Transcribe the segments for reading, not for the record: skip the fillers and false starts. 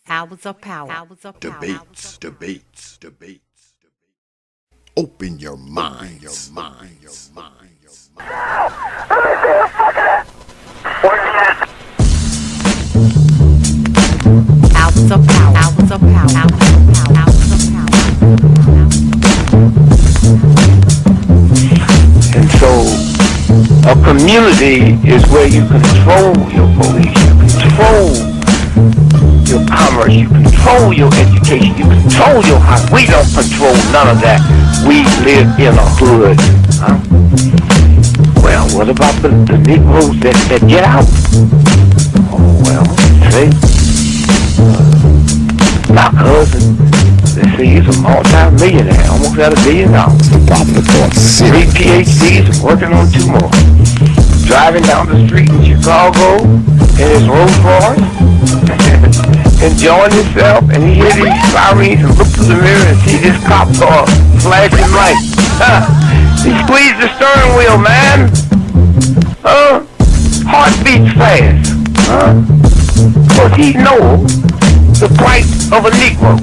Hours of power. Debates. Open your minds. Hours of power. Hours of power. Hours of power. And so a community is where you control your police, you control your commerce, you control your education, you control your house. We don't control none of that. We live in a hood. Huh? Well, what about the Negroes that get out? Oh, well, see, my cousin, they say he's a multi-millionaire, almost at $1 billion. The Popular Thought Series. 3 PhDs, working on 2 more. Driving down the street in Chicago in his Rolls Royce, enjoying himself, and he hears these sirens and looks through the mirror and sees this cop car flashing lights. He squeezed the steering wheel, man. Heart beats fast. Because he knows the price of a Negro,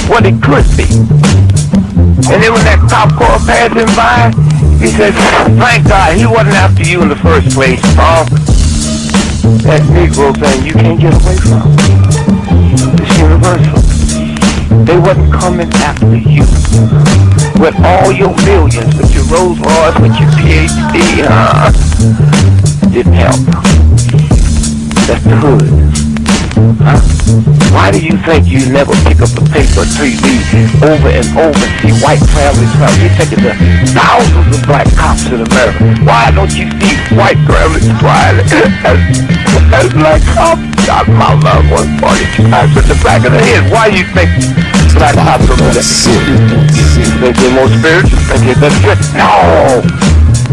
what it could be. And then when that cop car passed him by, he said, thank God he wasn't after you in the first place, That Negro thing you can't get away from. It's universal. They wasn't coming after you. With all your millions, with your Rolls Royce, with your PhD, didn't help. That's the hood. Why do you think you never pick up a paper till you read over and over and see white families? You think of the thousands of black cops in America. Why don't you see white families smiling as black cops shot my loved one 42 times in the back of the head? Why do you think black cops are that? Think they're more spiritual? Think they're better? No!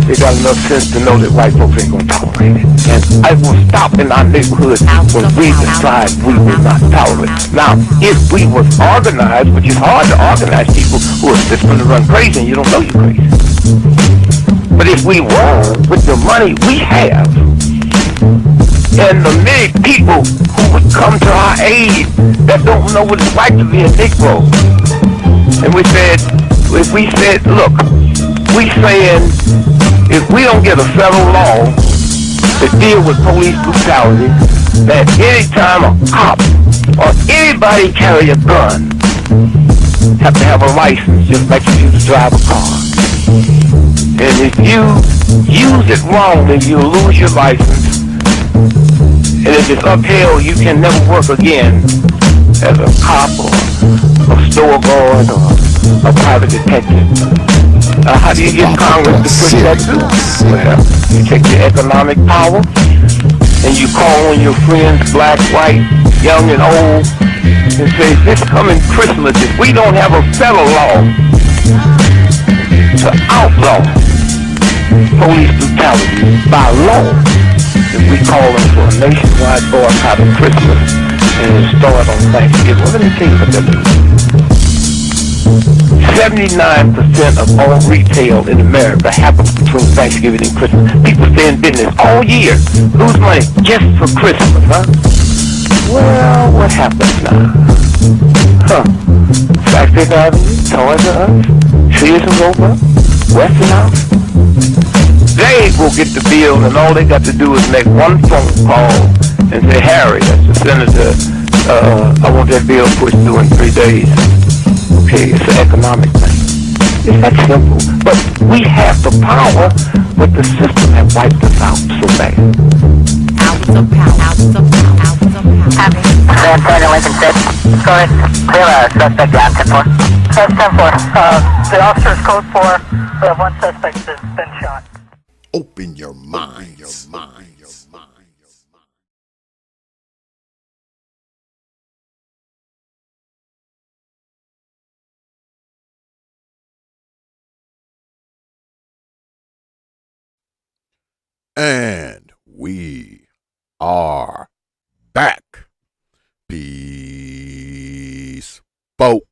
They got enough sense to know that white folks ain't gonna tolerate it. And I will stop in our neighborhood when we decide we will not tolerate it. Now, if we was organized, which is hard to organize people who are just gonna run crazy and you don't know you're crazy. But if we were, with the money we have, and the many people who would come to our aid that don't know what it's like to be a Negro, and if we said, look, we saying, if we don't get a federal law to deal with police brutality, that anytime a cop or anybody carry a gun, have to have a license, just like you used to drive a car. And if you use it wrong, then you lose your license. And if it's upheld, you can never work again as a cop or a store guard or a private detective. How do you get Congress to push that through? Well, you take your economic power and you call on your friends, black, white, young and old, and say, this coming Christmas, if we don't have a federal law to outlaw police brutality by law, then we call them for a nationwide boycott of Christmas and start on Thanksgiving. Well, let me tell you what that means. 79% of all retail in America happens between Thanksgiving and Christmas. People stay in business all year, lose money just for Christmas, Well, what happens now? Flagstick Avenue, Toys R Us, Sears and Roebuck, Westinghouse. They will get the bill, and all they got to do is make one phone call and say, Harry, that's the senator, I want that bill pushed through in 3 days. Okay, it's an economic thing. It's that simple. But we have the power, but the system has wiped us out so bad. Hours of power. Hours of power. Hours of power. San Antonio, Lincoln 6. Go ahead. Clear suspect down 10-4. 10-4. The officer's code 4. We have one suspect that's been shot. Open your minds. And we are back. Peace. Boat.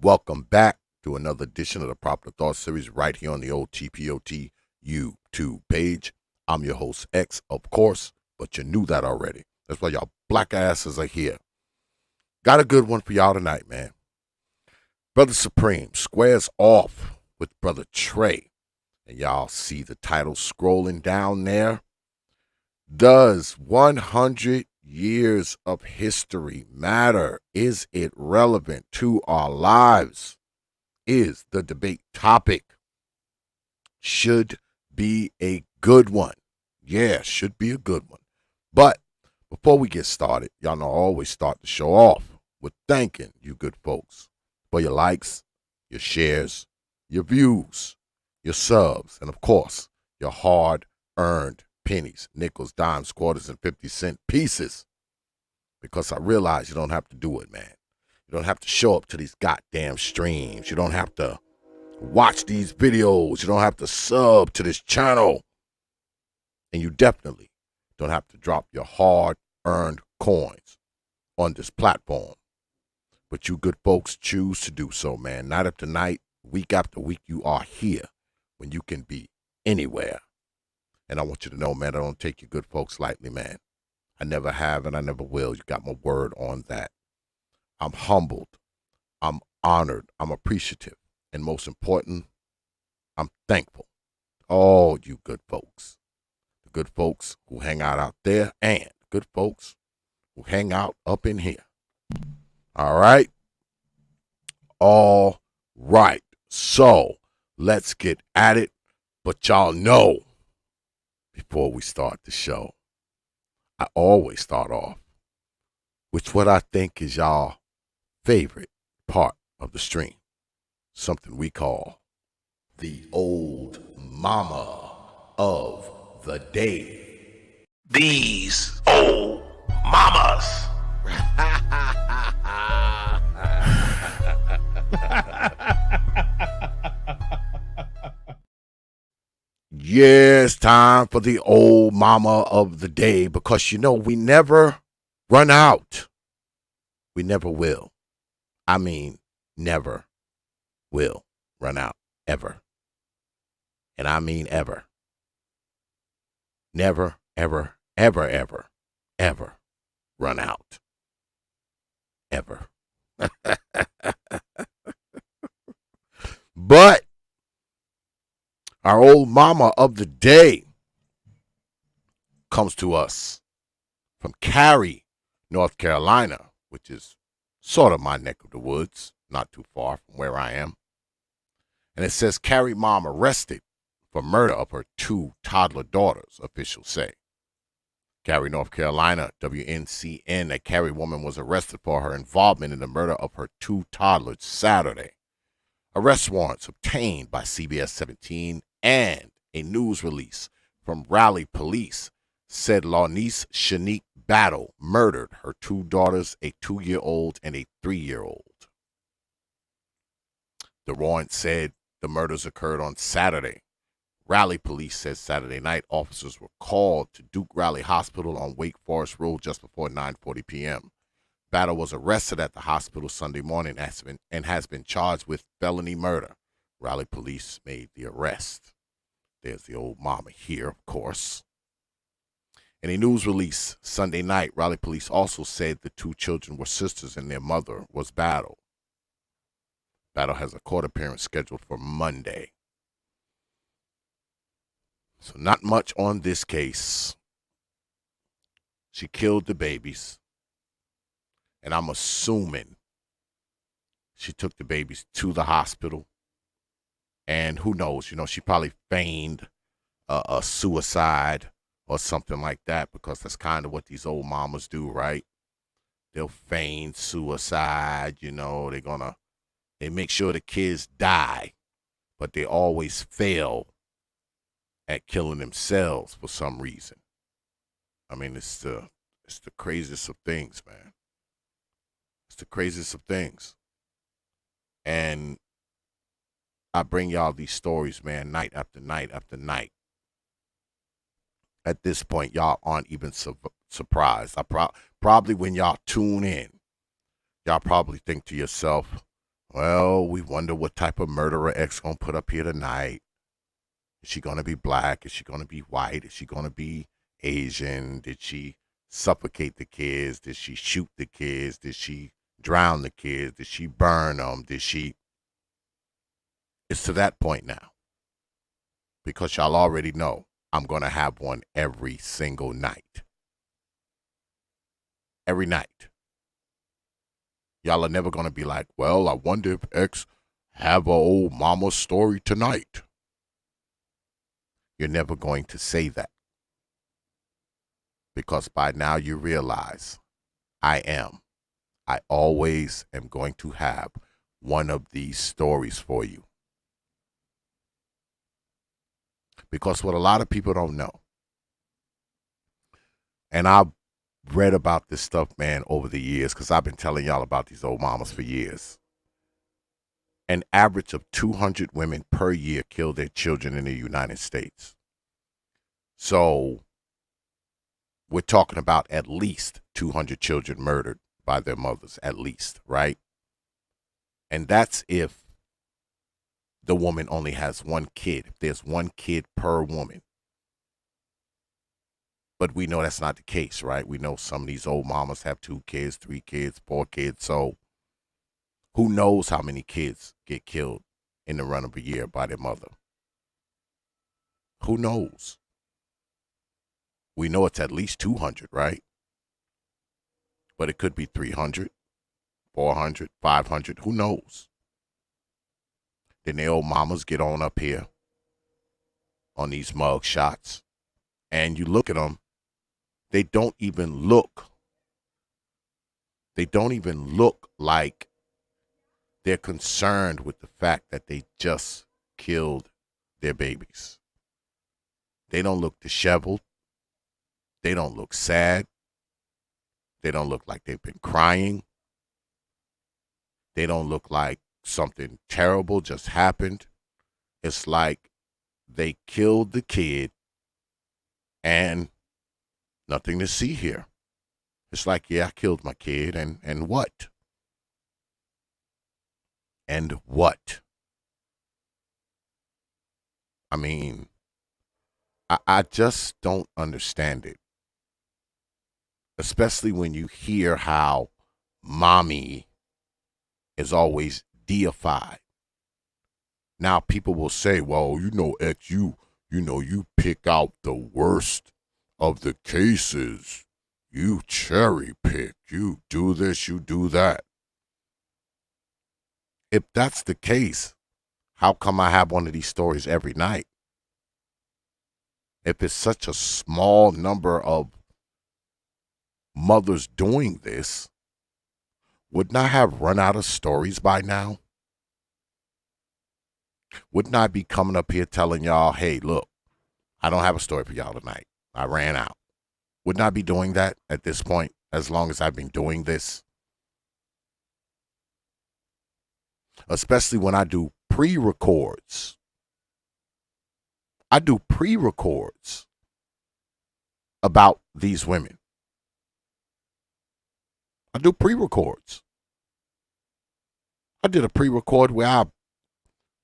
Welcome back to another edition of the Popular Thought Series right here on the old T.P.O.T YouTube page. I'm your host, X, of course, but you knew that already. That's why y'all black asses are here. Got a good one for y'all tonight, man. Brother Supreme squares off with Brother Trey. And y'all see the title scrolling down there. Does 100 years of history matter? Is it relevant to our lives? Is the debate topic. Should be a good one. Yeah, should be a good one. But before we get started, y'all know I always start the show off with thanking you good folks for your likes, your shares, your views, your subs, and of course, your hard-earned pennies, nickels, dimes, quarters, and 50-cent pieces. Because I realize you don't have to do it, man. You don't have to show up to these goddamn streams. You don't have to watch these videos. You don't have to sub to this channel. And you definitely don't have to drop your hard-earned coins on this platform. But you good folks choose to do so, man. Night after night, week after week, you are here when you can be anywhere. And I want you to know, man, I don't take you good folks lightly, man. I never have and I never will. You got my word on that. I'm humbled. I'm honored. I'm appreciative. And most important, I'm thankful. All you good folks. The good folks who hang out there and the good folks who hang out up in here. All right? All right. So, let's get at it. But y'all know, before we start the show, I always start off with what I think is y'all favorite part of the stream. Something we call the old mama of the day. These old mamas. Yes, time for the old mama of the day, because you know we never run out. We never will. I mean, never will run out, ever. And I mean ever. Never, ever, ever, ever, ever run out. Ever. But our old mama of the day comes to us from Cary, North Carolina, which is sort of my neck of the woods, not too far from where I am. And it says, Cary mom arrested for murder of her 2 toddler daughters, officials say. Cary, North Carolina, WNCN, a Cary woman was arrested for her involvement in the murder of her 2 toddlers Saturday. Arrest warrants obtained by CBS 17 and a news release from Raleigh Police said Lawnice Shanique Battle murdered her 2 daughters, a 2-year-old and a 3-year-old. The warrant said the murders occurred on Saturday. Raleigh Police says Saturday night officers were called to Duke Raleigh Hospital on Wake Forest Road just before 9:40 p.m. Battle was arrested at the hospital Sunday morning and has been charged with felony murder. Raleigh Police made the arrest. There's the old mama here, of course. In a news release Sunday night, Raleigh Police also said the 2 children were sisters and their mother was Battle. Battle has a court appearance scheduled for Monday. So not much on this case. She killed the babies. And I'm assuming she took the babies to the hospital. And who knows, you know, she probably feigned a suicide or something like that, because that's kind of what these old mamas do, right? They'll feign suicide, you know, they make sure the kids die, but they always fail at killing themselves for some reason. I mean, it's the craziest of things, man. It's the craziest of things. And I bring y'all these stories, man, night after night after night. At this point, y'all aren't even surprised. Probably when y'all tune in, y'all probably think to yourself, well, we wonder what type of murderer X gonna put up here tonight. Is she gonna be black? Is she gonna be white? Is she gonna be Asian? Did she suffocate the kids? Did she shoot the kids? Did she drown the kids? Did she burn them? Did she? It's to that point now. Because y'all already know I'm going to have one every single night. Every night. Y'all are never going to be like, well, I wonder if X have a old mama story tonight. You're never going to say that. Because by now you realize I always am going to have one of these stories for you. Because what a lot of people don't know, and I've read about this stuff, man, over the years, because I've been telling y'all about these old mamas for years. An average of 200 women per year kill their children in the United States. So we're talking about at least 200 children murdered by their mothers, at least, right? And that's if the woman only has one kid. If there's one kid per woman. But we know that's not the case, right? We know some of these old mamas have 2 kids, 3 kids, 4 kids. So who knows how many kids get killed in the run of a year by their mother? Who knows? We know it's at least 200, right? But it could be 300, 400, 500. Who knows? Then the old mamas get on up here on these mug shots. And you look at them, they don't even look like they're concerned with the fact that they just killed their babies. They don't look disheveled. They don't look sad. They don't look like they've been crying. They don't look like something terrible just happened. It's like they killed the kid and nothing to see here. It's like, yeah, I killed my kid and what? And what? I mean, I just don't understand it. Especially when you hear how mommy is always deified. Now people will say, well, X, you pick out the worst of the cases. You cherry pick. You do this, you do that. If that's the case, how come I have one of these stories every night? If it's such a small number of mothers doing this, wouldn't I have run out of stories by now? Wouldn't I be coming up here telling y'all, hey, look, I don't have a story for y'all tonight. I ran out. Wouldn't I be doing that at this point, as long as I've been doing this? Especially when I do pre-records. I do pre-records about these women. I do pre-records. I did a pre-record where I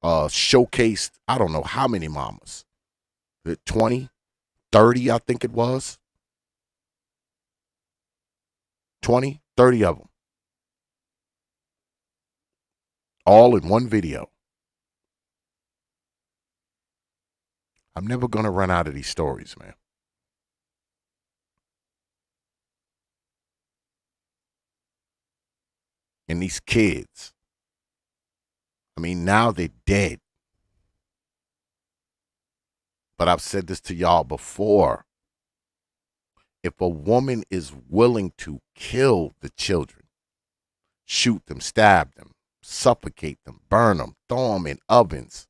showcased, I don't know how many mamas. 20, 30, I think it was. 20, 30 of them. All in one video. I'm never going to run out of these stories, man. And these kids, I mean, now they're dead. But I've said this to y'all before. If a woman is willing to kill the children, shoot them, stab them, suffocate them, burn them, throw them in ovens,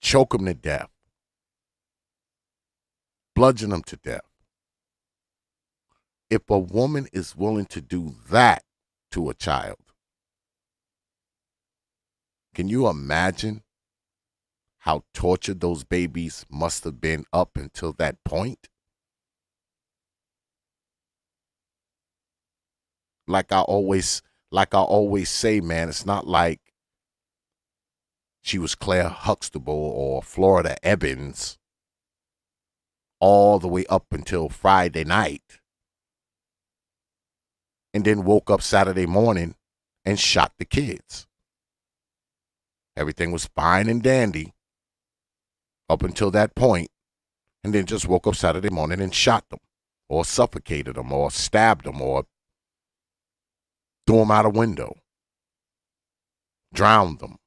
choke them to death, bludgeon them to death. If a woman is willing to do that to a child, can you imagine how tortured those babies must have been up until that point? Like I always say, man, it's not like she was Claire Huxtable or Florida Evans all the way up until Friday night. and then woke up Saturday morning and shot the kids. Everything was fine and dandy up until that point, and then just woke up Saturday morning and shot them, or suffocated them, or stabbed them, or threw them out a window, drowned them.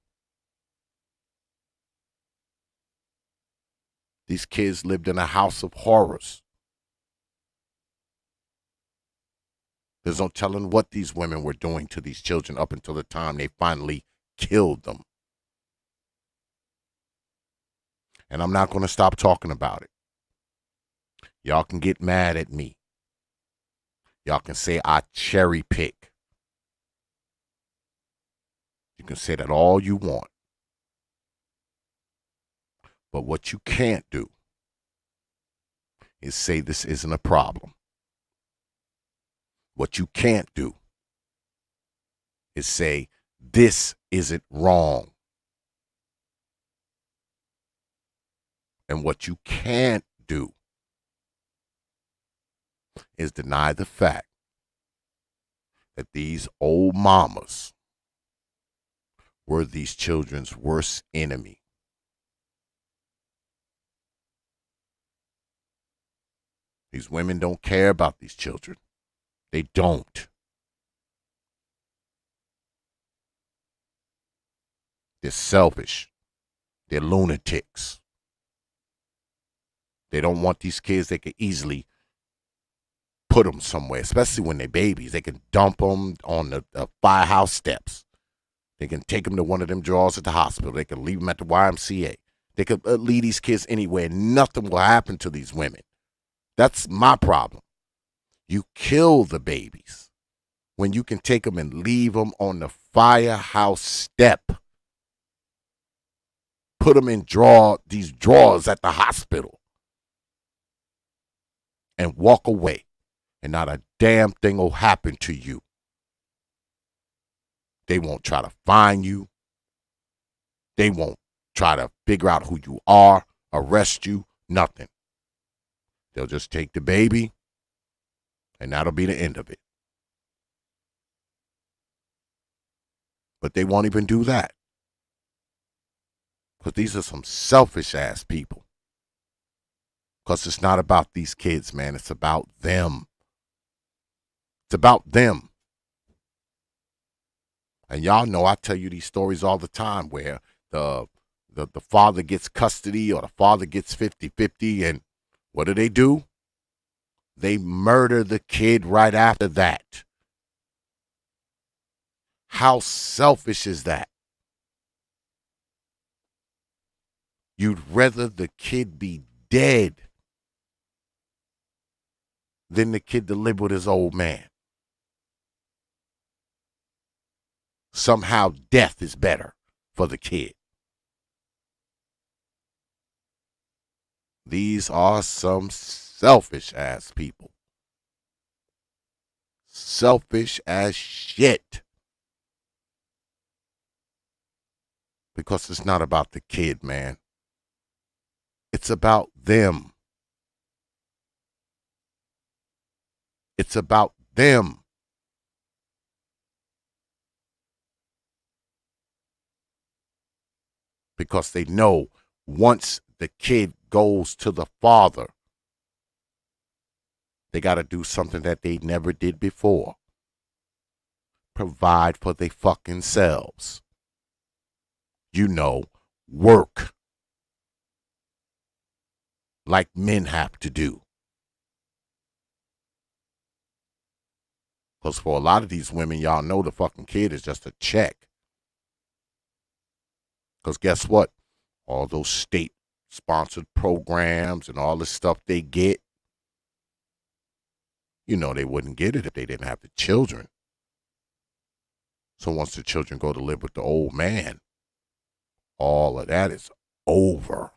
These kids lived in a house of horrors. There's no telling what these women were doing to these children up until the time they finally killed them. And I'm not going to stop talking about it. Y'all can get mad at me. Y'all can say I cherry pick. You can say that all you want. But what you can't do is say this isn't a problem. What you can't do is say this isn't wrong. And what you can't do is deny the fact that these old mamas were these children's worst enemy. These women don't care about these children. They don't. They're selfish. They're lunatics. They don't want these kids. They could easily put them somewhere, especially when they're babies. They can dump them on the firehouse steps. They can take them to one of them drawers at the hospital. They can leave them at the YMCA. They could leave these kids anywhere. Nothing will happen to these women. That's my problem. You kill the babies when you can take them and leave them on the firehouse step. Put them in these drawers at the hospital and walk away, and not a damn thing will happen to you. They won't try to find you. They won't try to figure out who you are, arrest you, nothing. They'll just take the baby, and that'll be the end of it. But they won't even do that. Because these are some selfish ass people. Because it's not about these kids, man. It's about them. It's about them. And y'all know I tell you these stories all the time where the father gets custody or the father gets 50-50, and what do? They murder the kid right after that. How selfish is that? You'd rather the kid be dead than the kid to live with his old man. Somehow death is better for the kid. These are some selfish ass people. Selfish as shit. Because it's not about the kid, man. It's about them. It's about them. Because they know once the kid goes to the father, they got to do something that they never did before. Provide for their fucking selves. You know, work. Like men have to do. Because for a lot of these women, y'all know the fucking kid is just a check. Because guess what? All those state-sponsored programs and all the stuff they get, you know they wouldn't get it if they didn't have the children. So once the children go to live with the old man, all of that is over.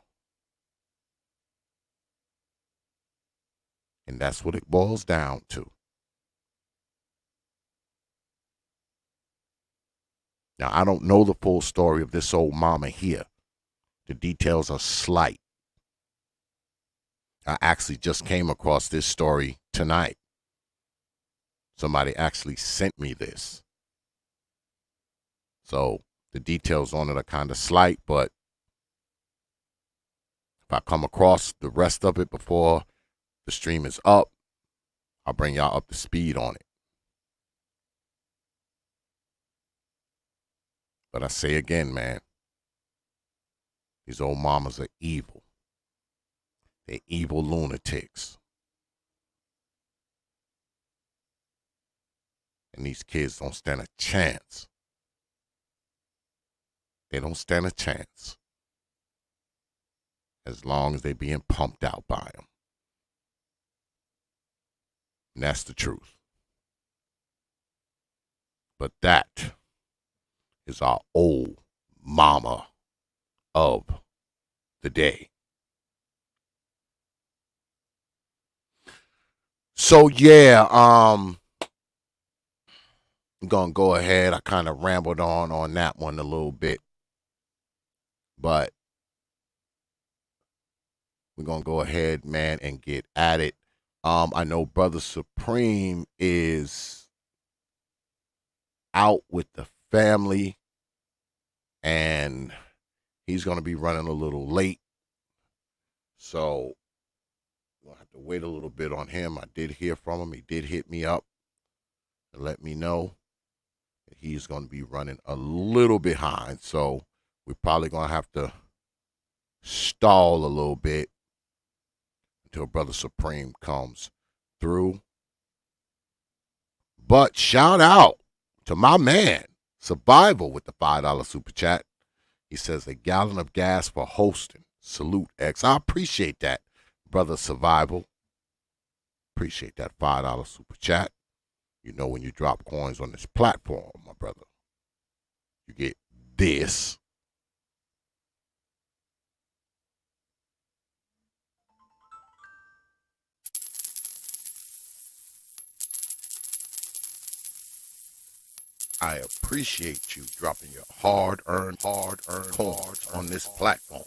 And that's what it boils down to. Now, I don't know the full story of this old mama here. The details are slight. I actually just came across this story tonight. Somebody actually sent me this. So the details on it are kind of slight, but if I come across the rest of it before the stream is up, I'll bring y'all up to speed on it. But I say again, man, these old mamas are evil. They're evil lunatics. And these kids don't stand a chance. They don't stand a chance as long as they're being pumped out by them. And that's the truth. But that is our old mama of the day. So yeah, I'm gonna go ahead. I kind of rambled on that one a little bit, but we're gonna go ahead, man, and get at it. I know Brother Supreme is out with the family, and he's gonna be running a little late, so we'll have to wait a little bit on him. I did hear from him. He did hit me up and let me know that he's going to be running a little behind. So we're probably going to have to stall a little bit until Brother Supreme comes through. But shout out to my man, Survival, with the $5 super chat. He says, a gallon of gas for hosting. Salute, X. I appreciate that, Brother Survival. Appreciate that $5 super chat. You know, when you drop coins on this platform, my brother, you get this. I appreciate you dropping your hard-earned coins on this platform.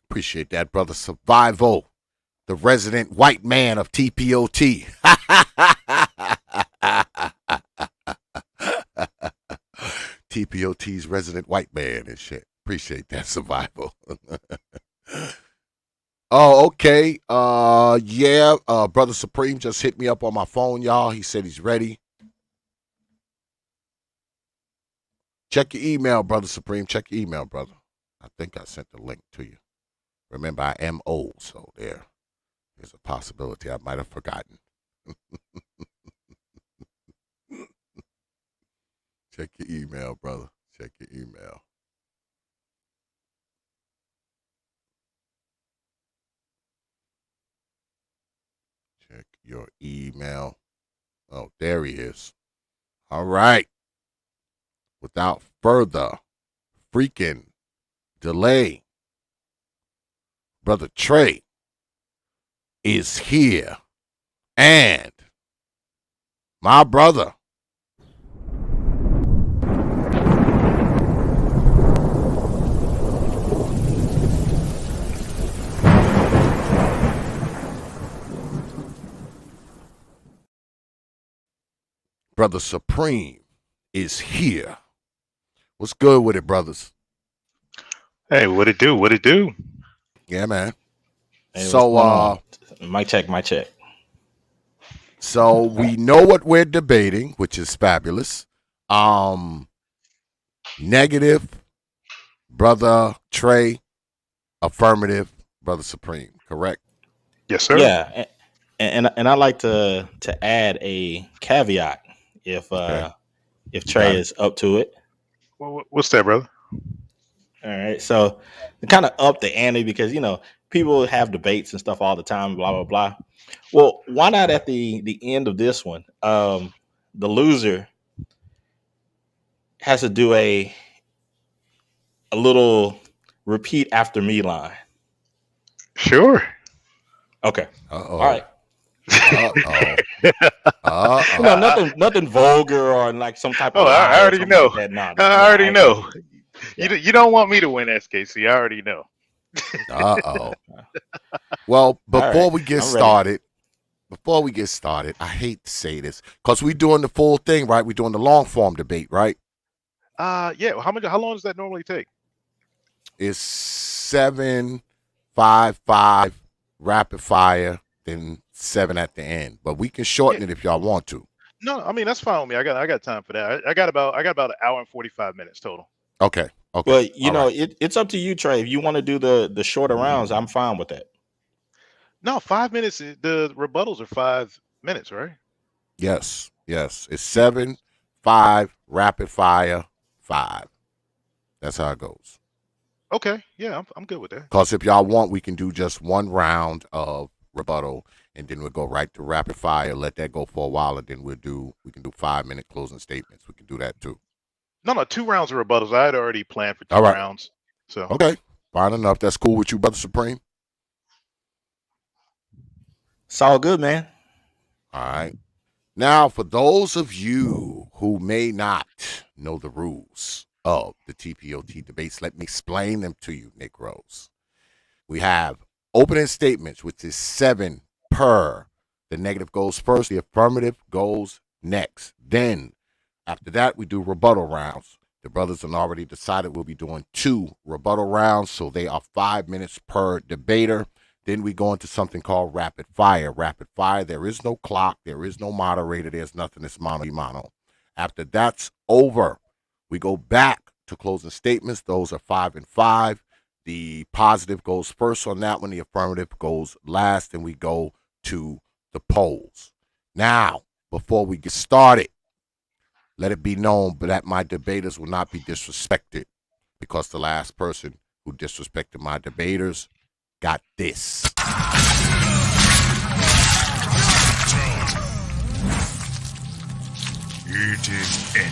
Appreciate that, Brother Survival, the resident white man of T.P.O.T. T.P.O.T's resident white man and shit. Appreciate that, Survival. Oh, okay. Yeah. Brother Supreme just hit me up on my phone, y'all. He said he's ready. Check your email, Brother Supreme. Check your email, brother. I think I sent the link to you. Remember, I am old, so there's a possibility I might have forgotten. Check your email, brother. Check your email. Check your email. Oh, there he is. All right. Without further freaking delay, Brother Trey is here. And my brother, Brother Supreme, is here. What's good with it, brothers? Hey, what it do? What it do? Yeah, man. Hey, So, mic check, mic check. So we know what we're debating, which is fabulous. Negative, Brother Trey. Affirmative, Brother Supreme. Correct? Yes, sir. Yeah, and I'd like to add a caveat if Okay. if You got Trey it. is up to it. What's that, brother? All right, so to kind of up the ante because people have debates and stuff all the time, blah blah blah. Well, why not at the end of this one? The loser has to do a little repeat after me line. Sure. Okay. Uh-oh. All right. Uh-oh. Uh-oh. Nothing vulgar or like some type of. Oh, I already something know. like that. No, I already know. Yeah. You don't want me to win, SKC. I already know. Uh-oh. Well, before we get I'm ready. started, before we get started, I hate to say this because we're doing the full thing, right? We're doing the long form debate, right? Yeah. How long does that normally take? It's 7-5-5 rapid fire, then 7 at the end. But we can Yeah. shorten it if y'all want to. No, I mean that's fine with me. I got time for that. I got about an hour and 45 minutes total. Okay. Okay. Well, All right. it's up to you, Trey. If you want to do the shorter rounds, I'm fine with that. No, 5 minutes. The rebuttals are 5 minutes, right? Yes. Yes. It's 7-5 rapid fire 5. That's how it goes. Okay. Yeah, I'm good with that. Because if y'all want, we can do just one round of rebuttal, and then we'll go right to rapid fire. Let that go for a while, and then we can do 5-minute closing statements. We can do that too. No, 2 rounds of rebuttals. I had already planned for two All right. rounds. So Okay. Fine enough. That's cool with you, Brother Supreme. It's all good, man. All right. Now, for those of you who may not know the rules of the T.P.O.T debates, let me explain them to you, Negroes. We have opening statements, which is 7 per. The negative goes first, the affirmative goes next. Then, after that, we do rebuttal rounds. The brothers have already decided we'll be doing 2 rebuttal rounds, so they are 5 minutes per debater. Then we go into something called rapid fire. Rapid fire, there is no clock, there is no moderator, there's nothing. It's mono. After that's over, we go back to closing statements. Those are 5 and 5. The positive goes first on that one. The affirmative goes last, and we go to the polls. Now, before we get started, let it be known that my debaters will not be disrespected, because the last person who disrespected my debaters got this. It is ended.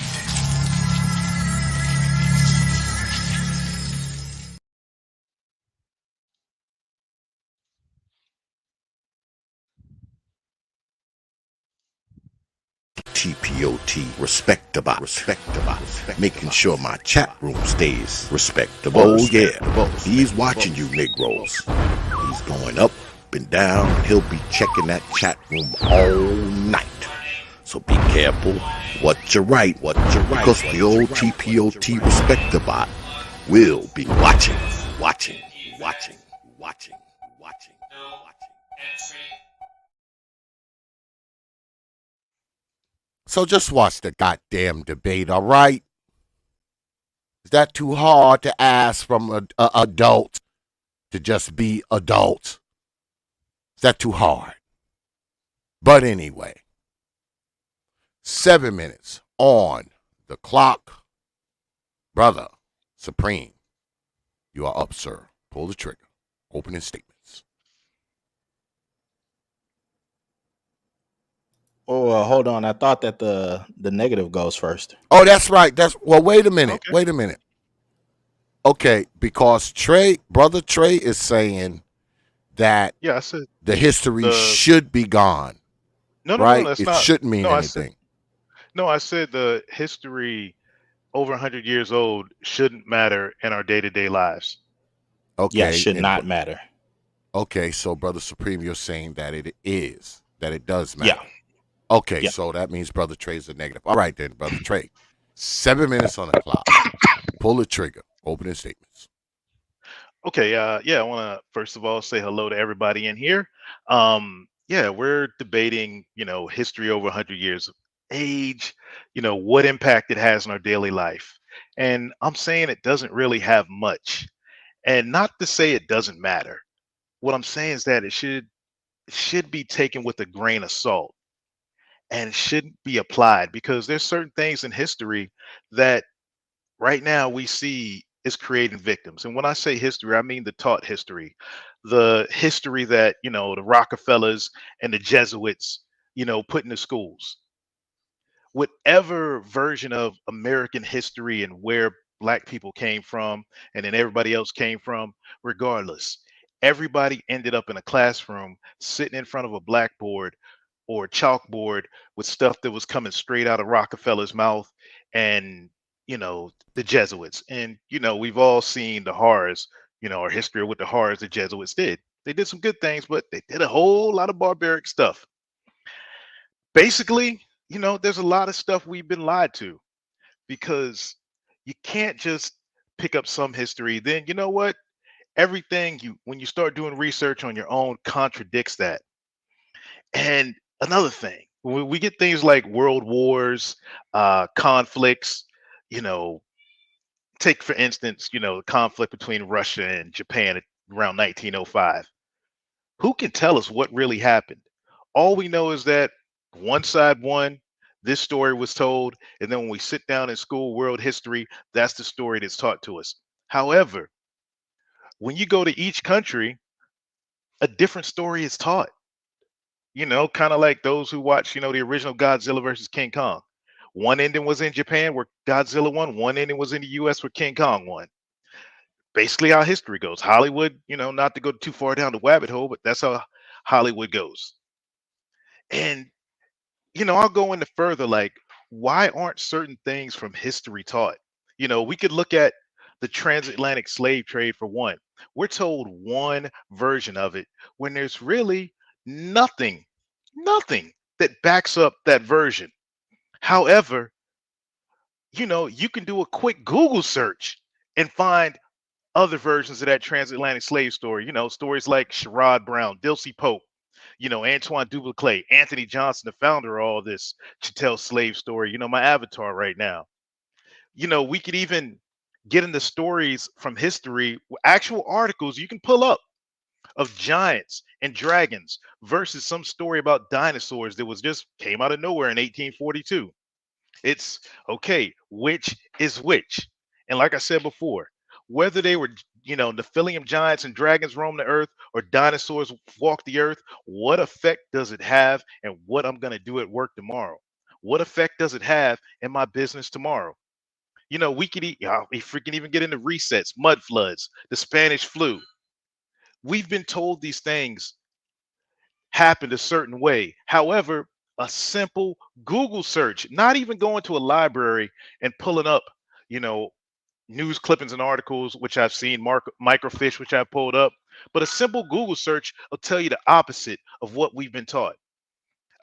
T.P.O.T. Respectable. Making sure my chat room stays respectable. Oh, yeah. He's watching you, Negroes. He's going up and down. He'll be checking that chat room all night. So be careful what you write. Because the old T.P.O.T. Respectable will be watching. So just watch the goddamn debate, all right? Is that too hard to ask from an adult to just be adults? Is that too hard? But anyway, 7 minutes on the clock. Brother Supreme, you are up, sir. Pull the trigger. Opening statements. Oh, hold on. I thought that the negative goes first. Oh, that's right. Wait a minute. Okay. Wait a minute. Okay, because Brother Trey is saying that yeah, I said the history the should be gone, no, right? that's It not. shouldn't mean No, I said anything. no. I said the history over 100 years old shouldn't matter in our day-to-day lives. Yeah, Okay, should not matter. okay. So, Brother Supreme, you're saying that it does matter. Yeah. Okay, Yeah. so that means Brother Trey's a negative. All right, then, Brother Trey. 7 minutes on the clock. Pull the trigger. Opening statements. Okay, yeah, I want to first of all say hello to everybody in here. Yeah, we're debating, history over 100 years of age, what impact it has on our daily life. And I'm saying it doesn't really have much. And not to say it doesn't matter. What I'm saying is that it should be taken with a grain of salt and it shouldn't be applied because there's certain things in history that right now we see is creating victims. And when I say history, I mean the taught history, the history that, the Rockefellers and the Jesuits, put in the schools. Whatever version of American history and where Black people came from and then everybody else came from, regardless, everybody ended up in a classroom sitting in front of a blackboard or a chalkboard with stuff that was coming straight out of Rockefeller's mouth and, the Jesuits. And, we've all seen the horrors, our history of what the horrors the Jesuits did. They did some good things, but they did a whole lot of barbaric stuff. Basically, there's a lot of stuff we've been lied to because you can't just pick up some history. Then you know what? Everything when you start doing research on your own contradicts that. And another thing, when we get things like world wars, conflicts, you know, take for instance, the conflict between Russia and Japan around 1905. Who can tell us what really happened? All we know is that one side won, this story was told, and then when we sit down in school, world history, that's the story that's taught to us. However, when you go to each country, a different story is taught. Kind of like those who watch, the original Godzilla versus King Kong. One ending was in Japan where Godzilla won, one ending was in the US where King Kong won. Basically how history goes. Hollywood, not to go too far down the rabbit hole, but that's how Hollywood goes. And I'll go into further like why aren't certain things from history taught? We could look at the transatlantic slave trade for one. We're told one version of it when there's really nothing, nothing that backs up that version. However, you can do a quick Google search and find other versions of that transatlantic slave story. Stories like Sherrod Brown, Dilsey Pope, Antoine Dubuclet, Anthony Johnson, the founder of all this, to tell slave story. My avatar right now. We could even get into stories from history, actual articles you can pull up of giants and dragons versus some story about dinosaurs that was just came out of nowhere in 1842. It's okay, which is which? And like I said before, whether they were, Nephilim giants and dragons roam the earth or dinosaurs walk the earth, what effect does it have and what I'm going to do at work tomorrow? What effect does it have in my business tomorrow? We could we freaking even get into resets, mud floods, the Spanish flu. We've been told these things happened a certain way. However, a simple Google search, not even going to a library and pulling up, you know, news clippings and articles, which I've seen, microfiche, which I've pulled up, but a simple Google search will tell you the opposite of what we've been taught.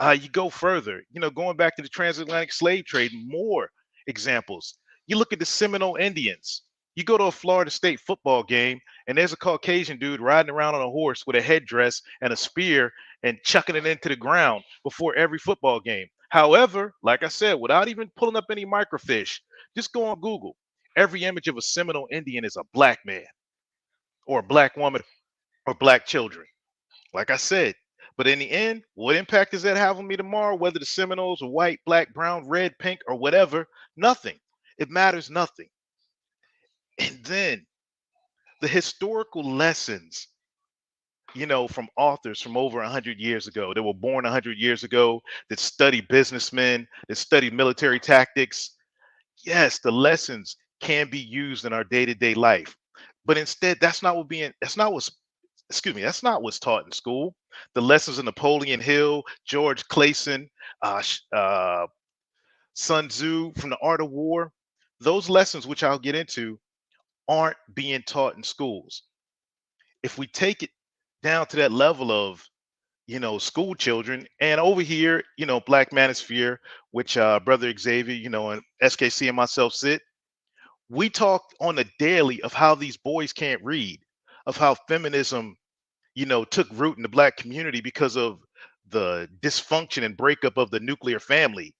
You go further, going back to the transatlantic slave trade, more examples. You look at the Seminole Indians. You go to a Florida State football game, and there's a Caucasian dude riding around on a horse with a headdress and a spear and chucking it into the ground before every football game. However, like I said, without even pulling up any microfiche, just go on Google. Every image of a Seminole Indian is a black man or a black woman or black children. Like I said, but in the end, what impact does that have on me tomorrow? Whether the Seminoles are white, black, brown, red, pink, or whatever, nothing. It matters nothing. And then the historical lessons, from authors from over 100 years ago that were born 100 years ago, that study businessmen, that study military tactics. Yes, the lessons can be used in our day-to-day life. But instead, that's not what's taught in school. The lessons of Napoleon Hill, George Clayson, Sun Tzu from the Art of War, those lessons, which I'll get into, aren't being taught in schools. If we take it down to that level of, school children, and over here, Black Manosphere, which Brother Xavier, and SKC and myself sit, we talk on the daily of how these boys can't read, of how feminism took root in the black community because of the dysfunction and breakup of the nuclear family.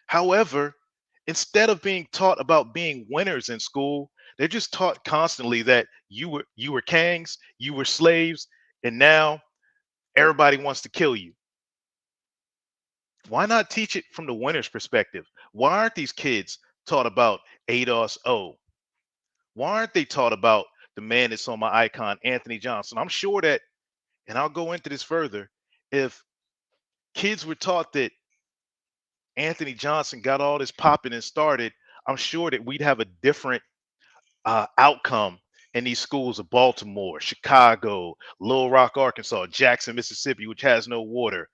However, instead of being taught about being winners in school, they're just taught constantly that you were kings, you were slaves, and now everybody wants to kill you. Why not teach it from the winner's perspective? Why aren't these kids taught about ADOS O? Why aren't they taught about the man that's on my icon, Anthony Johnson? I'm sure that, and I'll go into this further, if kids were taught that Anthony Johnson got all this popping and started, I'm sure that we'd have a different outcome in these schools of Baltimore, Chicago, Little Rock, Arkansas, Jackson, Mississippi, which has no water,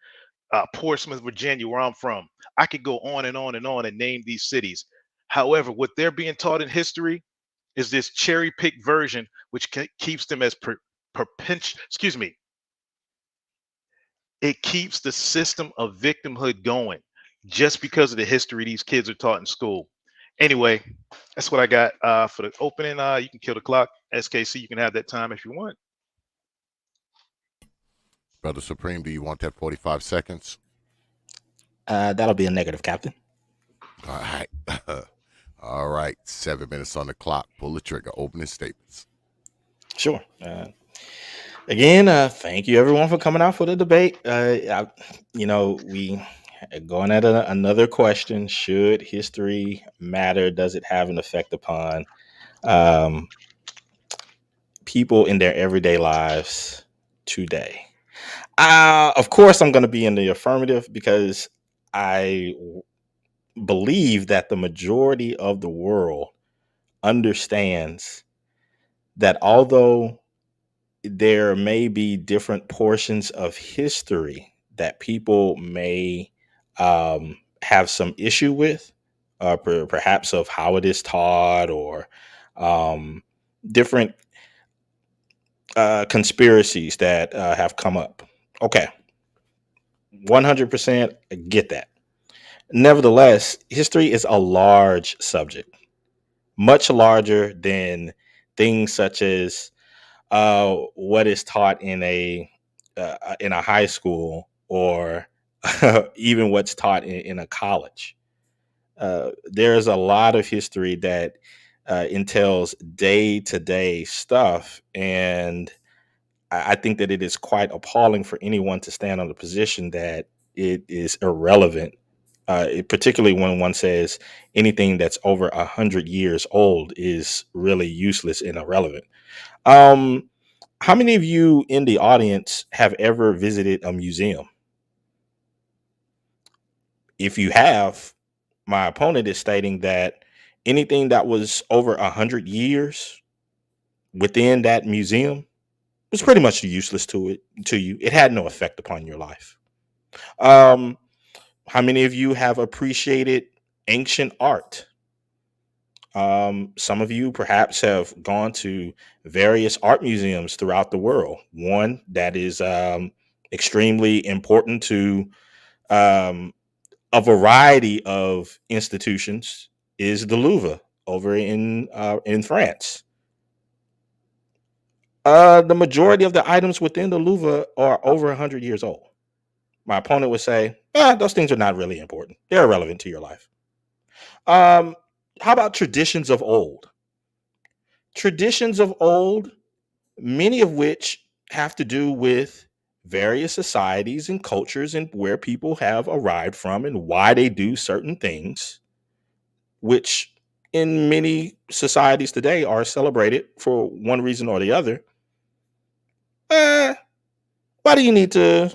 Portsmouth, Virginia, where I'm from. I could go on and on and on and name these cities. However, what they're being taught in history is this cherry picked version, which keeps them as excuse me, It keeps the system of victimhood going just because of the history these kids are taught in school. Anyway, that's what I got for the opening. You can kill the clock. SKC, you can have that time if you want. Brother Supreme, do you want that 45 seconds? That'll be a negative, Captain. All right. All right. 7 minutes on the clock. Pull the trigger. Opening statements. Sure. Again, thank you everyone for coming out for the debate. We going at another question: should history matter? Does it have an effect upon um, people in their everyday lives today? Of course, I'm going to be in the affirmative because I believe that the majority of the world understands that although there may be different portions of history that people may have some issue with, perhaps of how it is taught or different conspiracies that have come up. Okay, 100% get that. Nevertheless, history is a large subject, much larger than things such as what is taught in a high school or even what's taught in a college. There's a lot of history that entails day to day stuff, and I think that it is quite appalling for anyone to stand on the position that it is irrelevant. Particularly when one says anything that's over 100 years old is really useless and irrelevant. Um, how many of you in the audience have ever visited a museum? If you have, my opponent is stating that anything that was over 100 years within that museum was pretty much useless to you. It had no effect upon your life. Um, how many of you have appreciated ancient art? Some of you perhaps have gone to various art museums throughout the world. One that is extremely important to um, a variety of institutions is the Louvre over in France. The majority of the items within the Louvre are over 100 years old. My opponent would say, those things are not really important. They're irrelevant to your life. Um, how about traditions of old? Traditions of old, many of which have to do with various societies and cultures and where people have arrived from and why they do certain things, which in many societies today are celebrated for one reason or the other. Why do you need to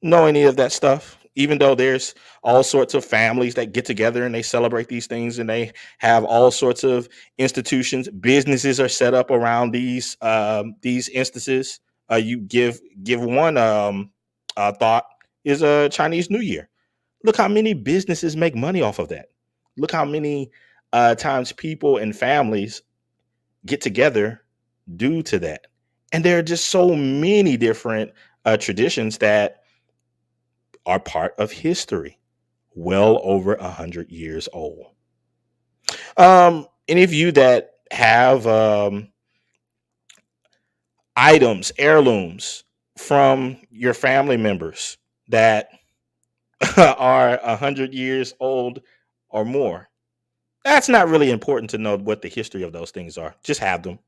know any of that stuff? Even though there's all sorts of families that get together and they celebrate these things and they have all sorts of institutions, businesses are set up around these instances. You give one thought is a Chinese New Year. Look how many businesses make money off of that. Look how many times people and families get together due to that. And there are just so many different traditions that are part of history, well over 100 years old. Any of you that have items, heirlooms from your family members that are 100 years old or more, that's not really important to know what the history of those things are. Just have them.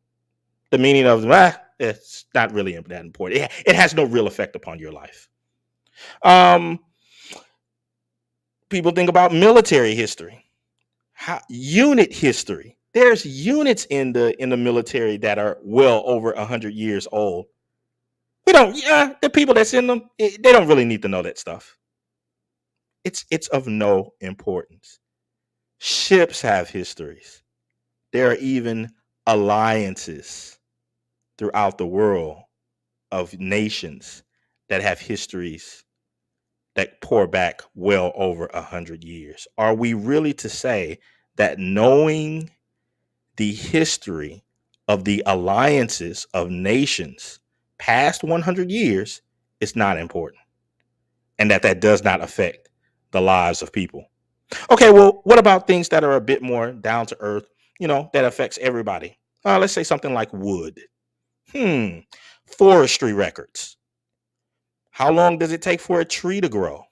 The meaning of them, it's not really that important. It has no real effect upon your life. Um, People think about military history, unit history. There's units in the military that are well over 100 years old. We don't. Yeah, the people that's in them, they don't really need to know that stuff. It's of no importance. Ships have histories. There are even alliances throughout the world of nations that have histories that pour back well over 100 years. Are we really to say that knowing the history of the alliances of nations past 100 years is not important? and that does not affect the lives of people. Okay, well, what about things that are a bit more down to earth, that affects everybody? Let's say something like wood. Hmm. Forestry records. How long does it take for a tree to grow?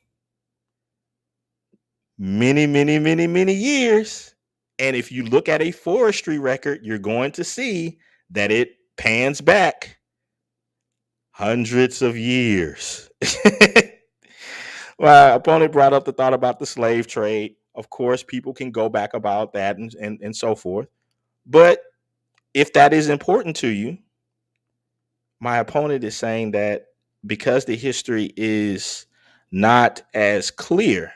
Many, many, many, many years. And if you look at a forestry record, you're going to see that it pans back hundreds of years. My opponent brought up the thought about the slave trade. Of course, people can go back about that and so forth. But if that is important to you, my opponent is saying that because the history is not as clear,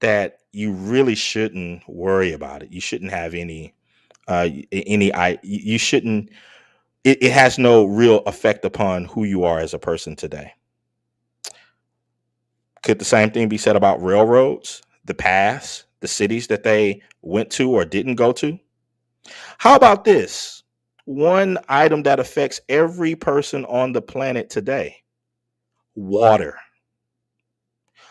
that you really shouldn't worry about it. You shouldn't have you shouldn't, it has no real effect upon who you are as a person today. Could the same thing be said about railroads, the paths, the cities that they went to or didn't go to? How about this? One item that affects every person on the planet today: water.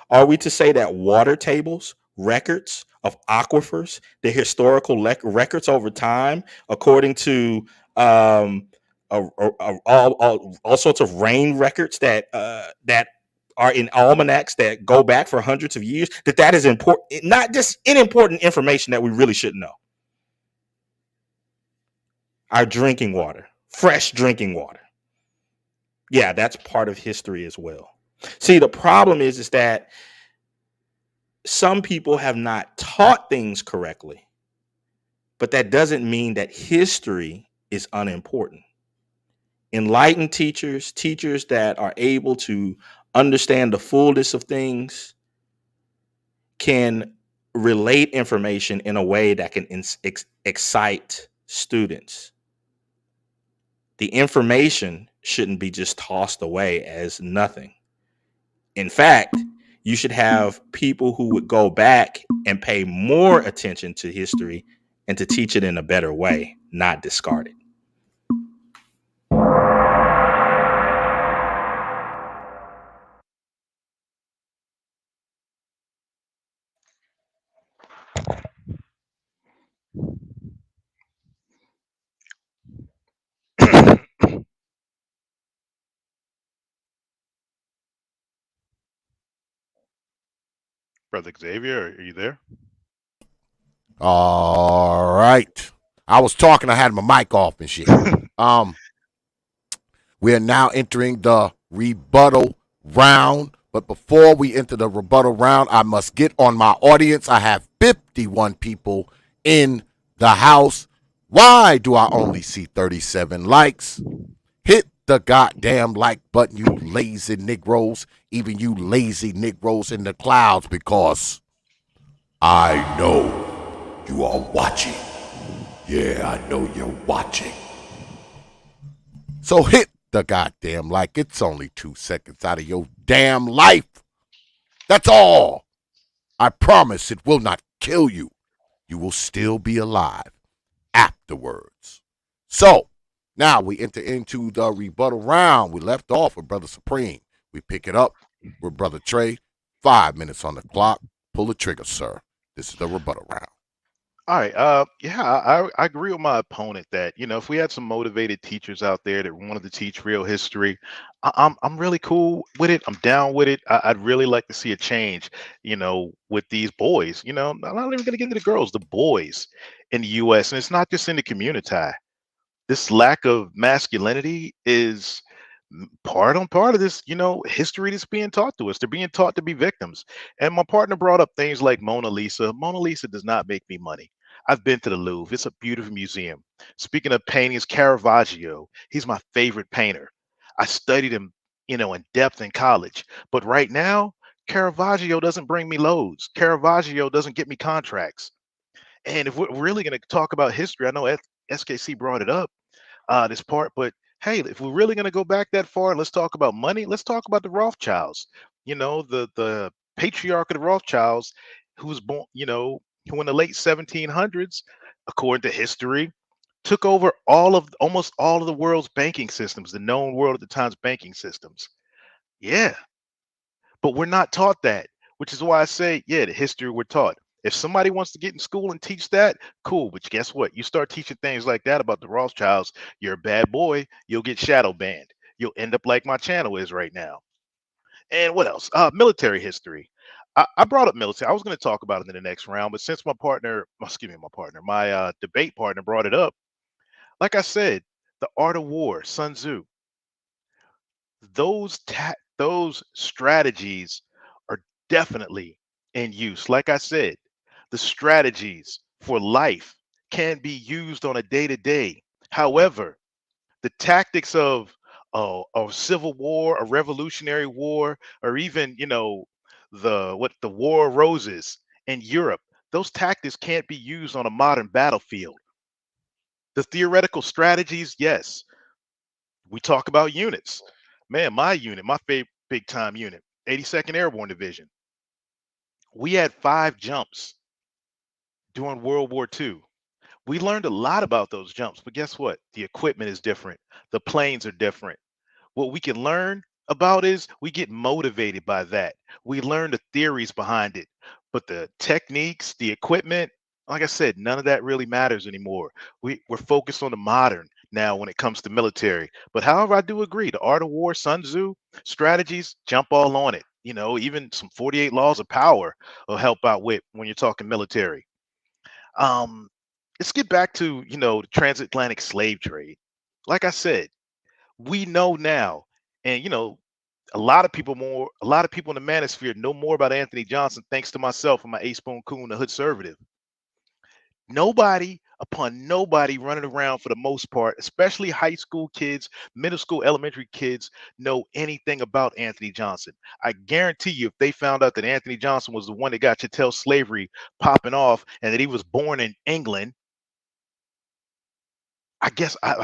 Are we to say that water tables, records of aquifers, the historical records over time, according to um, all sorts of rain records that are in almanacs that go back for hundreds of years, that is important, not just unimportant information that we really should know? Our drinking water, fresh drinking water. Yeah, that's part of history as well. See, the problem is that some people have not taught things correctly, but that doesn't mean that history is unimportant. Enlightened teachers, teachers that are able to understand the fullness of things, can relate information in a way that can excite students. The information shouldn't be just tossed away as nothing. In fact, you should have people who would go back and pay more attention to history and to teach it in a better way, not discard it. Brother Xavier, are you there? All right. I was talking, I had my mic off and shit. Um, we are now entering the rebuttal round. But before we enter the rebuttal round, I must get on my audience. I have 51 people in the house. Why do I only see 37 likes? Hit the goddamn like button, you lazy Negroes, even you lazy Negroes in the clouds, because I know you are watching. Yeah, I know you're watching. So hit the goddamn like. It's only 2 seconds out of your damn life. That's all. I promise it will not kill you. You will still be alive afterwards. So, now we enter into the rebuttal round. We left off with Brother Supreme. We pick it up with Brother Trey. 5 minutes on the clock. Pull the trigger, sir. This is the rebuttal round. All right. Yeah, I agree with my opponent that, if we had some motivated teachers out there that wanted to teach real history, I'm really cool with it. I'm down with it. I'd really like to see a change, with these boys. I'm not even gonna get into the girls, the boys in the US. And it's not just in the community. This lack of masculinity is part on part of this, history that's being taught to us. They're being taught to be victims. And my partner brought up things like Mona Lisa. Mona Lisa does not make me money. I've been to the Louvre. It's a beautiful museum. Speaking of paintings, Caravaggio, he's my favorite painter. I studied him, in depth in college. But right now, Caravaggio doesn't bring me loads. Caravaggio doesn't get me contracts. And if we're really going to talk about history, I know SKC brought it up, this part. But hey, if we're really going to go back that far, let's talk about money. Let's talk about the Rothschilds. The patriarch of the Rothschilds, who was born, who in the late 1700s, according to history, took over almost all of the world's banking systems, the known world at the time's banking systems. Yeah, But we're not taught that, which is why I say, yeah, the history we're taught. If somebody wants to get in school and teach that, cool. But guess what? You start teaching things like that about the Rothschilds, you're a bad boy. You'll get shadow banned. You'll end up like my channel is right now. And what else? Military history. I brought up military. I was going to talk about it in the next round, but since my debate partner brought it up, like I said, the art of war, Sun Tzu, those strategies are definitely in use. Like I said, the strategies for life can be used on a day to day. However, the tactics of a civil war, a revolutionary war, or even the War of Roses in Europe, those tactics can't be used on a modern battlefield. The theoretical strategies, yes. We talk about units. Man, my unit, my favorite big time unit, 82nd Airborne Division. We had 5 jumps during World War II. We learned a lot about those jumps, but guess what? The equipment is different. The planes are different. What we can learn about is we get motivated by that. We learn the theories behind it, but the techniques, the equipment, like I said, none of that really matters anymore. We're focused on the modern now when it comes to military. But however, I do agree, the art of war, Sun Tzu strategies, jump all on it. Even some 48 laws of power will help out with when you're talking military. Um, let's get back to the transatlantic slave trade. Like I said, we know now, and a lot of people in the manosphere know more about Anthony Johnson thanks to myself and my Ace Spoon Coon, the Hood Conservative. Nobody upon nobody running around for the most part, especially high school kids, middle school, elementary kids, know anything about Anthony Johnson. I guarantee you, if they found out that Anthony Johnson was the one that got chattel slavery popping off and that he was born in England, I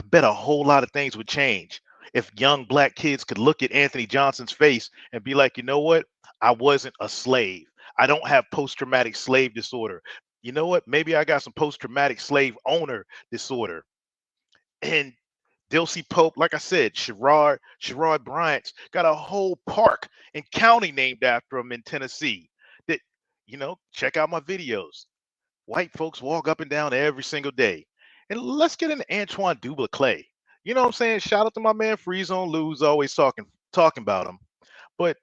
bet a whole lot of things would change if young black kids could look at Anthony Johnson's face and be like, you know what? I wasn't a slave. I don't have post traumatic slave disorder. You know what? Maybe I got some post traumatic slave owner disorder. And Dilsey Pope, like I said, Sherrod Bryant's got a whole park and county named after him in Tennessee. That, check out my videos. White folks walk up and down every single day. And let's get into Antoine Clay. You know what I'm saying? Shout out to my man Freeze on Lose, always talking about him. But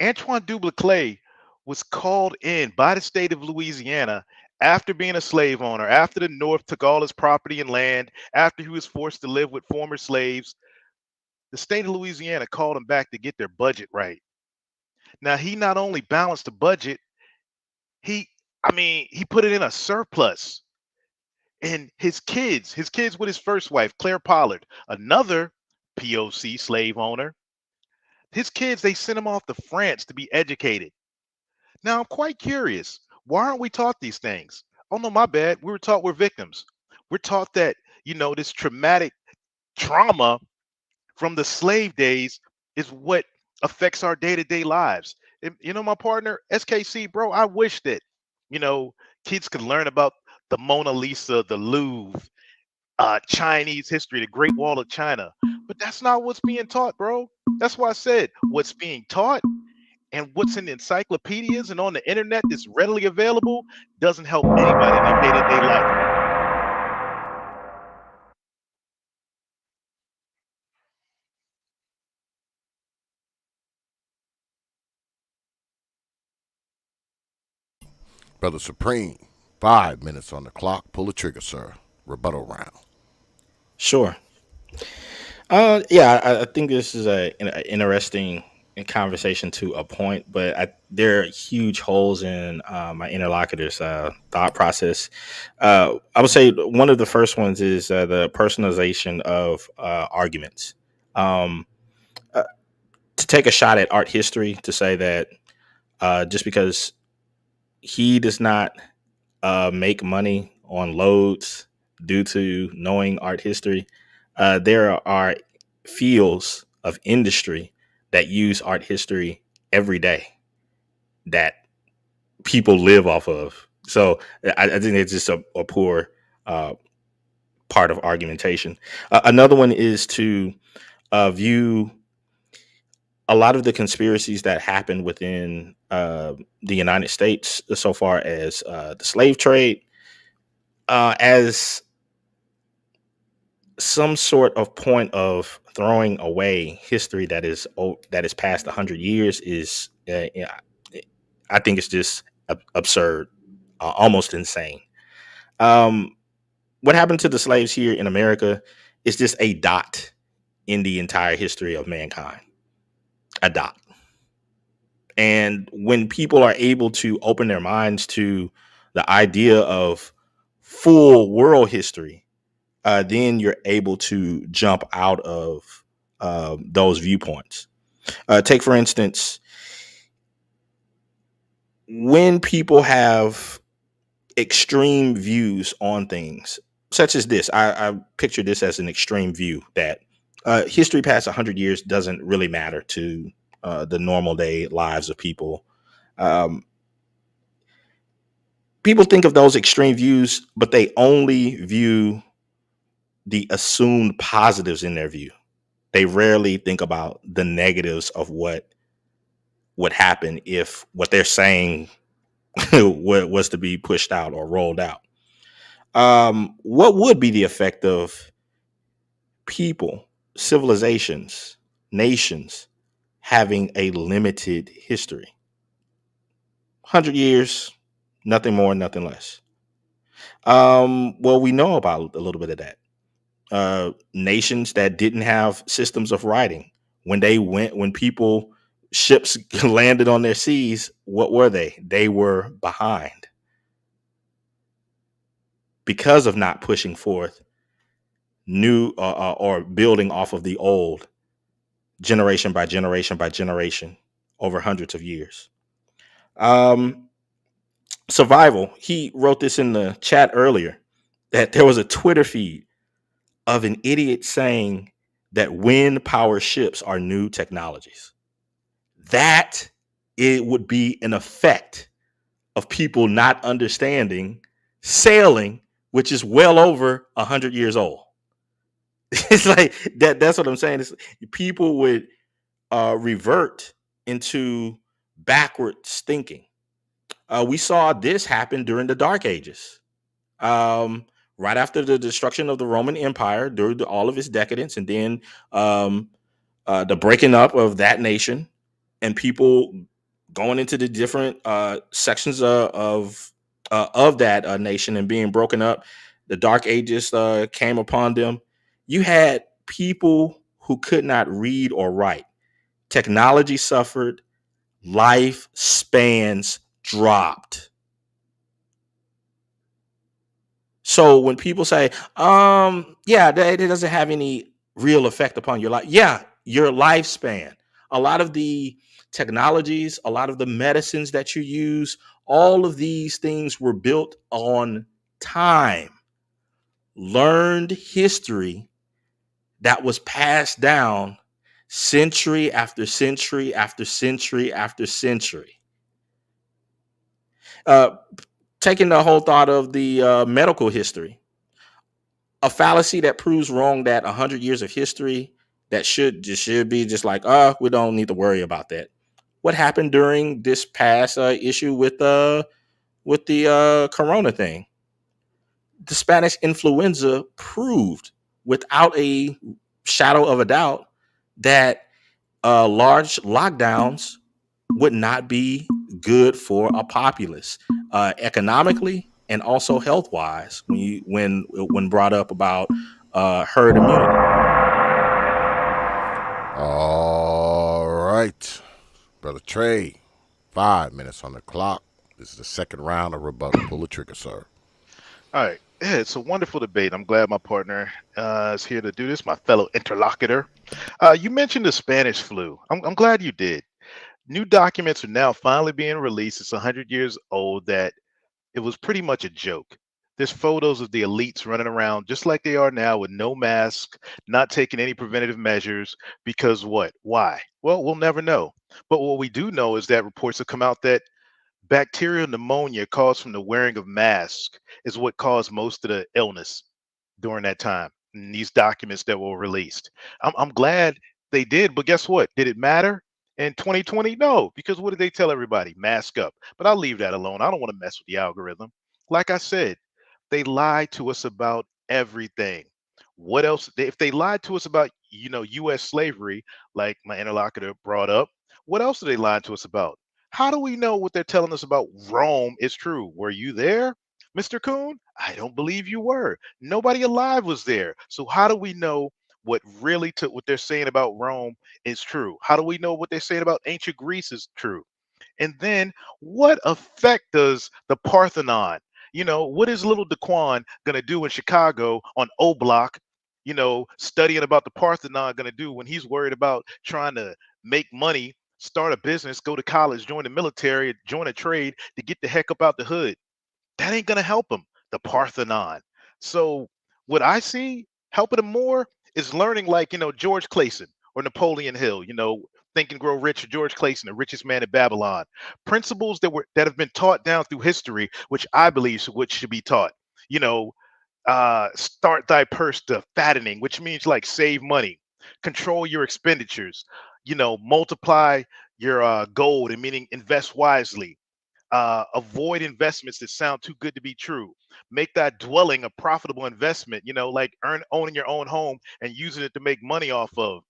Antoine Clay was called in by the state of Louisiana after being a slave owner, after the North took all his property and land, after he was forced to live with former slaves. The state of Louisiana called him back to get their budget right. Now he not only balanced the budget, he put it in a surplus. And his kids with his first wife, Claire Pollard, another POC slave owner, his kids, they sent him off to France to be educated. Now, I'm quite curious. Why aren't we taught these things? Oh, no, my bad. We were taught we're victims. We're taught that, this traumatic trauma from the slave days is what affects our day to day lives. And, my partner, SKC, bro, I wish that, you know, kids could learn about the Mona Lisa, the Louvre, Chinese history, the Great Wall of China. But that's not what's being taught, bro. That's why I said what's being taught and what's in the encyclopedias and on the internet that's readily available doesn't help anybody in their day-to-day life. Brother Supreme, 5 minutes on the clock. Pull the trigger, sir. Rebuttal round. Sure. Yeah, I think this is an interesting conversation to a point, but there are huge holes in my interlocutor's thought process. I would say one of the first ones is the personalization of arguments. Um, uh, to take a shot at art history to say that just because he does not make money on loads due to knowing art history. There are fields of industry that use art history every day that people live off of. So I think it's just a poor uh, part of argumentation. Another one is to view a lot of the conspiracies that happened within the United States, so far as the slave trade, as some sort of point of throwing away history that is past 100 years, is yeah, I think it's just absurd, almost insane. Um, what happened to the slaves here in America is just a dot in the entire history of mankind, a dot. And when people are able to open their minds to the idea of full world history, then you're able to jump out of those viewpoints. Take, for instance, when people have extreme views on things, such as this, I picture this as an extreme view that history past 100 years doesn't really matter to the normal day lives of people. Um, People think of those extreme views, but they only view the assumed positives in their view. They rarely think about the negatives of what would happen if what they're saying was to be pushed out or rolled out. What would be the effect of people, civilizations, nations having a limited history? 100 years, nothing more, nothing less. Well, we know about a little bit of that. Nations that didn't have systems of writing, when people ships landed on their seas, what were they? They were behind because of not pushing forth new or building off of the old, generation by generation by generation, over hundreds of years. Um, Survival. He wrote this in the chat earlier, that there was a Twitter feed of an idiot saying that wind power ships are new technologies. That it would be an effect of people not understanding sailing, which is well over 100 years old. It's like that. That's what I'm saying. It's, people would revert into backwards thinking. We saw this happen during the Dark Ages. Um, right after the destruction of the Roman Empire, during all of its decadence, and then um, the breaking up of that nation, and people going into the different sections of that nation and being broken up. The Dark Ages came upon them. You had people who could not read or write. Technology suffered. Lifespans dropped. So when people say, yeah, it doesn't have any real effect upon your life. Yeah, your lifespan. A lot of the technologies, a lot of the medicines that you use, all of these things were built on time, learned history that was passed down century after century after century after century. Uh, Taking the whole thought of the medical history, a fallacy that proves wrong that 100 years of history that should be just like, we don't need to worry about that. What happened during this past issue with the corona thing? The Spanish influenza proved without a shadow of a doubt that large lockdowns would not be good for a populace, economically and also health wise. When brought up about herd immunity. All right, Brother Trey, 5 minutes on the clock. This is the second round of rebuttal. Pull the trigger, sir. All right. Yeah, it's a wonderful debate. I'm glad my partner is here to do this, my fellow interlocutor. You mentioned the Spanish flu. I'm glad you did. New documents are now finally being released. It's 100 years old that it was pretty much a joke. There's photos of the elites running around just like they are now with no mask, not taking any preventative measures because what? Why? Well, we'll never know. But what we do know is that reports have come out that bacterial pneumonia caused from the wearing of masks is what caused most of the illness during that time. In these documents that were released, I'm glad they did, but guess what? Did it matter? in 2020? No, because what did they tell everybody? Mask up. But I'll leave that alone. I don't want to mess with the algorithm. Like I said, they lied to us about everything. What else? If they lied to us about, U.S. slavery, like my interlocutor brought up, what else did they lie to us about? How do we know what they're telling us about Rome is true? Were you there, Mr. Coon? I don't believe you were. Nobody alive was there. So how do we know what they're saying about Rome is true? How do we know what they're saying about ancient Greece is true? And then what effect does the Parthenon, what is little Daquan going to do in Chicago on O Block, studying about the Parthenon going to do when he's worried about trying to make money, start a business, go to college, join the military, join a trade to get the heck up out the hood? That ain't gonna help him. The Parthenon. So what I see helping him more is learning like George Clayson or Napoleon Hill. Think and Grow Rich or George Clayson, the richest man in Babylon. Principles that have been taught down through history, which I believe which should be taught. You know, start thy purse to fattening, which means like save money, control your expenditures. Multiply your gold, and meaning invest wisely. Avoid investments that sound too good to be true. Make that dwelling a profitable investment, like owning your own home and using it to make money off of,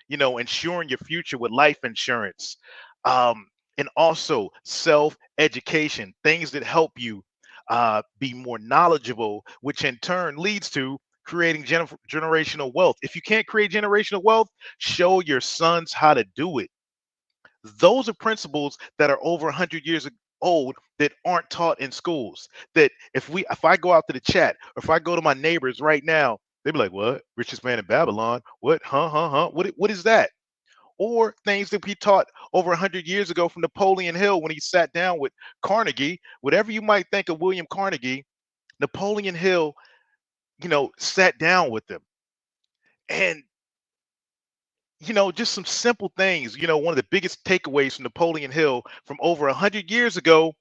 insuring your future with life insurance. Um, and also self education, things that help you be more knowledgeable, which in turn leads to creating generational wealth. If you can't create generational wealth, show your sons how to do it. Those are principles that are over 100 years old that aren't taught in schools. That if I go out to the chat, or if I go to my neighbors right now, they'd be like, "What? Richest man in Babylon? What? Huh? Huh? Huh? What is that?" Or things that we taught over 100 years ago from Napoleon Hill when he sat down with Carnegie. Whatever you might think of William Carnegie, Napoleon Hill, sat down with them. And just some simple things. One of the biggest takeaways from Napoleon Hill from over 100 years ago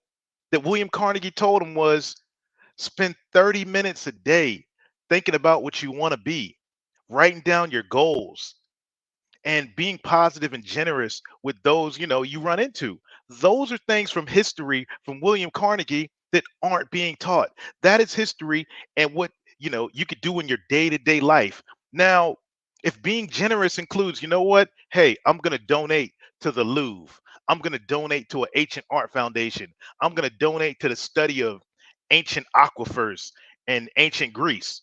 that William Carnegie told him was spend 30 minutes a day thinking about what you want to be, writing down your goals, and being positive and generous with those you run into. Those are things from history from William Carnegie that aren't being taught. That is history, and what you could do in your day-to-day life. Now, if being generous includes, what, hey, I'm going to donate to the Louvre, I'm going to donate to an ancient art foundation, I'm going to donate to the study of ancient aquifers in ancient Greece.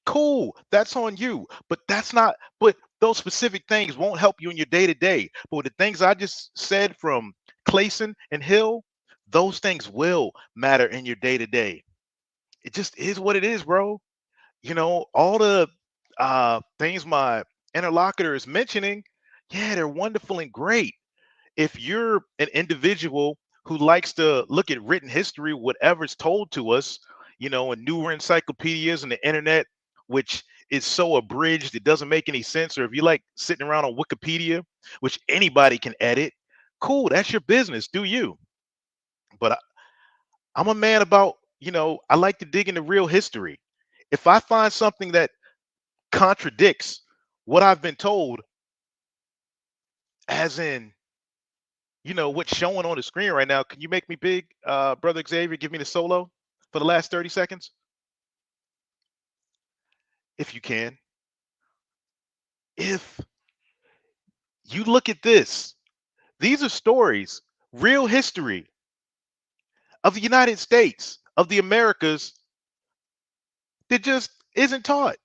Cool, that's on you. But that's not, but those specific things won't help you in your day to day. But with the things I just said from Clayson and Hill, those things will matter in your day to day. It just is what it is, bro. All the things my interlocutor is mentioning, yeah, they're wonderful and great. If you're an individual who likes to look at written history, whatever's told to us, in newer encyclopedias and the internet, which is so abridged, it doesn't make any sense. Or if you like sitting around on Wikipedia, which anybody can edit, cool, that's your business, do you. But I'm a man about, I like to dig into real history. If I find something that contradicts what I've been told, as in, what's showing on the screen right now, can you make me big, Brother Xavier? Give me the solo for the last 30 seconds, if you can. If you look at this, these are stories, real history of the United States, of the Americas, that just isn't taught.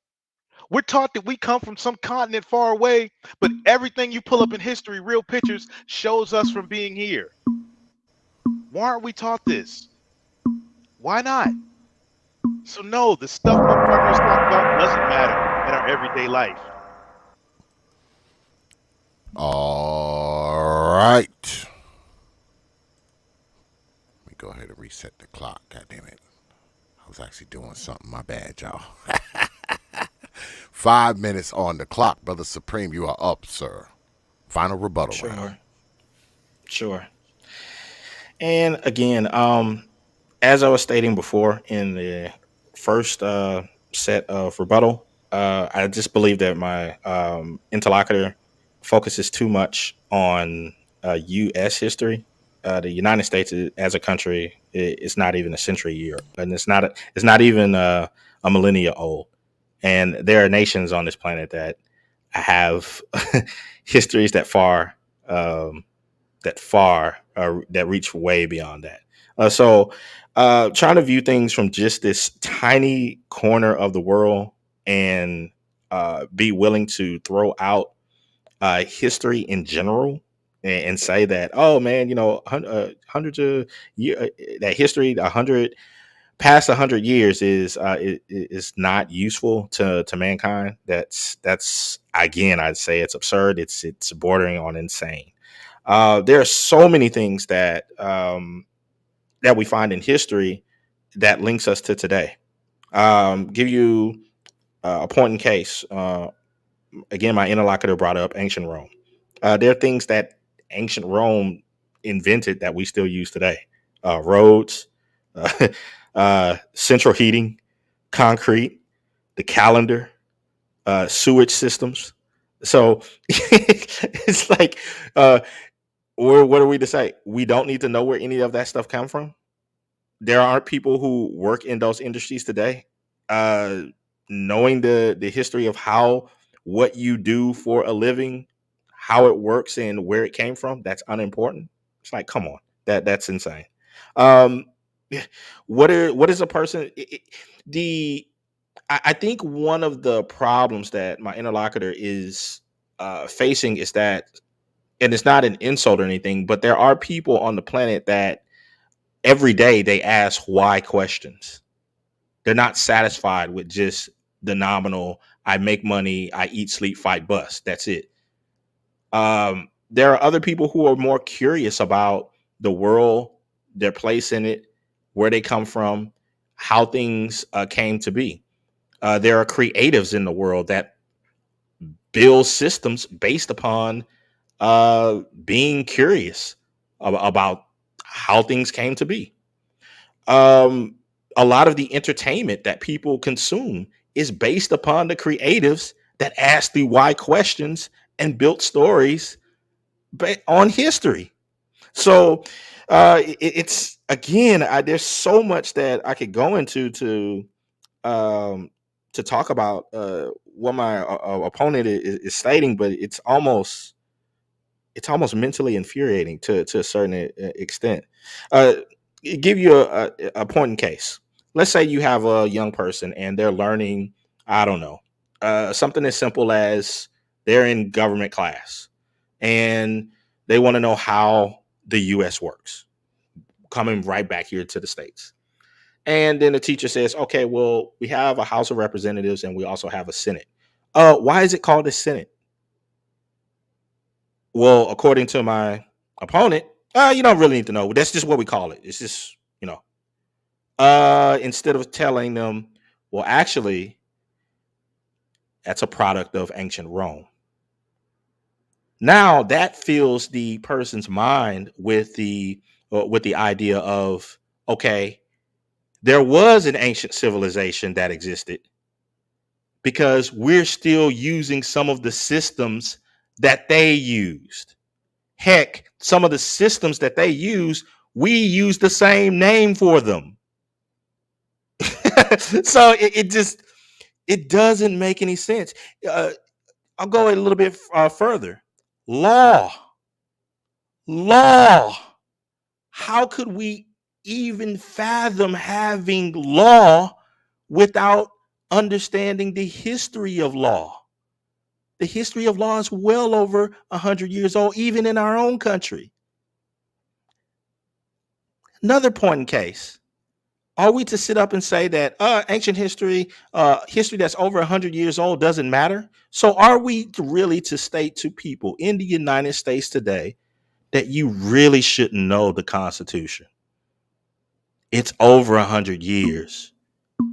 We're taught that we come from some continent far away, but everything you pull up in history, real pictures, shows us from being here. Why aren't we taught this? Why not? So no, the stuff my partner's talking about doesn't matter in our everyday life. All right. Let me go ahead and reset the clock. God damn it. I was actually doing something. My bad, y'all. 5 minutes on the clock. Brother Supreme, you are up, sir. Final rebuttal round. Sure. And again, as I was stating before in the first set of rebuttal, I just believe that my interlocutor focuses too much on U.S. history, the United States as a country is not even a century year, and it's not even a millennia old. And there are nations on this planet that have histories um, that reach way beyond that. Trying to view things from just this tiny corner of the world and be willing to throw out history in general and say that, oh man, hundreds of year that history, 100 past 100 years is not useful to mankind. That's again, I'd say it's absurd. It's bordering on insane. There are so many things that we find in history that links us to today. Give you a point in case. Again, my interlocutor brought up ancient Rome. There are things that ancient Rome invented that we still use today: roads, uh, central heating, concrete, the calendar, sewage systems. So it's like, what are we to say? We don't need to know where any of that stuff come from. There aren't people who work in those industries today. Uh, Knowing the history of how what you do for a living, how it works, and where it came from, that's unimportant. It's like, come on, that's insane. Um, what is a person? The I think one of the problems that my interlocutor is facing is that, and it's not an insult or anything, but there are people on the planet that every day they ask why questions. They're not satisfied with just the nominal, I make money, I eat, sleep, fight, bust. That's it. There are other people who are more curious about the world, their place in it, where they come from, how things came to be. There are creatives in the world that build systems based upon being curious about how things came to be. Um, a lot of the entertainment that people consume is based upon the creatives that asked the why questions and built stories on history. So it's again, there's so much that I could go into um, to talk about what my opponent is stating, but it's almost mentally infuriating to a certain extent. Uh, Give you a point in case. Let's say you have a young person and they're learning, I don't know, something as simple as they're in government class and they want to know how the U.S. works, coming right back here to the States. And then the teacher says, okay, well, we have a House of Representatives and we also have a Senate. Why is it called a Senate? Well, according to my opponent, you don't really need to know. That's just what we call it. It's just, instead of telling them, well, actually, that's a product of ancient Rome. Now that fills the person's mind with the idea of, okay, there was an ancient civilization that existed because we're still using some of the systems that they used. Heck, some of the systems that they use, we use the same name for them. So it doesn't make any sense. Uh, I'll go a little bit further. Law, law. How could we even fathom having law without understanding the history of law? The history of law is well over 100 years old, even in our own country. Another point in case. Are we to sit up and say that ancient history that's over 100 years old doesn't matter? So are we really to state to people in the United States today that you really shouldn't know the Constitution? It's over 100 years.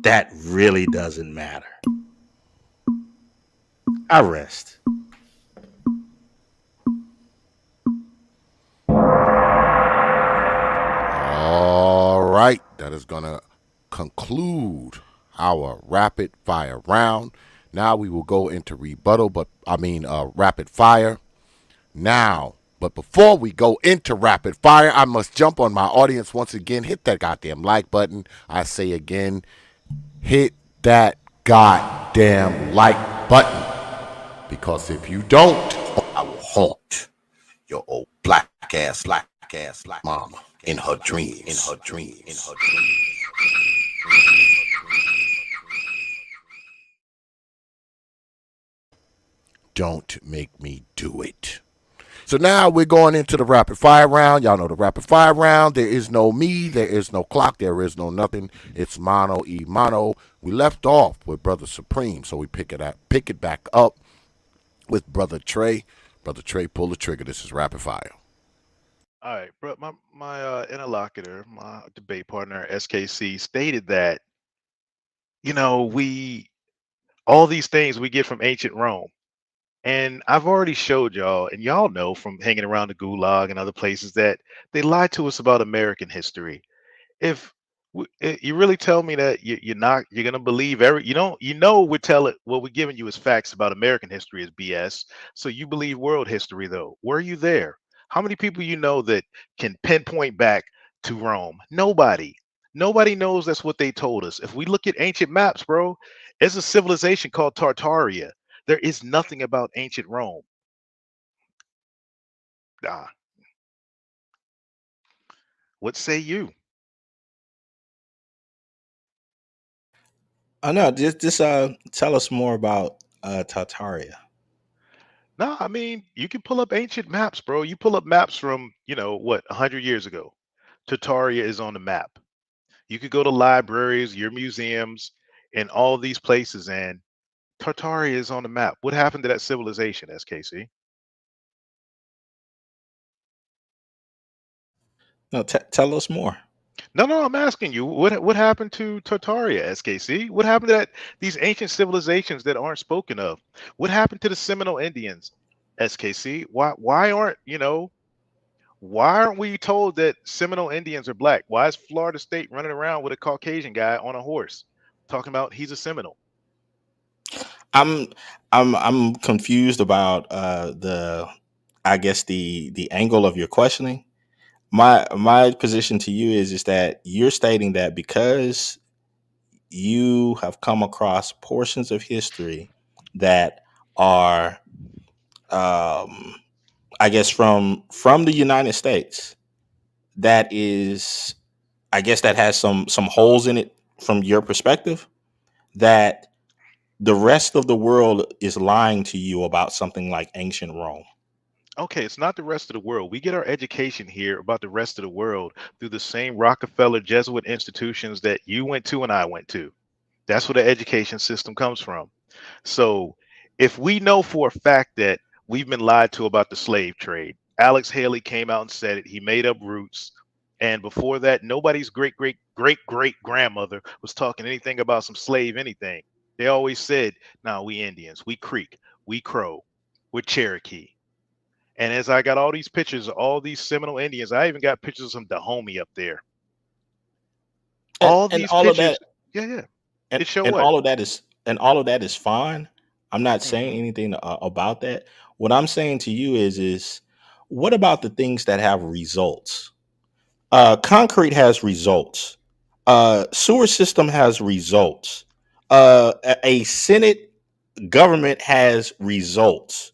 That really doesn't matter. I rest. All right, that is going to conclude our rapid fire round. Now we will go into rebuttal, but I mean rapid fire. Now, But before we go into rapid fire, I must jump on my audience once again. Hit that goddamn like button. I say again, hit that goddamn like button. Because if you don't, I will haunt your old black ass mama in her dreams. Don't make me do it. So now we're going into the rapid fire round. Y'all know the rapid fire round. There is no me, there is no clock, there is no nothing. It's mono e mono. We left off with Brother Supreme, so we pick it back up with Brother Trey. Brother Trey, pull the trigger. This is rapid fire. All right, bro. My interlocutor, my debate partner, SKC, stated that we all these things we get from ancient Rome. And I've already showed y'all, and y'all know from hanging around the Gulag and other places that they lied to us about American history. If you really tell me that you're gonna believe we're telling what we're giving you as facts about American history is BS. So you believe world history though. Were you there? How many people you know that can pinpoint back to Rome? Nobody knows. That's what they told us. If we look at ancient maps, bro, there's a civilization called Tartaria. There is nothing about ancient Rome. Ah, what say you? I know. Just tell us more about Tartaria. No, I mean, you can pull up ancient maps, bro. You pull up maps from, 100 years ago. Tartaria is on the map. You could go to libraries, your museums, and all these places, and Tartaria is on the map. What happened to that civilization, SKC? No, tell us more. No, I'm asking you, what happened to Tartaria, SKC? What happened to these ancient civilizations that aren't spoken of? What happened to the Seminole Indians, SKC? Why aren't we told that Seminole Indians are black? Why is Florida State running around with a Caucasian guy on a horse talking about he's a Seminole? I'm I'm confused about the I guess the angle of your questioning. My position to you is that you're stating that because you have come across portions of history that are um I guess from the United States that is I guess that has some holes in it from your perspective, that the rest of the world is lying to you about something like ancient Rome. Okay, it's not the rest of the world. We get our education here about the rest of the world through the same Rockefeller Jesuit institutions that you went to and I went to. That's where the education system comes from. So if we know for a fact that we've been lied to about the slave trade, Alex Haley came out and said it. He made up roots. And before that, nobody's great grandmother was talking anything about some slave anything. They always said, "No, we Indians, we Creek, we Crow, we're Cherokee." And as I got all these pictures of all these Seminole Indians, I even got pictures of some Dahomey up there. All And these all of pictures, that yeah. and, It show and what? all of that is and all of that is fine. I'm not saying Hmm. anything about that. What I'm saying to you is what about the things that have results? Concrete has results. Sewer system has results. A Senate government has results.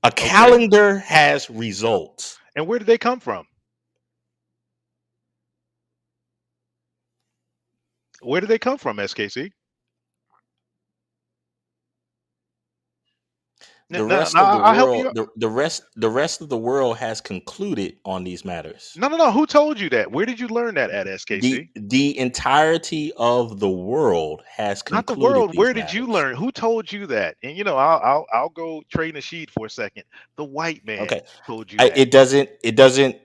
A Okay. calendar has results. And where did they come from? Where did they come from, SKC? The Now, rest of the I'll help world, you. the rest of the world has concluded on these matters. No. Who told you that? Where did you learn that at, SKC? The entirety of the world has Not the concluded world. Where these did you matters. learn? Who told you that? And I'll go trade a sheet for a second. The white man Okay. told you that.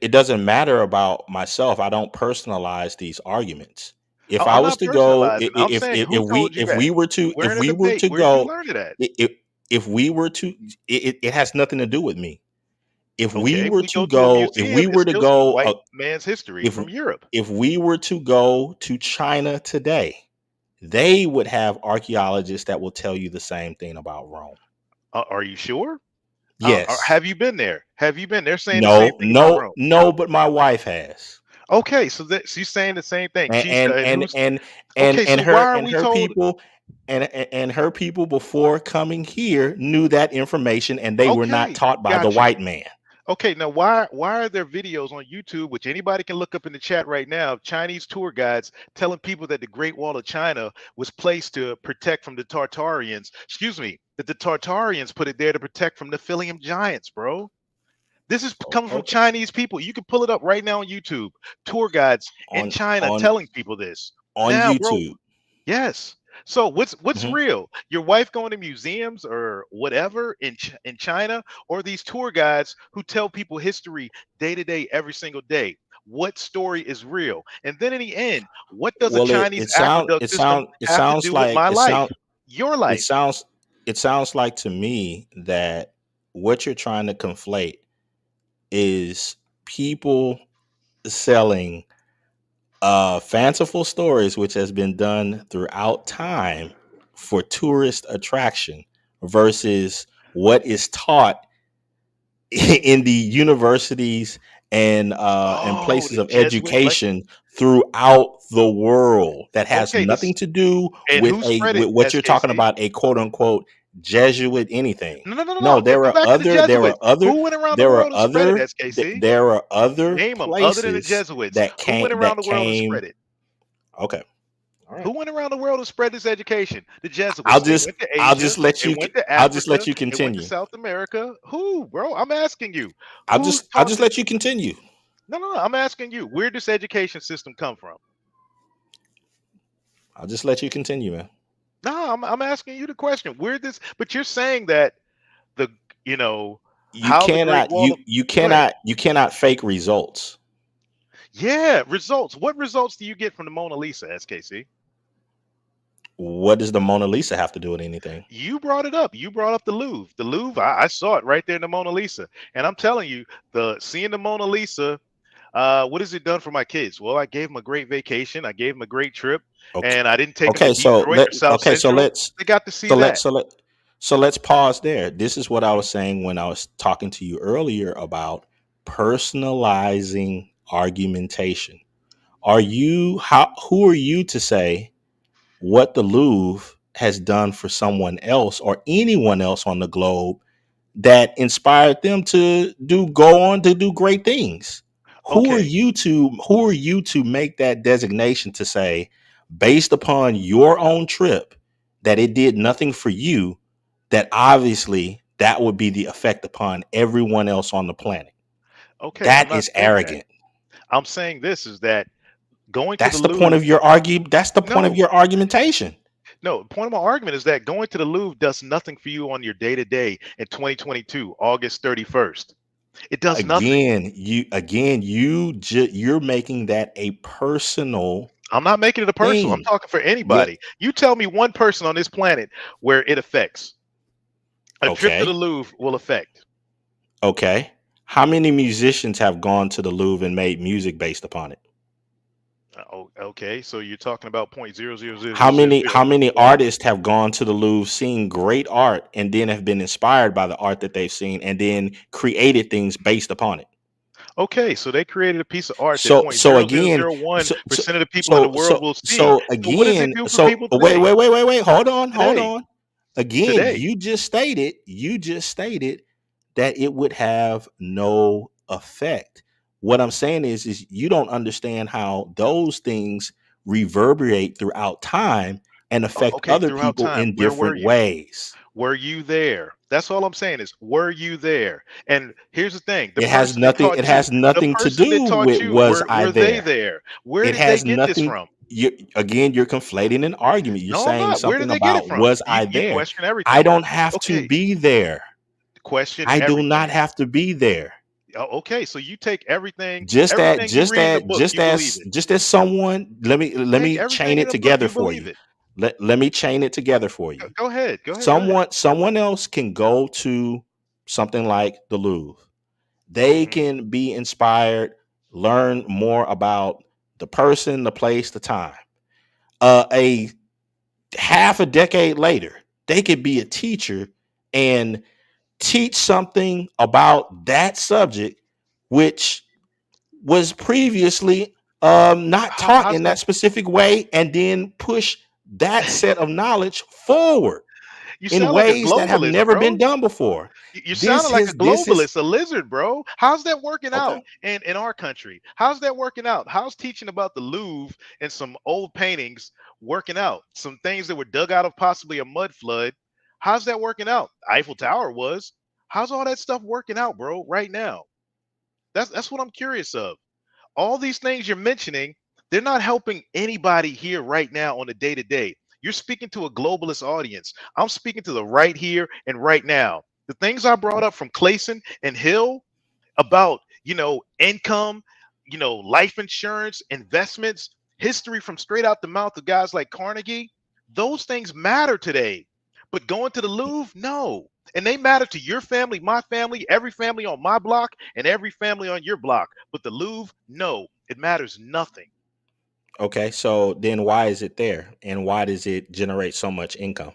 It doesn't matter about myself. I don't personalize these arguments. If I I'm was not to go, personalizing. I'm saying who told you if that? we were to We're if in a we were debate. to Where'd you go, learn it at? if we were to, it has nothing to do with me. If we Okay, were we to go to a go, if we museum. It's were to still some go, white man's history if from Europe. if we were to go to China today, they would have archaeologists that will tell you the same thing about Rome. Are you sure? Yes. Have you been there? Have you been? They're saying the same No, thing about no, Rome. no, but my wife has. Okay, so that she's saying the same thing. And She's and and and who's and and, okay? and So why her are and we her told? people and her people before coming here knew that information, and they were not Okay, taught by the got you. white man. Okay, now why are there videos on YouTube, which anybody can look up in the chat right now, of Chinese tour guides telling people that the Great Wall of China was placed to protect from the Tartarians? Excuse me, that the Tartarians put it there to protect from the Nephilim giants, bro. This is coming from Okay. Chinese people. You can pull it up right now on YouTube. Tour guides in On China on telling people this. on Now, bro, YouTube. yes. So what's Mhm. real? Your wife going to museums or whatever in China, or these tour guides who tell people history day to day every single day? What story is real? And then in the end, what does a Well, Chinese aqueduct system it have to sounds do with like my life, your it life? sounds it sounds like to me that what you're trying to conflate is people selling fanciful stories, which has been done throughout time for tourist attraction, versus what is taught in the universities and Oh, places the of Jesuits, like education throughout the world that has okay, this nothing to do and with who spread it, with what you're talking SKC? about, a quote unquote Jesuit anything. No, no, no, no, No, no. Let's go back to the Jesuits. Who went around the world and spread it, SKC? there are other Name them other than the places Jesuits. Who went around the that world and came. spread it? Okay, all right. Who went around the world and spread this education? The Jesuits. They went to Asia. They went to I'll just let Africa. you They went to continue. South America. Who, bro? I'm asking you. Who I'll taught just this? let you continue. No, no, no. I'm asking you. Where does this education system come from? I'll just let you continue, man. No, I'm asking you the question. Where this? But you're saying that the you know You how the Great cannot Wall of go ahead. you cannot fake results. Yeah, results. What results do you get from the Mona Lisa, SKC? What does the Mona Lisa have to do with anything? You brought it up. You brought up the Louvre. The Louvre, I saw it right there in the Mona Lisa. And I'm telling you, the seeing the Mona Lisa, what has it done for my kids? Well, I gave them a great vacation. I gave them a great trip, Okay. and I didn't take them to Okay, Detroit or South Central. let's They got to see so let that. so let so let's pause there. This is what I was saying when I was talking to you earlier about personalizing argumentation. Are you how who are you to say what the Louvre has done for someone else or anyone else on the globe that inspired them to go on to do great things? Okay, Who are you to make that designation to say, based upon your own trip, that it did nothing for you, that obviously that would be the effect upon everyone else on the planet? okay. I'm That not is saying that. arrogant. I'm saying this is that going to the That's the point Louvre. of that's the point of No, your argumentation. no. The point of my argument is that going to the Louvre does nothing for you on your day to day in 2022, August 31st. It does nothing. You're making that a personal I'm not making it a personal. I'm thing. talking for Yeah. anybody. You tell me one person on this planet where it affects. A trip to the Okay. Louvre will affect. Okay. How many musicians have gone to the Louvre and made music based upon it? Oh, okay. So you're talking about point zero zero zero zero zero zero How many one. artists have gone to the Louvre, seen great art, and then have been inspired by the art that they've seen, and then created things based upon it? Okay, so they created a piece of art that So point so zero zero again, zero one so so percent of the people in the so world so will see. so So what does it again, do for so people today? wait, hold Today, on. Again, today. you just stated that it would have no effect. What I'm saying is you don't understand how those things reverberate throughout time and affect Okay, other throughout people time, in where were different you? ways. Were you there? That's all I'm saying is, were you there? And here's the thing: It has the nothing to person that do taught with you, was I were they there. there? Where It did they has get this nothing. from? You're conflating an argument. You're No, I'm saying not. Where did something they get it about from? was I You there. question I everything. don't have to Okay, be there. question I do not everything. have to be there. Okay, so you take everything you read in the book, you believe it. Just as someone, let Take me chain everything in it the book, together you for believe you. it. Let me chain it together for you. Go ahead, go ahead, go ahead. Someone else can go to something like the Louvre. They Hmm. can be inspired, learn more about the person, the place, the time. A half a decade later, they could be a teacher and teach something about that subject, which was previously not taught How's in that that? specific way, and then push that set of knowledge forward You in sound like a ways that have globalist, never been bro. done before. You sounded This like a is this is globalist, a lizard, bro. How's that working okay. out in our country? How's that working out? How's teaching about the Louvre and some old paintings working out? Some things that were dug out of possibly a mud flood. How's that working out? Eiffel Tower was. How's all that stuff working out, bro, right now? That's what I'm curious of. All these things you're mentioning, they're not helping anybody here right now on the day to day. You're speaking to a globalist audience. I'm speaking to the right here and right now. The things I brought up from Clayson and Hill about, income, life insurance, investments, history from straight out the mouth of guys like Carnegie, those things matter today. But going to the Louvre, no. And they matter to your family, my family, every family on my block, and every family on your block. But the Louvre, no, it matters nothing. Okay, so then why is it there, and why does it generate so much income?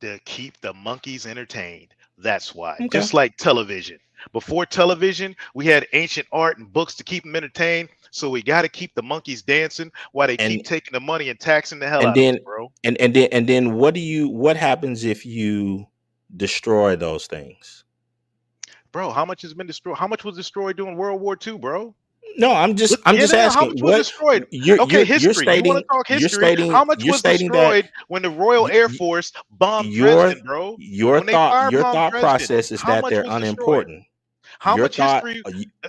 To keep the monkeys entertained. That's why. Okay. Just like television. Before television, we had ancient art and books to keep them entertained. So we got to keep the monkeys dancing while they keep And taking the money and taxing the hell and out of us, then bro. and then what happens if you destroy those things? Bro, how much has been destroyed? How much was destroyed during World War II, bro? No, I'm just Look, I'm yeah, just now, how asking much was what destroyed? you're Okay, you're you're history. You want stating to talk you're history? How stating much you're was stating that destroyed when the Royal y- Air y- Force bombed your Dresden, bro? your When they thought your firebombed thought Dresden, process is how that much they're was destroyed? unimportant. How Your much thought history?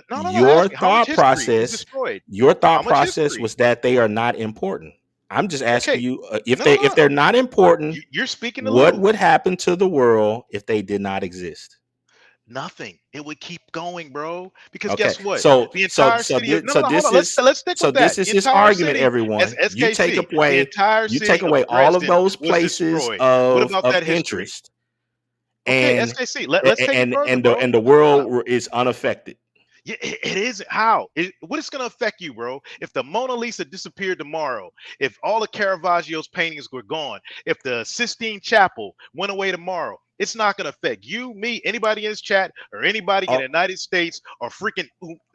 No, your ask me. How much thought history was process destroyed? your How thought much process history? was that they are not important. I'm just asking Okay. you, if No, no, they're no. not important, You're speaking the what Louvre. would happen to the world if they did not exist? Nothing. It would keep going, bro. Because Okay, guess what? so The so entire so city of this no, so no, no. Hold this on. Let's is let's stick so with this that. is The his entire argument, city as everyone. You take SKC. The away entire you take city of away all of Dresden those was places destroyed. What about of that history? interest, Okay, and SKC. Let's take it further, and bro. the world is unaffected. Yeah, it is how. What is going to affect you, bro? If the Mona Lisa disappeared tomorrow, if all of Caravaggio's paintings were gone, if the Sistine Chapel went away tomorrow, it's not going to affect you, me, anybody in this chat, or anybody in the Oh, United States or freaking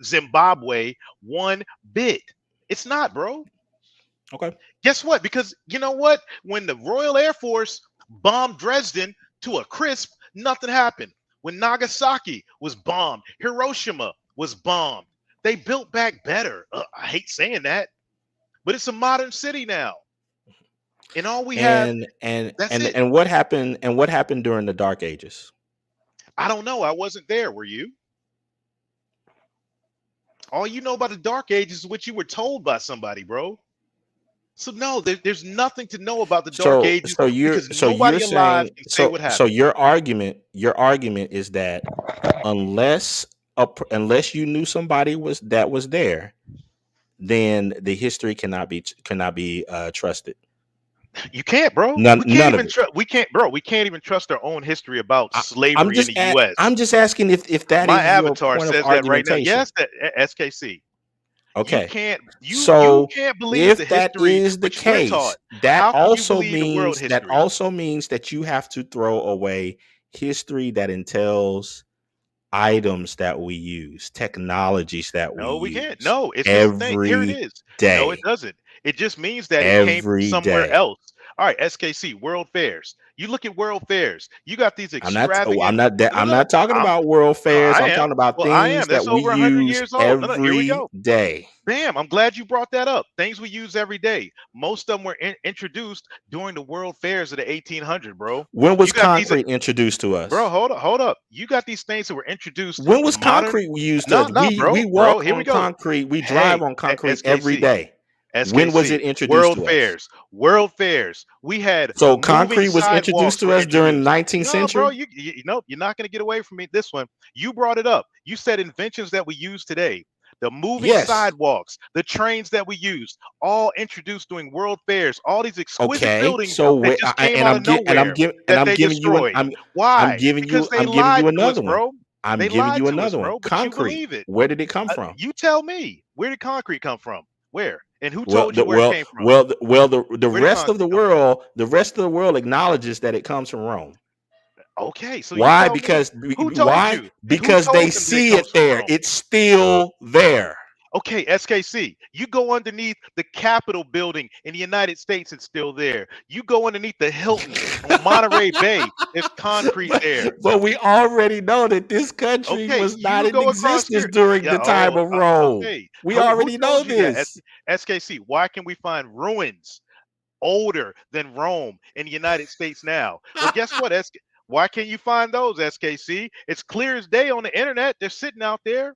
Zimbabwe one bit. It's not, bro. okay. Guess what? Because you know what? When the Royal Air Force bombed Dresden to a crisp, nothing happened. When Nagasaki was bombed, Hiroshima was bombed. They built back better. I hate saying that, but it's a modern city now. And all we have, that's it. And what happened during the Dark Ages? I don't know. I wasn't there. Were you? All you know about the Dark Ages is what you were told by somebody, bro. So no, there's nothing to know about the Dark Ages because You're nobody alive saying can say what so happened. your argument is that unless unless you knew somebody was there, then the history cannot be trusted. You can't, bro. We can't None of even it. trust. We can't, bro. We can't even trust our own history about I, slavery in the U.S. I'm just asking if that My is your avatar point of says that right now. argumentation. Yes, that SKC. You Okay. can't. You So can't believe the if that history is the which we're taught. case, that How can you also believe the world means history? that you have to throw away history that entails items that we use, technologies that we No, we can't. use No, it's just a thing. Here it every is. No, it day. doesn't. It just means that it came from Every somewhere day. else. All right, SKC, World Fairs. You look at World Fairs. You got these extravagant. No, I'm no, not talking I'm. about world No, fairs. I I'm am. talking about Well, I things am. that That's we over 100 use years old. No, no, here we every go. day. Bam, I'm glad you brought that up. Things we use every day. Most of them were introduced during the World Fairs of the 1800, bro. When You was got these, concrete introduced to bro. us? Hold up. You got these things that were introduced When to was modern. concrete used to No, us? no, We bro. walk Here we on go. concrete. We drive Hey, on concrete every SKC, day. When was SKC, it introduced World to us? Fairs, World Fairs. We had So moving concrete was introduced sidewalks to were us during the introduced. 19th No, bro, century? you know, you're not gonna get away from me. This one, you brought it up. You said inventions that we use today. The moving Yes. sidewalks, the trains that we use, all introduced during World Fairs. All these exquisite Okay. buildings So that just came out of nowhere that they destroyed. Why? Because they I'm giving lied you to us, another one. bro. I'm They giving lied you to us, another one. bro. But you Concrete. believe it. Where did it come from? You tell me. Where did concrete come from? Where? And who told you where it came from? The Where did rest of the concrete come from? world acknowledges that it comes from Rome. Okay, so you Why? tell me. Who told Why? you? Who Because they told them that it see comes it from there. Rome? It's still there. Okay, SKC. You go underneath the Capitol building in the United States, it's still there. You go underneath the Hilton on Monterey Bay, there's concrete but, there. but we already know that this country Okay, was not you in go across existence here. during Yeah. the time of Rome. Okay. We Who already know told you that? this. SKC. Why can we find ruins older than Rome in the United States now? Well, guess what? Why can't you find those, SKC? It's clear as day on the internet. They're sitting out there.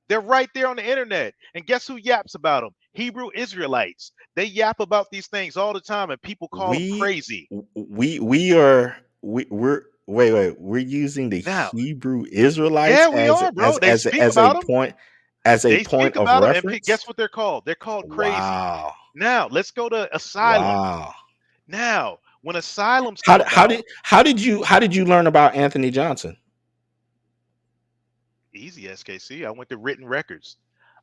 They're right there on the internet. And guess who yaps about them? Hebrew Israelites. They yap about these things all the time, and people call them we crazy. we're using the Now, Hebrew Israelites yeah, we are, bro. They speak as a about them. point They speak of about them, and reference. guess what they're called? They're called crazy. Wow. Now, let's go to asylum. Wow. Now, when asylums come about, How did you learn about Anthony Johnson? easy, SKC. I went to written records.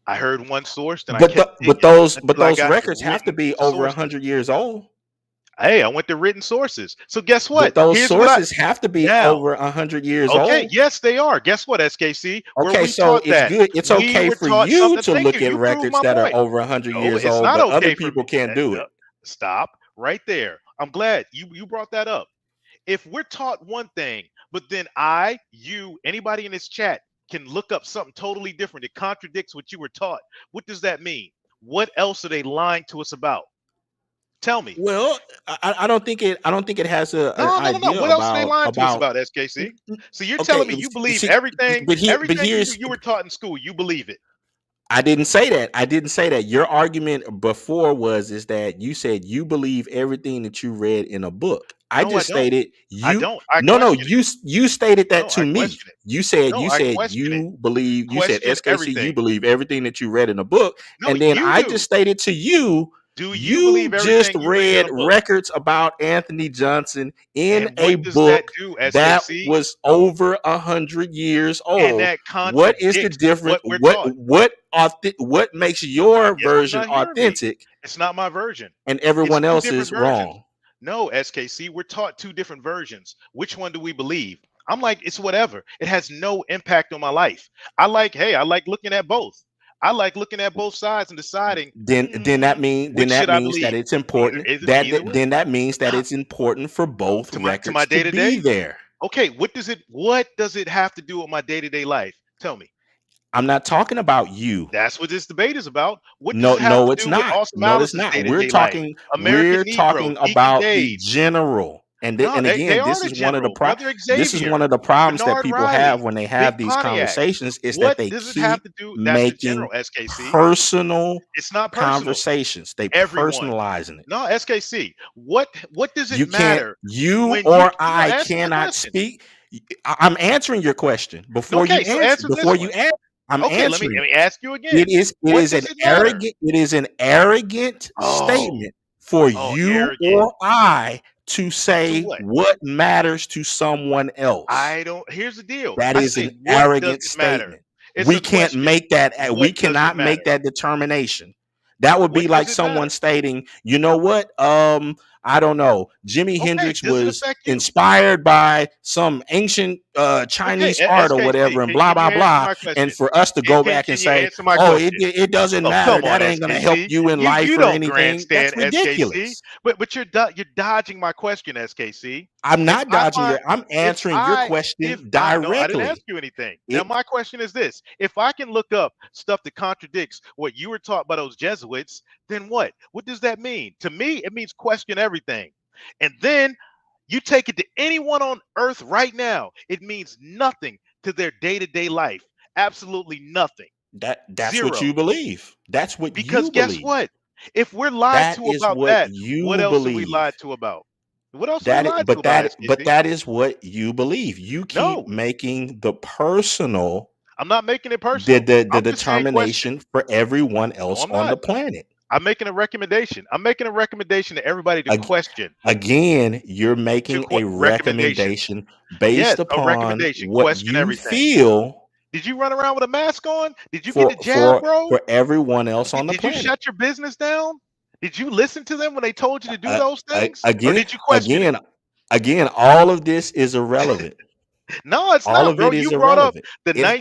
I heard one source, then I But kept digging but until I those got to records have to written be over sources. 100 years old. Hey, I went to written sources. So guess what? But those Here's what I sources have to be now. over 100 years Okay, old. yes, they are. Guess what, SKC? Where Okay, we so taught it's that. good. It's We okay were for taught you something. to Thank you. look at You proved records my that are point. over 100 No, years it's old, not but other okay for people me. can't do it. Stop right there. I'm glad you brought that up. If we're taught one thing, but then you, anybody in this chat can look up something totally different that contradicts what you were taught, what does that mean? What else are they lying to us about? Tell me. Well, I don't think it has an No. idea What else are they lying to us about. about, SKC? So you're Okay, telling me you believe see, everything, but everything here's you were taught in school, you believe it. I didn't say that. I didn't say that. Your argument before is that you said you believe everything that you read in a book. I No, I just don't. stated I you. don't. I No, question it. you stated that No, to I me. question it. You said No, I question it. you believe. You said Question SKC. You everything. believe everything that you read in a book, No, and then you I just do. stated to you. Do you You believe just everything you read in read a book? records about Anthony Johnson in And a what does that book do, that SKC? was over 100 years And old. that What is the contradicts difference? what we're taught. What makes your Guess you're version not hearing me. authentic It's not my version. and It's everyone two else different is versions. wrong? No, SKC, we're taught two different versions. Which one do we believe? I'm like, it's whatever. It has no impact on my life. I like looking at both. I like looking at both sides and deciding Then which should that I means that believe. it's important Either way. then that means that it's important for both To my records to day to be day. there. Okay, what does it have to do with my day to day life? Tell me. I'm not talking about you. That's what this debate is about. What does No, it have no, to it's do with not. Austin No, it's Alice's not. day to day life? American We're Negro, talking Deacon about the Dave. general. No, And they again, are the general. Brother this is Xavier, one of the problems that Bernard people Riley, have when they Big have these Pontiac. conversations is that What they does it have keep to do? That's the making general, SKC. personal It's not personal. conversations. They Everyone. personalizing it. No, SKC. What does it You can't, matter you when you or no I answer my cannot question? speak. I'm answering your question No, before you okay, so answer this one. answer. I'm Okay, let answering. me ask you again. It What is does it matter? it is an arrogant Oh, statement for you arrogant. or I to To say what? what matters to someone else. I don't. Here's the deal. That I is say, an what does arrogant it matter? statement. It's We a can't question. make that. We What does it cannot make matter? that determination. That would What be does like it someone matter? stating, you know what? I don't know. Jimi Okay, Hendrix does it was affect you? inspired by some ancient Okay, Chinese art or SKC, whatever, and blah can you blah answer blah. my And question? for us to go back and Can you say, answer my oh, question? it doesn't Oh, matter. come on, That ain't gonna help SKC. you in life You or don't anything. That's grandstand, SKC. ridiculous. But you're dodging my question, SKC. I'm If not I dodging find I'm if answering your I if question I no, I didn't ask directly. you anything. Now It my question is this: if I can look up stuff that contradicts what you were taught by those Jesuits, then what? What does that mean? To me, it means question everything. And then you take it to anyone on earth right now, it means nothing to their day-to-day life. Absolutely nothing. that's what Zero. you believe. That's what Because you guess believe. what? If we're lied That to is about what that, what you else are we believe. lied to about? What else are we lied to about, But SKC? that is what you believe. You keep No, making the personal I'm not making it personal. the I'm just saying question. determination for everyone No, else I'm on not. the planet. I'm making a recommendation. I'm making a recommendation to everybody to Ag- question. Again, you're making a Recommendation. recommendation Yes, based a upon recommendation. what Question you everything. feel Did you run around with a mask on? Did you get the jab, bro? for everyone else on the Did you planet. shut your business down? Did you listen to them when they told you to do those things? Or Again, did you question it? again, all of this is irrelevant. No, it's All not, of bro. it is You brought up irrelevant. the It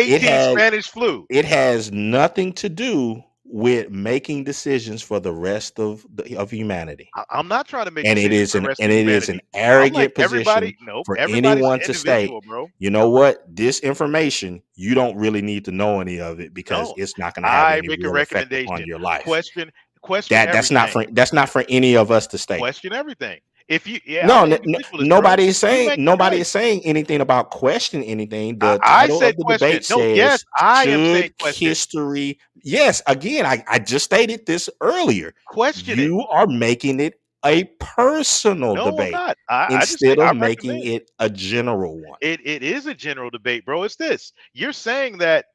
it 1918 has Spanish flu. it has nothing to do with making decisions for the rest of humanity. I'm not trying to make And it decisions is for the an rest and of it is an humanity. I'm like arrogant position everybody. Nope, for everybody's an anyone to state, individual, bro. you know what, this information, you don't really need to know any of it because No, it's not going to have I any make a real effect upon recommendation. your life. Question, question everything. That's not for any of us to state. Question everything. If you, yeah, I'm No, an individualist, bro. You make it nobody right. is saying anything about question anything. I, The I title said of the question. debate No, yes, says, I am saying should question. history? Yes, again, I just stated this earlier. Question it. You are making it a personal No, I'm debate not. I just say instead I of making recommend. it a general one. It is a general debate, bro. It's this. You're saying that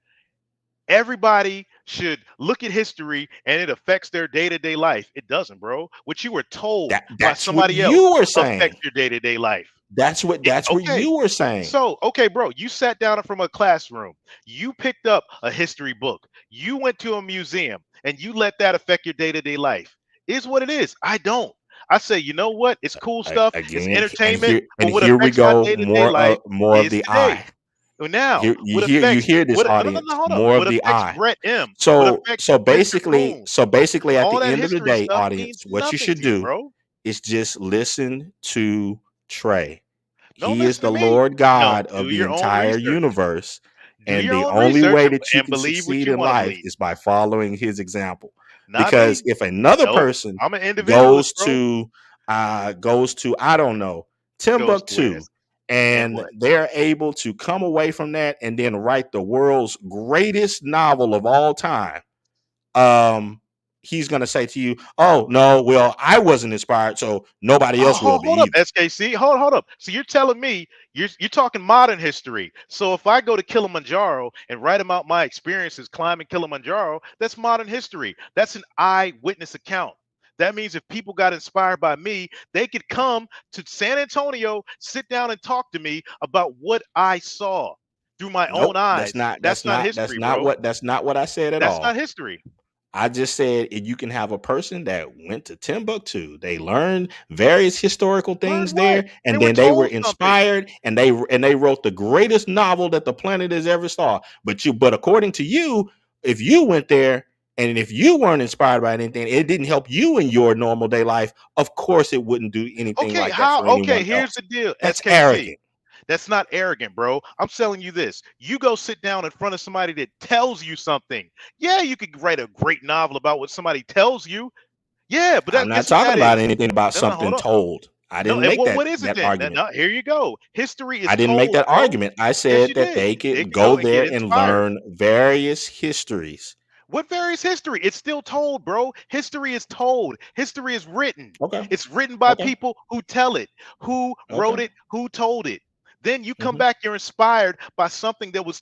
everybody should look at history and it affects their day-to-day life. It doesn't, bro. What you were told by That's what somebody else you were affects saying. your day-to-day life. That's what Okay. you were saying. So, okay, bro, you sat down from a classroom. You picked up a history book. You went to a museum and you let that affect your day-to-day life. Is what it is. I don't. I say, you know what? It's cool stuff. It's Again, entertainment, and but what here we affects my go, day-to-day life more of is the today. I. So now, Here what you affects hear this what? No, no, no, no. audience, Hold up. more of What the affects I. Brett M? What affects Richard Coon? So basically at All the that end of the history day, stuff means audience, what you nothing should to you, do bro. is just listen to Trey. Don't He is listen the to me. Lord No, God do of the your own entire research. universe. Do And your the own only research way and, that you and can believe what succeed you in want to life believe. is by following his example. Not Because me. if another Nope. person I'm an individualist, goes bro. to I don't know, Goes to Timbuktu, it. And and what? they're able to come away from that and then write the world's greatest novel of all time, um he's going to say to you, oh no, well, I wasn't inspired, so nobody Oh, else will be hold up, either. SKC. Hold up. So you're telling me you're talking modern history. So if I go to Kilimanjaro and write about my experiences climbing Kilimanjaro, that's modern history. That's an eyewitness account. That means if people got inspired by me, they could come to San Antonio, sit down and talk to me about what I saw through my own Nope, eyes. That's not history, bro. that's not what I said at That's all. not history. I just said you can have a person that went to Timbuktu. They learned various historical Learn things what? there, They and were then they were told something. inspired, and they wrote the greatest novel that the planet has ever saw. But according to you, if you went there and if you weren't inspired by anything, it didn't help you in your normal day life. Of course, it wouldn't do anything Okay, like that how? for Okay, anyone here's else. the deal, That's SKC. arrogant. That's not arrogant, bro. I'm telling you this. You go sit down in front of somebody that tells you something. Yeah, you could write a great novel about what somebody tells you. Yeah, but I'm not guess what talking that about is? anything about No, no, something hold on. told. I No, didn't and make what is it that then? No, argument. no, here you go. History is I didn't make told, that bro. argument. I Yes, said you that did. they They could could go go and get there and inspired. learn various histories. What varies history? It's still told, bro. History is told. History is written. Okay. It's written by Okay. people who tell it, who wrote Okay. it, who told it. Then you come hmm back, you're inspired by something that was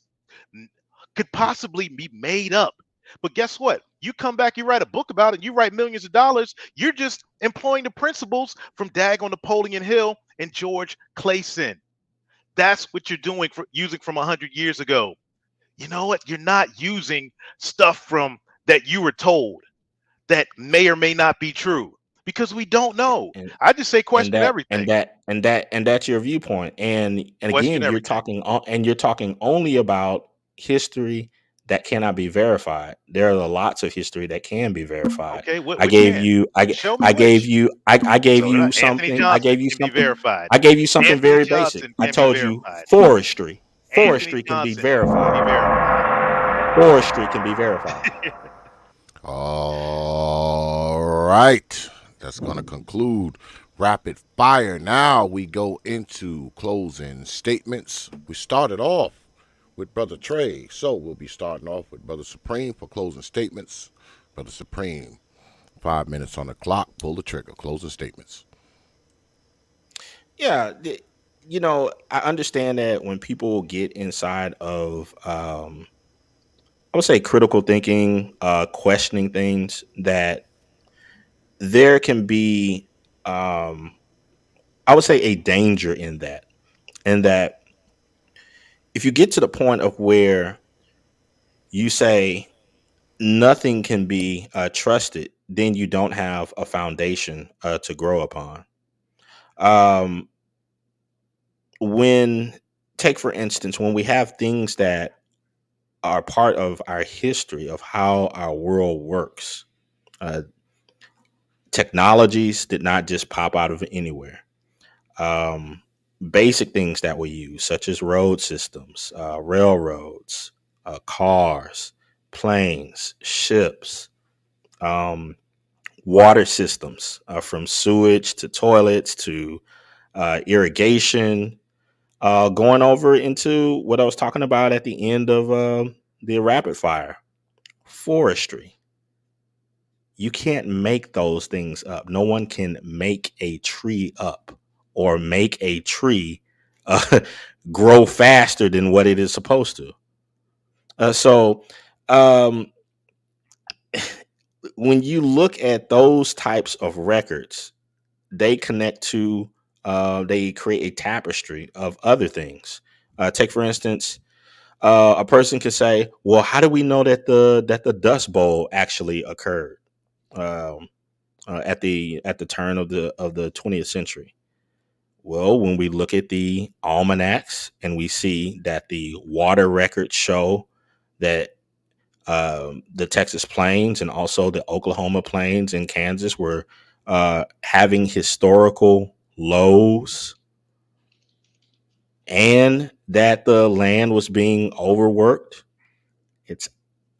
could possibly be made up. But guess what? You come back, you write a book about it, you write millions of dollars. You're just employing the principles from Dagon Napoleon Hill and George Clayson. That's what you're doing for using from 100 years ago. You know what? You're not using stuff from that you were told that may or may not be true because we don't know. And I just say question everything. and that's your viewpoint. And Question again, everything. you're talking only about history that cannot be verified. There are lots of history that can be verified. Okay, which can? Show me which. I gave So you Anthony something. Johnson can be verified. I gave you something Anthony very basic. Johnson I can be told you verified. forestry. Anthony Forestry can be Johnson can be verified. verified. Forestry can be verified. All right. That's going to conclude rapid fire. Now we go into closing statements. We started off with Brother Trey. So we'll be starting off with Brother Supreme for closing statements. Brother Supreme, 5 minutes on the clock. Pull the trigger. Closing statements. Yeah, I understand that when people get inside of I would say critical thinking, questioning things, that there can be I would say a danger in that. And that if you get to the point of where you say nothing can be trusted, then you don't have a foundation to grow upon. Um when take for instance, when we have things that are part of our history of how our world works, uh, technologies did not just pop out of anywhere. um, Basic things that we use, such as road systems, railroads, cars, planes, ships, um, water systems, from sewage to toilets to irrigation, going over into what I was talking about at the end of the rapid fire, forestry. You can't make those things up. No one can make a tree up or make a tree uh, grow faster than what it is supposed to. So, um, when you look at those types of records, they connect to, they create a tapestry of other things. Take for instance, a person could say, "Well, how do we know that the Dust Bowl actually occurred?" Um, at the turn of the 20th century. Well, when we look at the almanacs and we see that the water records show that the Texas plains and also the Oklahoma plains and Kansas were having historical lows, and that the land was being overworked, it's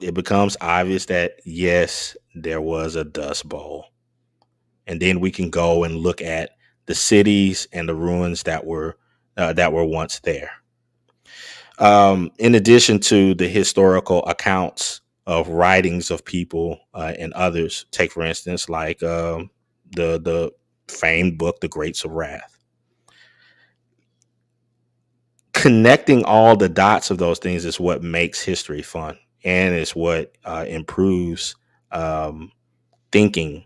it becomes obvious that yes, there was a dust bowl. And then we can go and look at the cities and the ruins that were once there. In addition to the historical accounts of writings of people and others, take for instance, like the famed book, The Grapes of Wrath. Connecting all the dots of those things is what makes history fun, and is what improves um, thinking,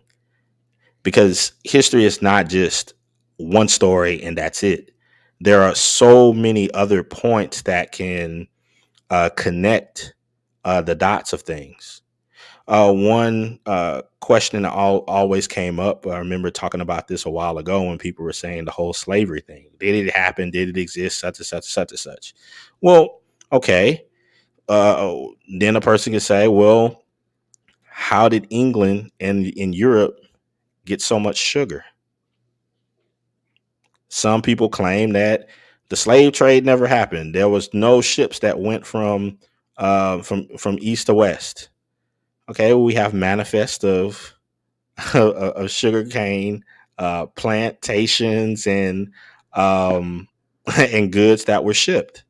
because history is not just one story and that's it. There are so many other points that can connect the dots of things. One question that always came up, I remember talking about this a while ago when people were saying the whole slavery thing. Did it happen? Did it exist? Such and such, such and such. Well, okay. Then a person could say, well, how did England and in Europe get so much sugar? Some people claim that the slave trade never happened. There was no ships that went from east to west. Okay, well, we have manifest of of sugarcane plantations um, and goods that were shipped.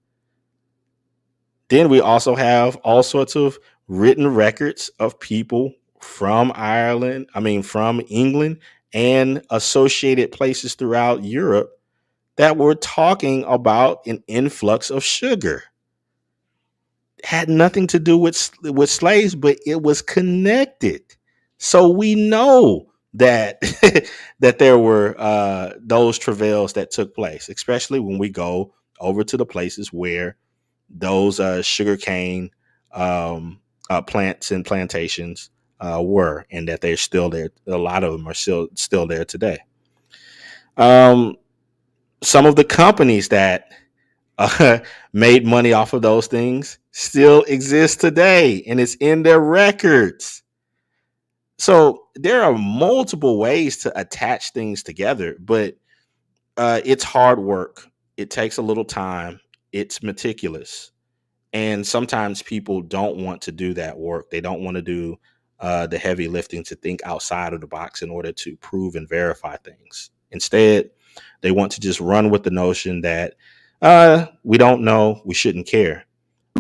Then we also have all sorts of written records of people from Ireland, I mean from England and associated places throughout Europe that were talking about an influx of sugar. Had nothing to do with slaves, but it was connected. So we know that that there were those travails that took place, especially when we go over to the places where those sugarcane plants and plantations were, and that they're still there. A lot of them are still there today. Um, some of the companies that uh, made money off of those things still exist today, and it's in their records. So there are multiple ways to attach things together, but it's hard work. It takes a little time. It's meticulous, and sometimes people don't want to do that work. They don't want to do the heavy lifting to think outside of the box in order to prove and verify things. Instead, they want to just run with the notion that we don't know, we shouldn't care.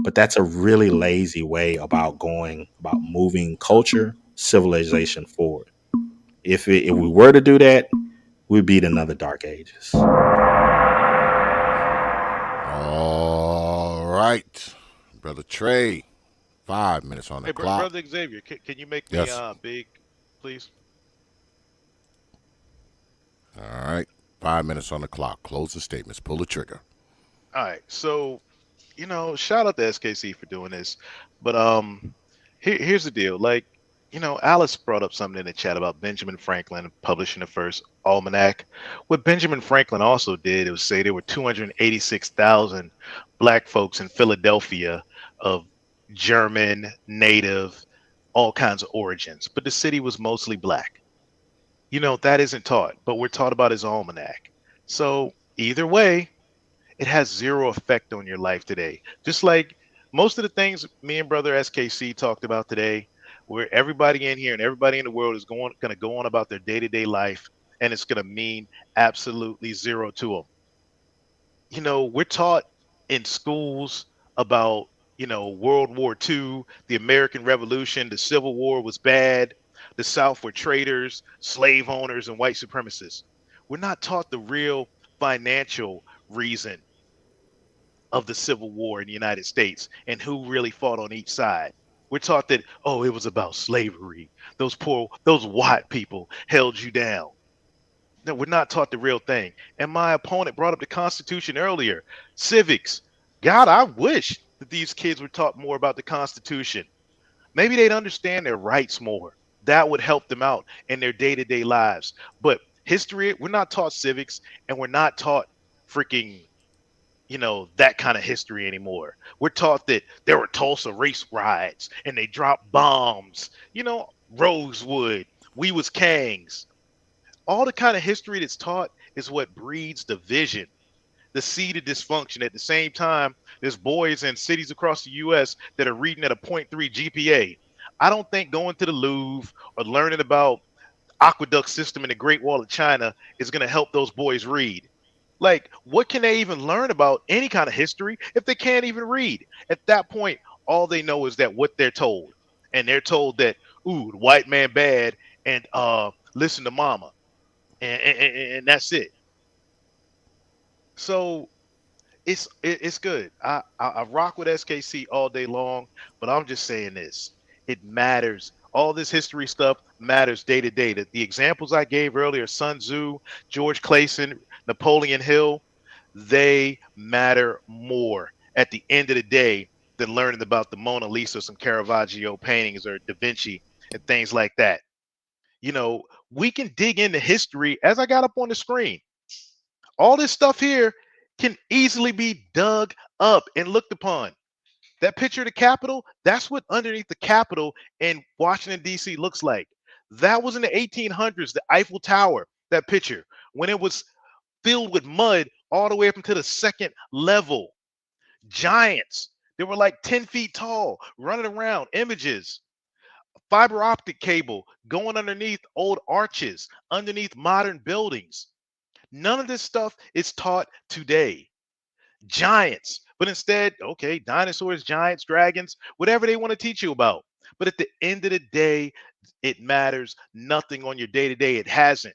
But that's a really lazy way about moving culture, civilization forward. If we were to do that, we'd be in another dark ages. All right, brother Trey. 5 minutes on the Hey, clock. brother Xavier, can you make me Yes. big, please? All right. 5 minutes on the clock. Closing statements. Pull the trigger. All right. So, shout out to SKC for doing this, but here's the deal. Like, Alice brought up something in the chat about Benjamin Franklin publishing the first almanac. What Benjamin Franklin also did was say there were 286,000 black folks in Philadelphia of German, native, all kinds of origins, but the city was mostly black. That isn't taught, but we're taught about his almanac. So either way, it has zero effect on your life today. Just like most of the things me and brother SKC talked about today, where everybody in here and everybody in the world is going to go on about their day-to-day life, and it's going to mean absolutely zero to them. We're taught in schools about, World War II, the American Revolution, the Civil War was bad, the South were traitors, slave owners, and white supremacists. We're not taught the real financial reason of the Civil War in the United States and who really fought on each side. We're taught that, oh, it was about slavery. Those white people held you down. No, we're not taught the real thing. And my opponent brought up the Constitution earlier. Civics. God, I wish that these kids were taught more about the Constitution. Maybe they'd understand their rights more. That would help them out in their day-to-day lives. But history, we're not taught civics, and we're not taught freaking that kind of history anymore. We're taught that there were Tulsa race riots and they dropped bombs, Rosewood, we was Kangs. All the kind of history that's taught is what breeds division, the seed of dysfunction. At the same time, there's boys in cities across the US that are reading at a point 0.3 GPA. I don't think going to the Louvre or learning about aqueduct system in the Great Wall of China is going to help those boys read. Like, what can they even learn about any kind of history if they can't even read? At that point, all they know is that what they're told. And they're told that, ooh, the white man bad, and listen to mama. And that's it. So it's good. I rock with SKC all day long, but I'm just saying this. It matters. All this history stuff matters day to day. The examples I gave earlier, Sun Tzu, George Clayson, Napoleon Hill, they matter more at the end of the day than learning about the Mona Lisa, some Caravaggio paintings, or Da Vinci and things like that. We can dig into history as I got up on the screen. All this stuff here can easily be dug up and looked upon. That picture of the Capitol, that's what underneath the Capitol in Washington, D.C. looks like. That was in the 1800s, the Eiffel Tower, that picture, when it was filled with mud all the way up into the second level. Giants. They were like 10 feet tall, running around, images. Fiber optic cable going underneath old arches, underneath modern buildings. None of this stuff is taught today. Giants, but instead, okay, dinosaurs, giants, dragons, whatever they want to teach you about. But at the end of the day, it matters nothing on your day to day. It hasn't.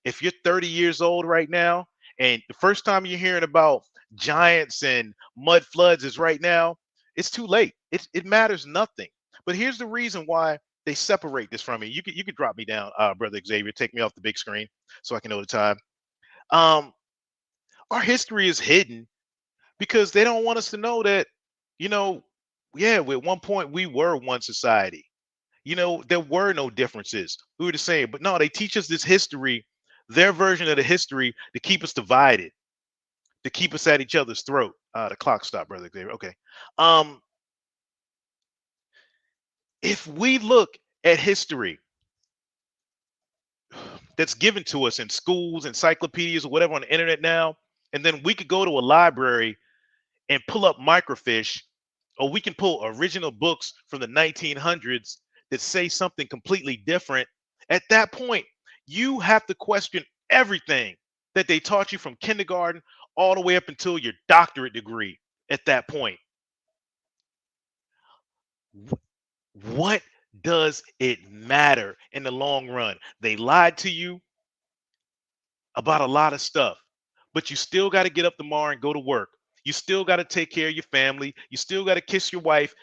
If you're 30 years old right now, and the first time you're hearing about giants and mud floods is right now, it's too late. It matters nothing. But here's the reason why they separate this from me. You could drop me down, brother Xavier. Take me off the big screen so I can know the time. Um, our history is hidden because they don't want us to know that, you know, yeah, at one point we were one society. There were no differences. We were the same. But no, they teach us this history, their version of the history, to keep us divided, to keep us at each other's throat. The clock stopped, brother Xavier. Okay. Um, if we look at history that's given to us in schools, encyclopedias, or whatever on the internet now, and then we could go to a library and pull up microfiche, or we can pull original books from the 1900s that say something completely different. At that point, you have to question everything that they taught you from kindergarten all the way up until your doctorate degree. At that point, what does it matter in the long run? They lied to you about a lot of stuff, but you still got to get up tomorrow and go to work. You still got to take care of your family. You still got to kiss your wife,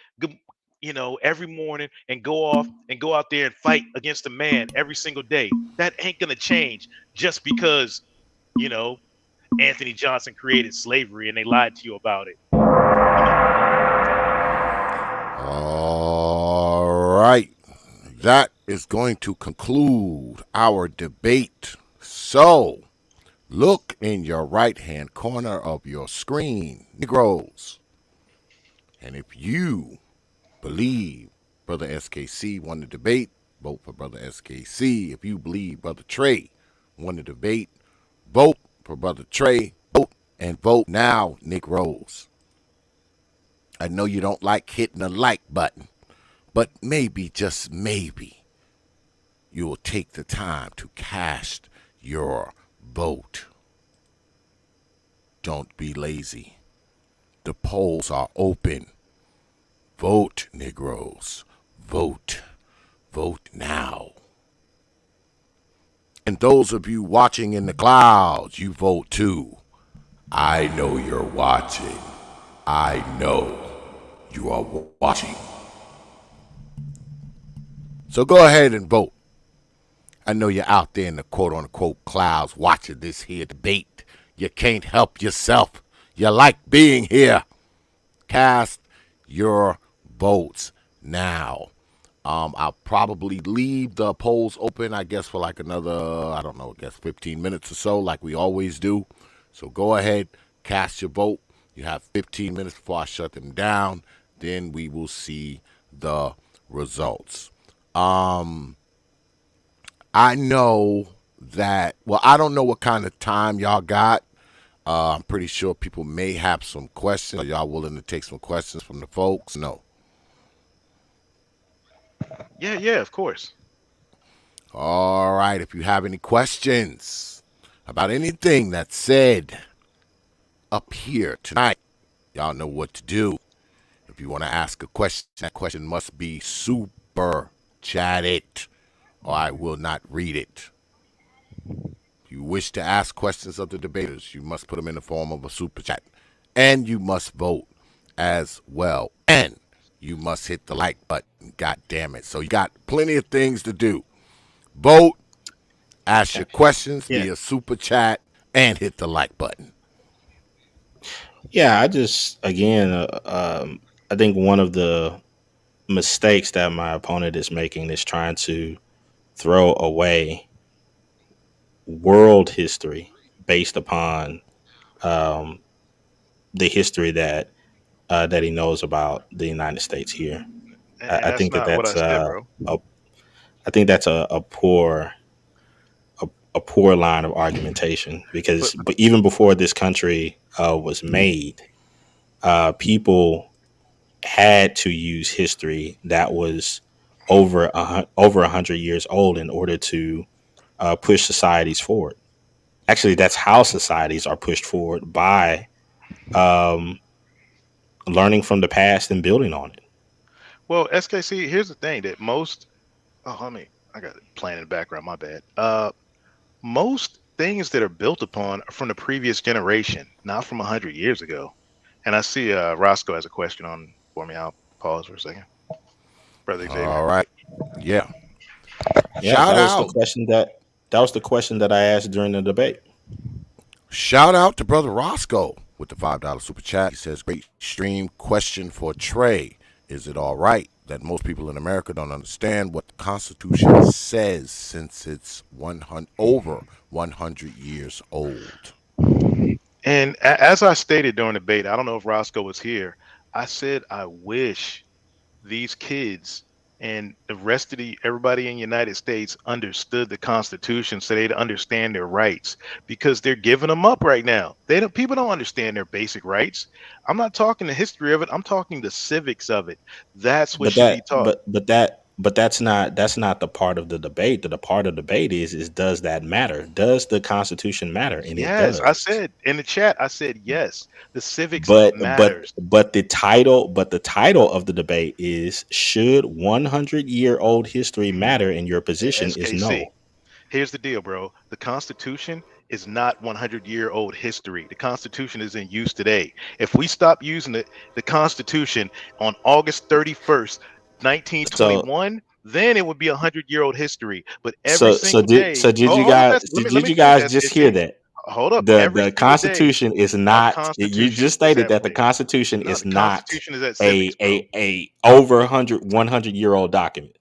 every morning, and go off and go out there and fight against a man every single day. That ain't going to change just because, Anthony Johnson created slavery and they lied to you about it. All right. that is going to conclude our debate. So, look in your right hand corner of your screen, Negroes. And if you believe Brother SKC won the debate, vote for Brother SKC. If you believe Brother Trey won the debate, vote for Brother Trey. Vote and vote now, Negroes. I know you don't like hitting the like button, but maybe, just maybe, you will take the time to cast your vote. Don't be lazy. The polls are open. Vote, Negroes. Vote. Vote now. And those of you watching in the clouds, you vote too. I know you're watching. I know you are watching. So go ahead and vote. I know you're out there in the quote-unquote clouds watching this here debate. You can't help yourself. You like being here. Cast your votes now. I'll probably leave the polls open, I guess, for like another, I don't know, I guess 15 minutes or so, like we always do. So go ahead, cast your vote. You have 15 minutes before I shut them down. Then we will see the results. I know that, well, I don't know what kind of time y'all got. I'm pretty sure people may have some questions. Are y'all willing to take some questions from the folks? No. Yeah, of course. All right. If you have any questions about anything that's said up here tonight, y'all know what to do. If you want to ask a question, that question must be super chatted, or I will not read it. If you wish to ask questions of the debaters, you must put them in the form of a super chat. And you must vote as well. And you must hit the like button. God damn it. So you got plenty of things to do. Vote, ask your questions via super chat, and hit the like button. Yeah, I just again, I think one of the mistakes that my opponent is making is trying to throw away world history based upon um, the history that he knows about the United States here. And I that's think that not what I that's said, bro. I think that's a poor a poor line of argumentation But but even before this country was made, people had to use history that was over 100 years old in order to push societies forward. Actually, that's how societies are pushed forward by um, learning from the past and building on it. well, SKC, here's the thing that most I got it playing in the background, my bad. Most things that are built upon are from the previous generation, not from 100 years ago. And I see Roscoe has a question on for me. I'll pause for a second. Brother Xavier. All right. Yeah. Yeah, Shout out. that was the question that I asked during the debate. Shout out to Brother Roscoe with the $5 super chat. He says, great stream. Question for Trey. Is it all right that most people in America don't understand what the Constitution says since it's over 100 years old? And as I stated during the debate, I don't know if Roscoe was here. I said I wish these kids and the rest of everybody in the United States understood the Constitution so they'd understand their rights, because they're giving them up right now. People don't understand their basic rights. I'm not talking the history of it. I'm talking the civics of it. That's what But should be taught. that's not the part of the debate. The part of the debate is does that matter? Does the Constitution matter? And it Yes, I does. said in the chat, I said yes. The civics But matters. the title of the debate is, should 100-year-old history matter? And your position is SKC. no. Here's the deal, bro. The Constitution is not 100-year-old history. The Constitution is in use today. If we stop using the Constitution on August 31st, So 1921, then it would be 100-year-old history. But every single day, did you hold up, guys let me finish, just hear SKC. that? Hold up. Every The single day, Constitution is our not, you Constitution just is stated at that the play. Constitution No, is the not Constitution is at civics, bro. a over 100-year-old document.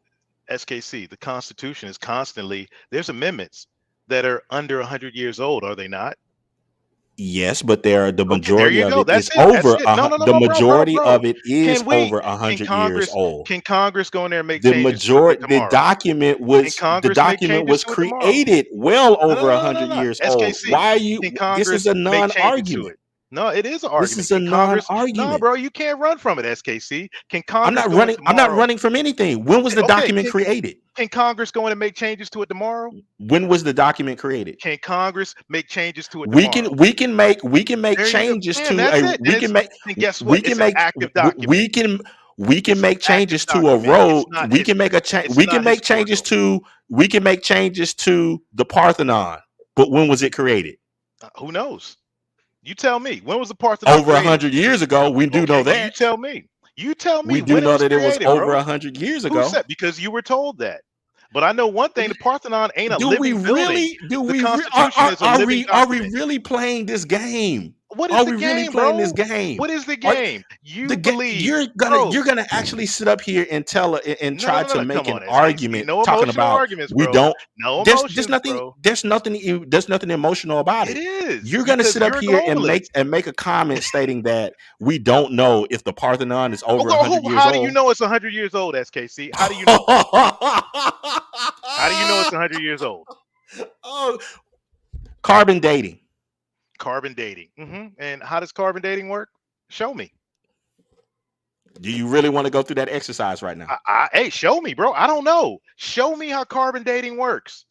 SKC, the Constitution is constantly, there's amendments that are under 100 years old, are they not? Yes, but the Okay, there majority you of go. it That's is it. That's over it. No, no, no, the no, bro, bro, majority bro. of it is Can we? over Can 100 years Congress? old. Can Congress go in there and make The changes to it majority, tomorrow? Can the Congress make document changes was to it tomorrow? created well No, no, over no, no, no, 100 no. years old. SKC. Why are you? Can This is Congress a make changes to non-argument. it? No, it is an This argument. is a Can Congress? No, non-argument. bro, you can't run from it, SKC. Can I'm Congress not go in running. I'm not tomorrow? running from anything. When was the Okay, document created? can Congress go in and make changes to it tomorrow? When was the document created? Can Congress make changes to it We tomorrow? can we can make There you go. changes Man, to that's a it. we can make Then guess we what? can It's an make active document. we can It's an make active changes to a document. road. It's not We can make a change. it's We can not make changes historical. to the Parthenon. But when was it created? Who knows? You tell me. When was the Parthenon Over created? 100 years ago. We do know Okay, you that. tell me. You tell me We do when it know was that it was created, over bro. 100 years Who ago. said? Because you were told that. But I know one thing: the Parthenon ain't a Do we living building. really? Do The we? Constitution is a living Are we document. really playing this game? What is Are the we really game, playing this bro? game? What is the Are game? You the believe, you're bro? gonna actually sit up here and No, no, try no, to no. make Come an on, SKC. argument No talking emotional about arguments, we bro. don't. No emotions, bro. There's nothing emotional about It it. is You're gonna because sit up you're a here and globalist. make a comment stating that we don't know if the Parthenon is over 100 years How do you old. know it's 100 years old, SKC? How do you know? How do you know it's 100 years old? Oh, carbon dating. Carbon dating. And how does carbon dating work? Show me. Do you really want to go through that exercise right now? Hey, show me, bro. I don't know. Show me how carbon dating works.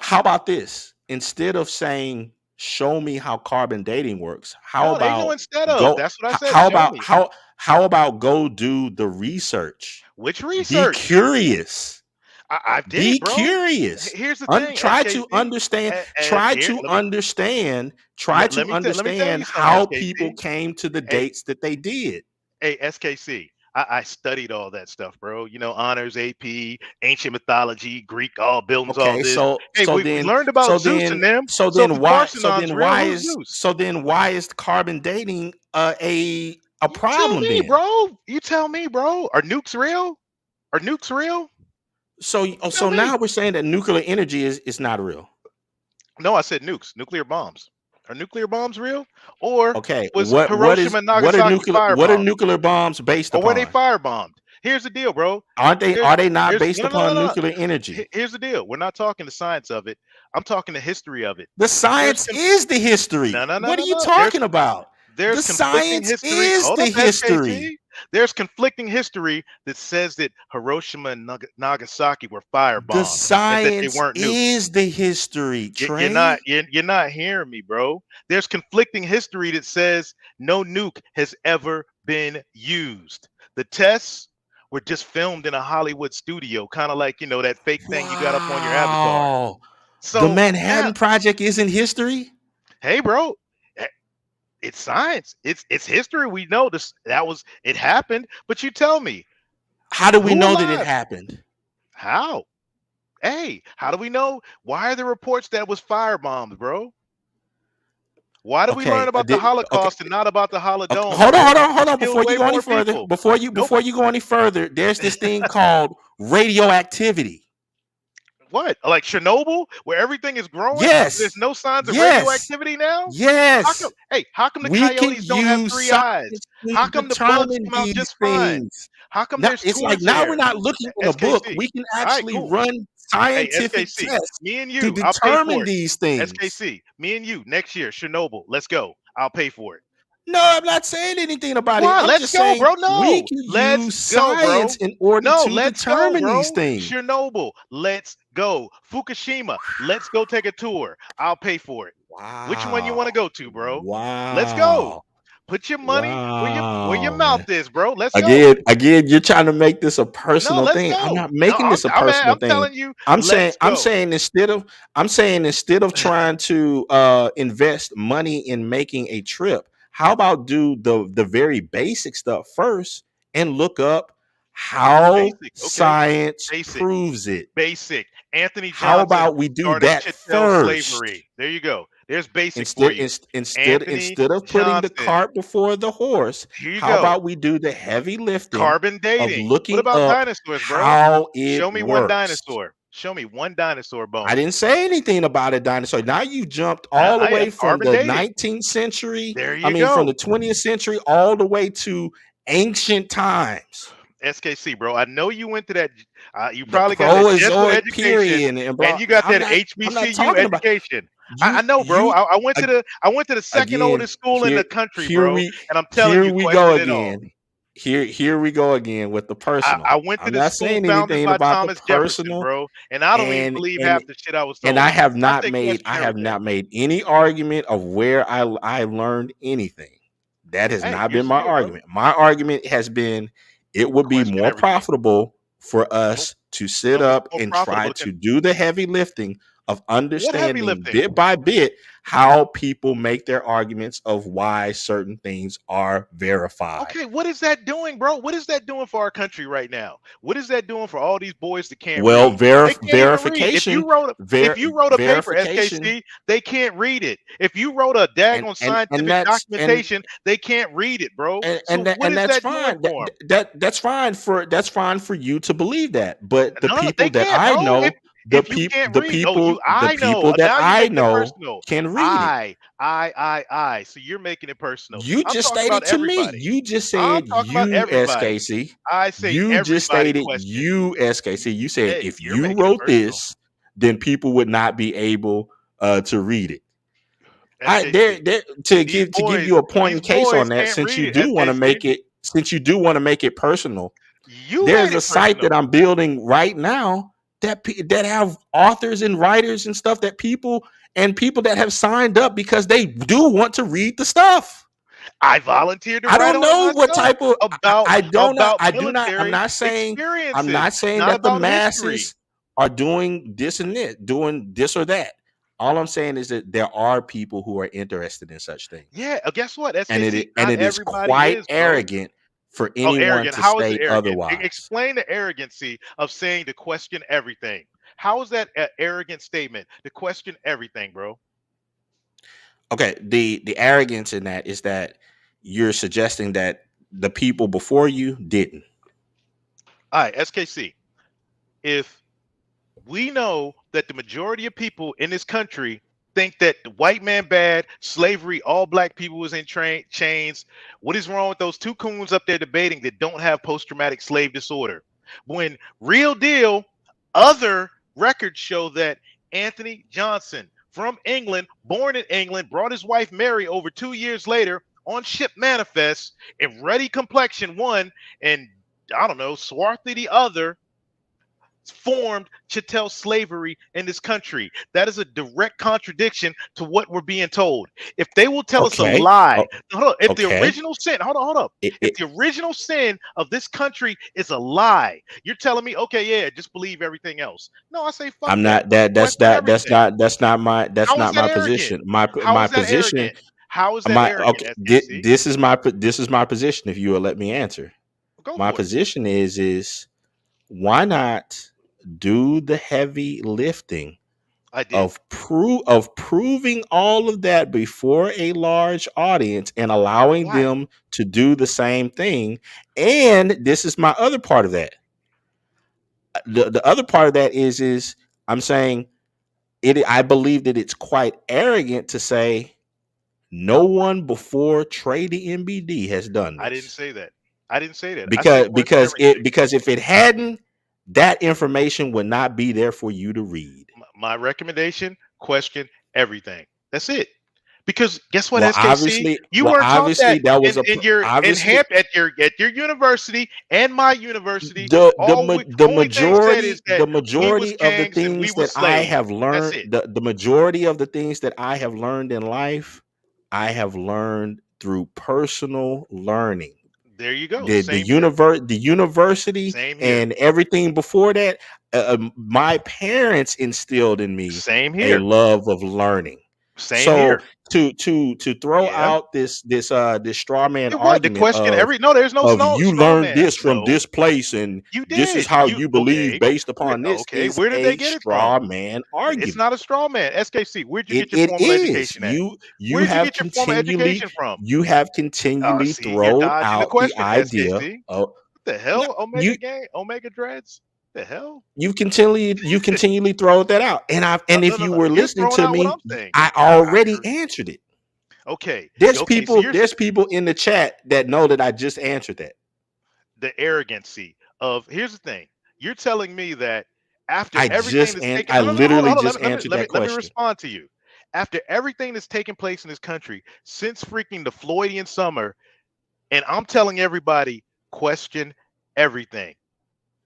How about this? Instead of saying show me how carbon dating works, No, ain't no instead of. That's what I said. Show me. how about go do the research? Which Be research? curious. I did Be it, bro. curious. Here's the thing. Try SKC. to understand. Let me tell you something, how SKC. people came to the Hey, dates that they did. hey, SKC. I studied all that stuff, bro. You know, honors, AP, ancient mythology, Greek, all buildings, all Okay, this. so Hey, so we then learned about so Zeus then and them. so So if then the why Parthenon's real, who's Zeus? why is carbon dating a You tell problem me, then? bro. You tell me, bro. Are nukes real? Are nukes real? So Tell me. now we're saying that nuclear energy is not real. No, I said nukes, nuclear bombs. Are nuclear bombs real? Or Okay, was what Hiroshima and Nagasaki what are firebombed? nuclear bombs based Or were they upon? firebombed? Here's the deal, bro. Are they not based No, no, no, upon no. nuclear energy? Here's the deal. We're not talking the science of it. I'm talking the history of it. The science is the history. No, no, no, What no, are you no. talking about? There's The conflicting science history. is Hold the up, history. SKT. There's conflicting history that says that Hiroshima and Nagasaki were firebombed The and that they science weren't nukes. is the history, Trey. You're not hearing me, bro. There's conflicting history that says no nuke has ever been used. The tests were just filmed in a Hollywood studio, kind of like that fake thing you got up on your avatar. Wow. So The Manhattan Project isn't history? hey, bro, it's science. It's history. We know this. It happened. But you tell me, How do we who know that it alive? happened? How? Hey, how do we know? Why are there reports that it was firebombed, bro? Why do we learn about the Holocaust and not about the Holodome? Hold on. Killed Before you way go any more further, people. before you go any further, there's this thing called radioactivity. What? Like Chernobyl, where everything is growing? Yes. There's no signs of Yes. radioactivity now? Yes. How come the We can coyotes don't have use 3 eyes? science to How come the bugs determine come out these just fine? things. How come Now, there's it's like tours now there? we're not looking in a book. SKC. We can All right, actually cool. run Hey, scientific SKC, tests me and to you, I'll pay determine for it. these things. SKC, me and you, next year, Chernobyl, let's go. I'll pay for it. No, I'm not saying anything about it. Why? I'm Let's just go, saying bro. No. we can Let's use go, bro. science in order No, to let's go, determine bro. these things. Chernobyl, let's go. Fukushima, let's go take a tour. I'll pay for it. Wow. Which one you want to go to, bro? Wow. Let's go. Put your money where your mouth is, bro. Let's go. Again, you're trying to make this a No, personal let's thing. go. I'm not making this a I'm personal thing. telling you, I'm let's go. saying instead of trying to invest money in making a trip, how about do the very basic stuff first and look up how Basic, okay. science Basic. proves it. Basic. Anthony Johnson How about we do started that chattel first? slavery. There you go. There's basic for you. Anthony Instead of putting the Johnson. cart before the horse, Here you how go. about we do the heavy lifting Carbon of dating. What looking about up dinosaurs, bro? how Show it me one works? dinosaur. Show me one dinosaur bone. I didn't say anything about a dinosaur. Now you jumped I, all the I am way from carbon the dating. 19th century. There I you mean, from go. the 20th century all the way to ancient times. SKC, bro. I know you went to that. You The probably got that Jesuit Prozoic education, period, and bro, and you got I'm that not HBCU talking about education. I you. know, bro. You I went to the second again. oldest school in the country, Here bro, we and I'm telling here you, we go question it all. again. Here we go again with the personal. I went to I'm the not school saying founded anything by about the Thomas Jefferson, personal, bro, and I don't even and believe and half the shit I was and I told. have I not say made question everything. any argument of where I learned anything. That has Hey, not been here's the my deal, bro. argument. My argument has been it would be Question more everything. profitable for Nope. us to sit No, it's up more and profitable try to to do the heavy lifting of what heavy understanding lifting? bit by bit how people make their arguments of why certain things are verified. Okay, what is that doing, bro? What is that doing for our country right now? What is that doing for all these boys that can't Well, read? They can't even read. verification, If you wrote a paper, verification, SKC, they can't read it. If you wrote a daggone and scientific that's documentation, they can't read it, bro. So what and is that's that doing fine. for them? That's fine for you to believe that. But the No, they people that can't, I bro. know, If you can't read, oh, the I people know. that Now you're I making it know personal. can read it. I. So you're making it personal. You I'm just talking about stated to me. everybody. You just I'm said talking about you everybody. SKC. I say You just everybody stated question. you SKC. You said Hey, if you're you making it wrote personal. this, then people would not be able to read it. I SKC. there to These give you a point these in case boys on that, can't since read you it, do want to SKC. make it personal. You There's made a it site that personal. I'm building right now that have authors and writers and stuff that people that have signed up because they do want to read the stuff. I volunteered to I write don't on it know what myself type of about I do not military I'm experiences, not saying not that the about history. masses are doing this and that, doing this or that. All I'm saying is that there are people who are interested in such things. Yeah, guess what, And SKC? and Not it is everybody quite is, bro. arrogant for Oh, anyone arrogant. to How is it say arrogant? otherwise. Explain the arrogancy of saying to question everything. How is that an arrogant statement to question everything, bro? Okay, the arrogance in that is that you're suggesting that the people before you didn't. All right, SKC. If we know that the majority of people in this country think that the white man bad, slavery, all black people was in chains. What is wrong with those two coons up there debating that don't have post-traumatic slave disorder? When real deal, other records show that Anthony Johnson from England, born in England, brought his wife Mary over 2 years later on ship manifest and ruddy complexion one, and I don't know, swarthy the other, formed chattel slavery in this country. That is a direct contradiction to what we're being told. If they will tell us a Okay. lie, hold on. If the okay. original sin, hold up. If the original sin of this country is a lie, you're telling me, okay, yeah, just believe everything else. No, I say fuck I'm that. not that that's Question not that's everything. not that's not my that's How is not that my arrogant? position. How My is that position arrogant? How is that my arrogant, okay SKC? this is my position, if you will let me answer. Go My for it. position is why not do the heavy lifting of proving all of that before a large audience and allowing Why? them to do the same thing. And this is my other part of that. The other part of that is I'm saying I believe that it's quite arrogant to say no one before Trey the MBD has done this. I didn't say that. I didn't say that. I said Because if it hadn't, that information would not be there for you to read. My recommendation: question everything. That's it. Because guess what, Well, SKC? You weren't taught that that was in your at your university and my university. the Only thing said is that we was majority of the gangs and we things was that I slaves. have That's learned, it. the majority of the things that I have learned in life, I have learned through personal learning. There you go. The university Same here. and everything before that, my parents instilled in me Same a here. love of learning. Same So here. to throw Yeah. out this straw man What the argument question? of No, there's no you straw learned man. this from No, this place and you this is did. how You you believe okay? based upon this Okay. is Where did they a get it from? straw man It's argument. not a straw man. SKC, where'd you get your It formal is. education at? You Where'd you have get your formal education from? continually See, you're thrown dodging the out the question, idea SKC. of What the no, hell? you Omega Dreads? The hell? you continually throw that out. No, And no, if no, you no. were You're listening throwing to out what me, I'm saying. I I already heard. answered it. Okay. So There's people in the chat that know that I just answered that. the arrogancy of here's the thing. You're telling me that after everything that's taken, I no, no, no, literally hold on. just answered that Let me question. respond to you. After everything that's taken place in this country since freaking the Floydian summer, and I'm telling everybody, question everything.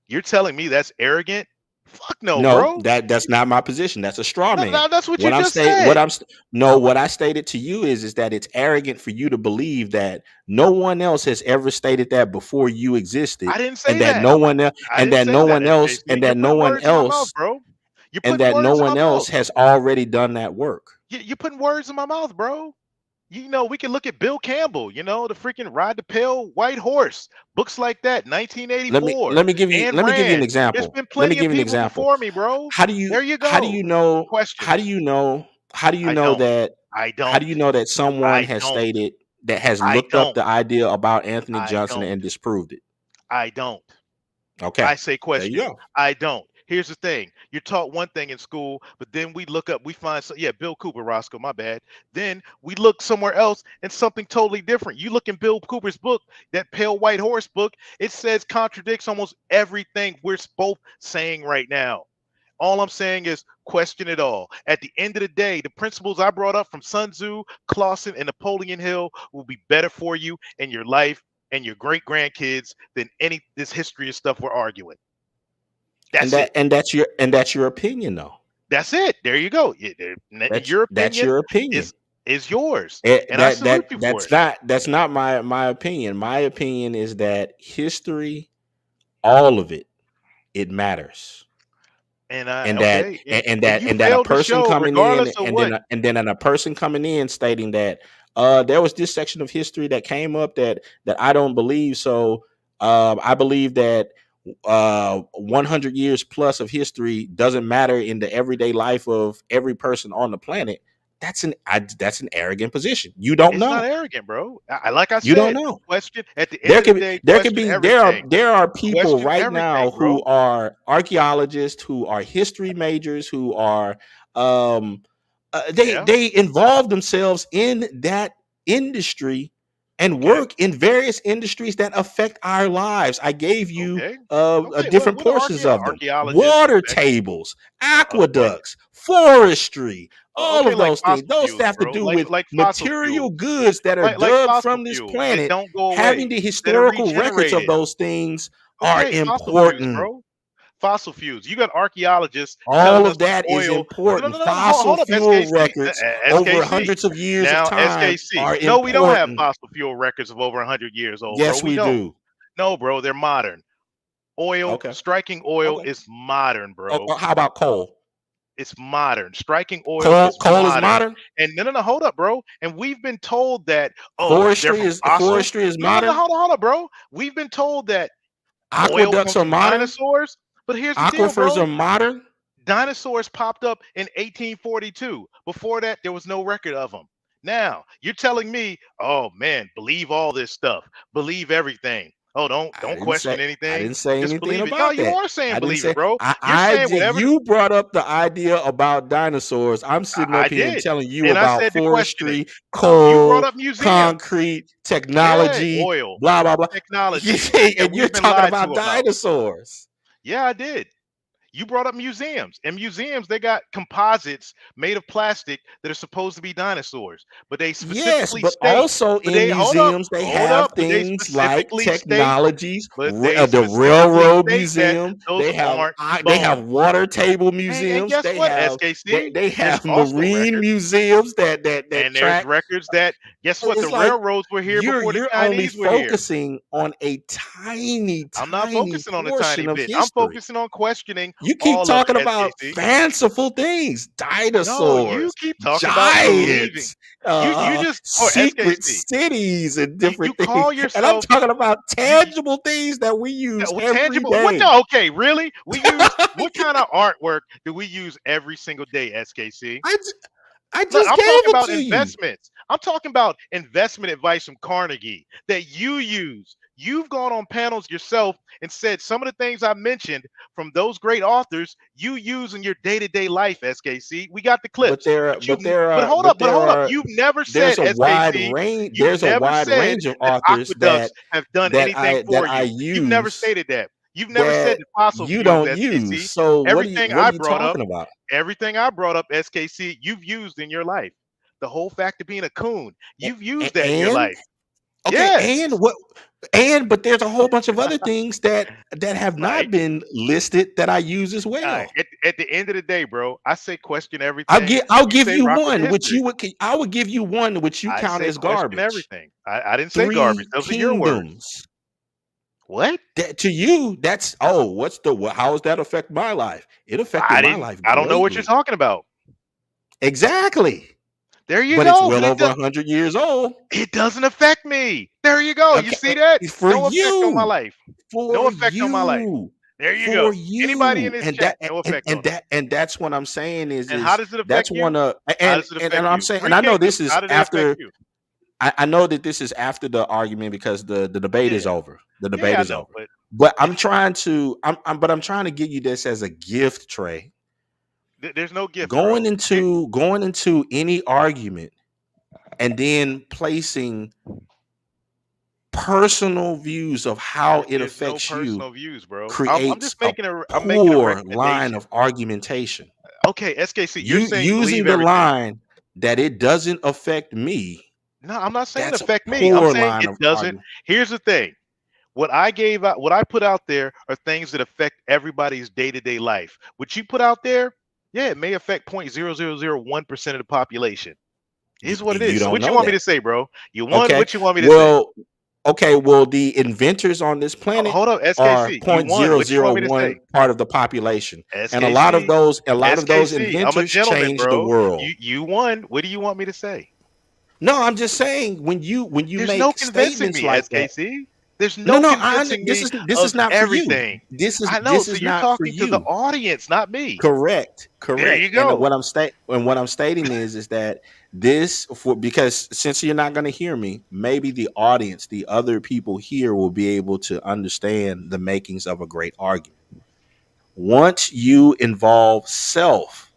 You're telling me that's arrogant? Fuck no, No, bro. that's not my position. That's a straw No, man. no, that's what you What I'm just saying, what said. I'm no, what I stated to you is that it's arrogant for you to believe that no one else has ever stated that before you existed, I didn't and say that that. no one else, I didn't say that, SJC. You're putting words in my mouth, bro. You're and putting that no words in my one mouth. else has already done that work. You're putting words in my mouth, bro. You know, we can look at Bill Campbell, you know, the freaking Ride the Pale White Horse, books like that, 1984, Let me give you Ayn let me give you an Rand. There's example. been Let me plenty of give you an people example. before me, bro. There you How do you go. know Questions. how do you I know don't. that I how do don't. you know that someone I has don't. stated that has I looked up don't. the idea about Anthony I Johnson don't. and disproved it? I don't. Okay. I say There you question. go. I don't. Here's the thing. You're taught one thing in school, but then we look up, we find, yeah, Bill Cooper, Roscoe, my bad. Then we look somewhere else and something totally different. You look in Bill Cooper's book, that Pale White Horse book, it says contradicts almost everything we're both saying right now. All I'm saying is question it all. At the end of the day, the principles I brought up from Sun Tzu, Clausen, and Napoleon Hill will be better for you and your life and your great grandkids than any this history of stuff we're arguing. That's it. And that's your opinion though. That's it. There you go. Your That's opinion your opinion. is yours, and I That salute you for it. that's not my opinion. My opinion is that history, all of it, it matters. And And that okay, you and that a failed to person show, coming in regardless of what. and then a person coming in stating that there was this section of history that came up that I don't believe. So I believe that 100 years plus of history doesn't matter in the everyday life of every person on the planet. That's an arrogant position. You don't It's not know. arrogant, bro. Like I You don't said, know. question at the end of the day. Question everything. There are people Question right now everything, who bro. are archaeologists, who are history majors, who are um Yeah. they involve themselves in that industry and Okay. work in various industries that affect our lives. I gave you Okay. Okay. different What are portions of them: archaeologists water affect? tables, What? aqueducts, forestry, all Okay, of like those things. fossil Those fuels, have to bro. do with Like fossil material fuels. goods that are Like dug fossil from this fuels that planet. don't go Having away, the that are historical records of regenerated. those things are Okay, fossil fuels, important. bro. Fossil fuels. You got archaeologists All telling us of what that is oil. No, important. no, no, no. Hold, Fossil hold up, fuel SKC. records over SKC. hundreds of years of Now, time SKC. are No, we don't have important. fossil fuel records of over 100 years old, bro. Yes, We we don't. do. No, bro. They're modern. Oil, Okay. striking oil Okay. is modern, bro. How about coal? It's modern. Striking oil is Coal is modern. modern. And no, hold up, bro. And we've been told that, oh, they're from fossils. Forestry is No, modern. hold up, bro. We've been told that oil Aqueducts comes are from modern. dinosaurs. But here's the deal, Aquifers bro. are modern. Dinosaurs popped up in 1842. Before that, there was no record of them. Now, you're telling me, oh man, believe all this stuff. Believe everything. Oh, don't question I anything. didn't say Just anything believe it. No, about you that. are saying I didn't believe it, say bro. You're saying whatever you brought up the idea about dinosaurs. I'm sitting I up here and did. telling you And I about said to question it. forestry, You brought coal, up museums. concrete, Yeah, technology, oil, blah blah blah. technology that And you're we've been talking lied about to about. dinosaurs. Yeah, I did. You brought up museums. In museums, they got composites made of plastic that are supposed to be dinosaurs, but they Yes, specifically but state, also but in they museums they have but they things like specifically state, technologies. but they The specifically railroad state that museum, those aren't they have bones. water table And museums. guess what, SKC? They There's have also marine records, museums that and there's track. records that guess what? The It's like railroads were here before the you're only Chinese were here. focusing on a I'm not tiny focusing on a tiny portion of bit. I'm history. focusing on questioning You keep all of talking it, about SKC. fanciful things, No, you dinosaurs, keep talking about believing. giants, You just secret SKC. cities, and You different things. call And I'm yourself talking about you tangible things that we use well, every tangible. What day. the? Okay, really? We use what kind of artwork do we use every single day, SKC? I, j- I Look, just I'm gave talking it about to you. investments. I'm talking about investment advice from Carnegie that you use. You've gone on panels yourself and said some of the things I mentioned from those great authors you use in your day-to-day life, SKC. We got the But clips. there, But you but there but are, hold but up, but there hold up. are. You've never There's said, a wide SKC, range. you've There's a never wide said range of that authors aqueducts have done anything that for I you. You've never use stated that. You've never said that that fossil you fuels, don't use. SKC. So Everything what I are you brought up talking about? Everything I brought up, SKC, you've used in your life. The whole fact of being a coon, you've used that in your And life. okay, Yes. and what? And but there's a whole bunch of other things that have Right. not been listed that I use as All right. well. At the end of the day, bro, I say question everything. I'll You give say you rock with one, which history. I would give you one which you I count say as question garbage. everything. I didn't say garbage. Three Those are your words. kingdoms. What? That to you, that's how does that affect my life? It affected my life I don't know what you're greatly. talking about. Exactly. There you But it's go. well But over 100 years old. it doesn't affect me. There you go. You see Okay, that? for No effect on my you, life. No for effect on my life. you, There you for go. Anybody in you, this and chat, no effect on them. that's what I'm saying And how is does it affect that's you? one of How does it and affect I'm you? saying, and Three I know kingdoms. this is How did it affect after. you? I know that this is after the argument because the debate is Yeah. over. The debate Yeah, I is know. over. But But I'm trying to give you this as a gift, Trey. there's no gift, bro. Going into any argument and then placing personal views of how it There's no affects you personal views, bro. I'm creates just a I'm making a poor line recommendation. of argumentation. Okay, SKC, you're You saying using believe the everything. line that it doesn't affect me, No, I'm not saying that's a affect me. I'm poor saying line it of doesn't. argument. Here's the thing. What I put out there are things that affect everybody's day-to-day life. What you put out there, yeah, it may affect 0.0001% of the population. Is what it You is. So don't what you know want me that. to say, bro? You won. Okay. What you want me to say? Well, okay. Well, the inventors on this planet Hold up, are SKC. You point won. zero What you zero want me to one say? part of the population. And SKC. a lot of those SKC. I'm a inventors gentleman, changed the bro. world. You won. What do you want me to say? No, I'm just saying when you There's no make convincing statements me, like that. SKC. There's No, no no, convincing me this of is not for you. everything. I know. This So is you're not for talking to the you. audience, not me. Correct, There you correct. And go. what I'm stating is that because since you're not going to hear me, maybe the audience, the other people here will be able to understand the makings of a great argument. Once you involve self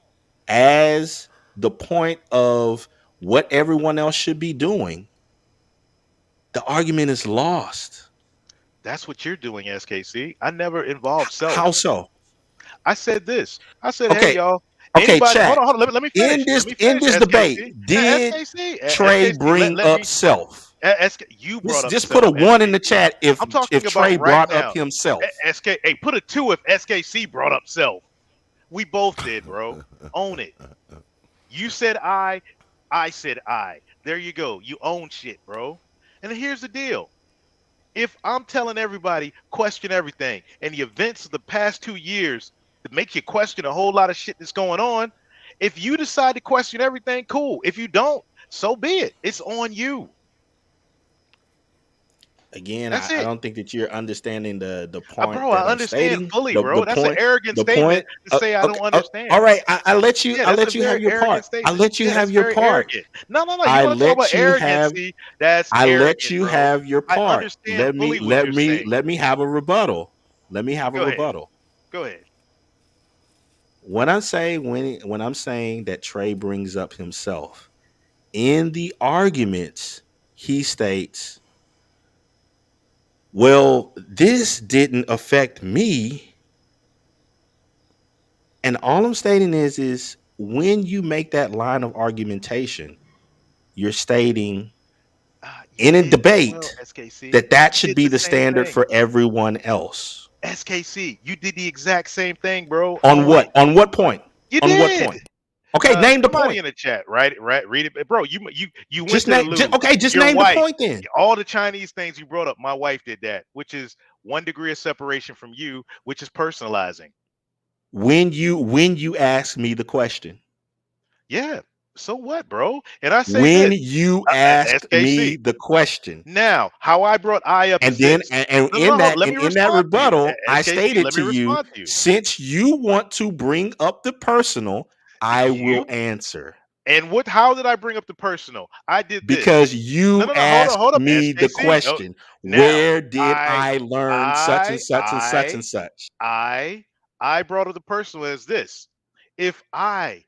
as the point of what everyone else should be doing, the argument is lost. That's what you're doing, SKC. I never involved self. How so? I said this. I said, hey, Okay, y'all. okay, Anybody, chat. hold on. Let me finish. Let me In finish, this debate, SKC. did SKC. Trey SKC. bring Let up me. self? You brought up Just put self, a one in the SKC. chat I'm if talking Trey about right brought up now. himself. Hey, put a 2 if SKC brought up self. We both did, bro. Own it. You said I said I. There you go. You own shit, bro. And here's the deal. If I'm telling everybody question everything, and the events of the past 2 years that make you question a whole lot of shit that's going on, if you decide to question everything, cool. If you don't, so be it. It's on you. Again, That's I it. don't think that you're understanding the point Bro, I that I'm understand stating. fully, The bro. That's an point arrogant the statement point. to say I don't All understand. right, Yeah, I that's let a you have very your arrogant part. I statement. let you Yeah, have that's your very part. arrogant. No. You I want to talk about let you have arrogancy? That's I let arrogant, you bro. have your I part. understand fully what you're saying. Let me have a rebuttal. Let me have a Go ahead. rebuttal. Go ahead. When I'm saying that Trey brings up himself in the arguments, he states, well, this didn't affect me. And all I'm stating is when you make that line of argumentation, you're stating You in a did as well, debate SKC. that You should did be the the same standard thing. for everyone else. SKC, you did the exact same thing, bro. On Own it. what? On what point? You On what did. point? Okay, name the Somebody point. in the chat, right? Read it, bro. You went to the loo. Just Your name the wife. point then. All the Chinese things you brought up, my wife did that, which is 1 degree of separation from you, which is personalizing. when you ask me the question. Yeah. So what, bro? And I say When this, you asked me SKC. the question. Now, how I brought I up And is then this. and No, no, no, hold. Let me in that respond to you, rebuttal, I SKC. stated Let me to you, respond to you. since you want to bring up the personal, I will You answer. and what? How did I bring up the personal? I did this. Because No, you no, no. asked Hold up, me the SKC. No, question, now, where did I, I learn such and I, such and such and I, such? I, I brought up the personal as this. If I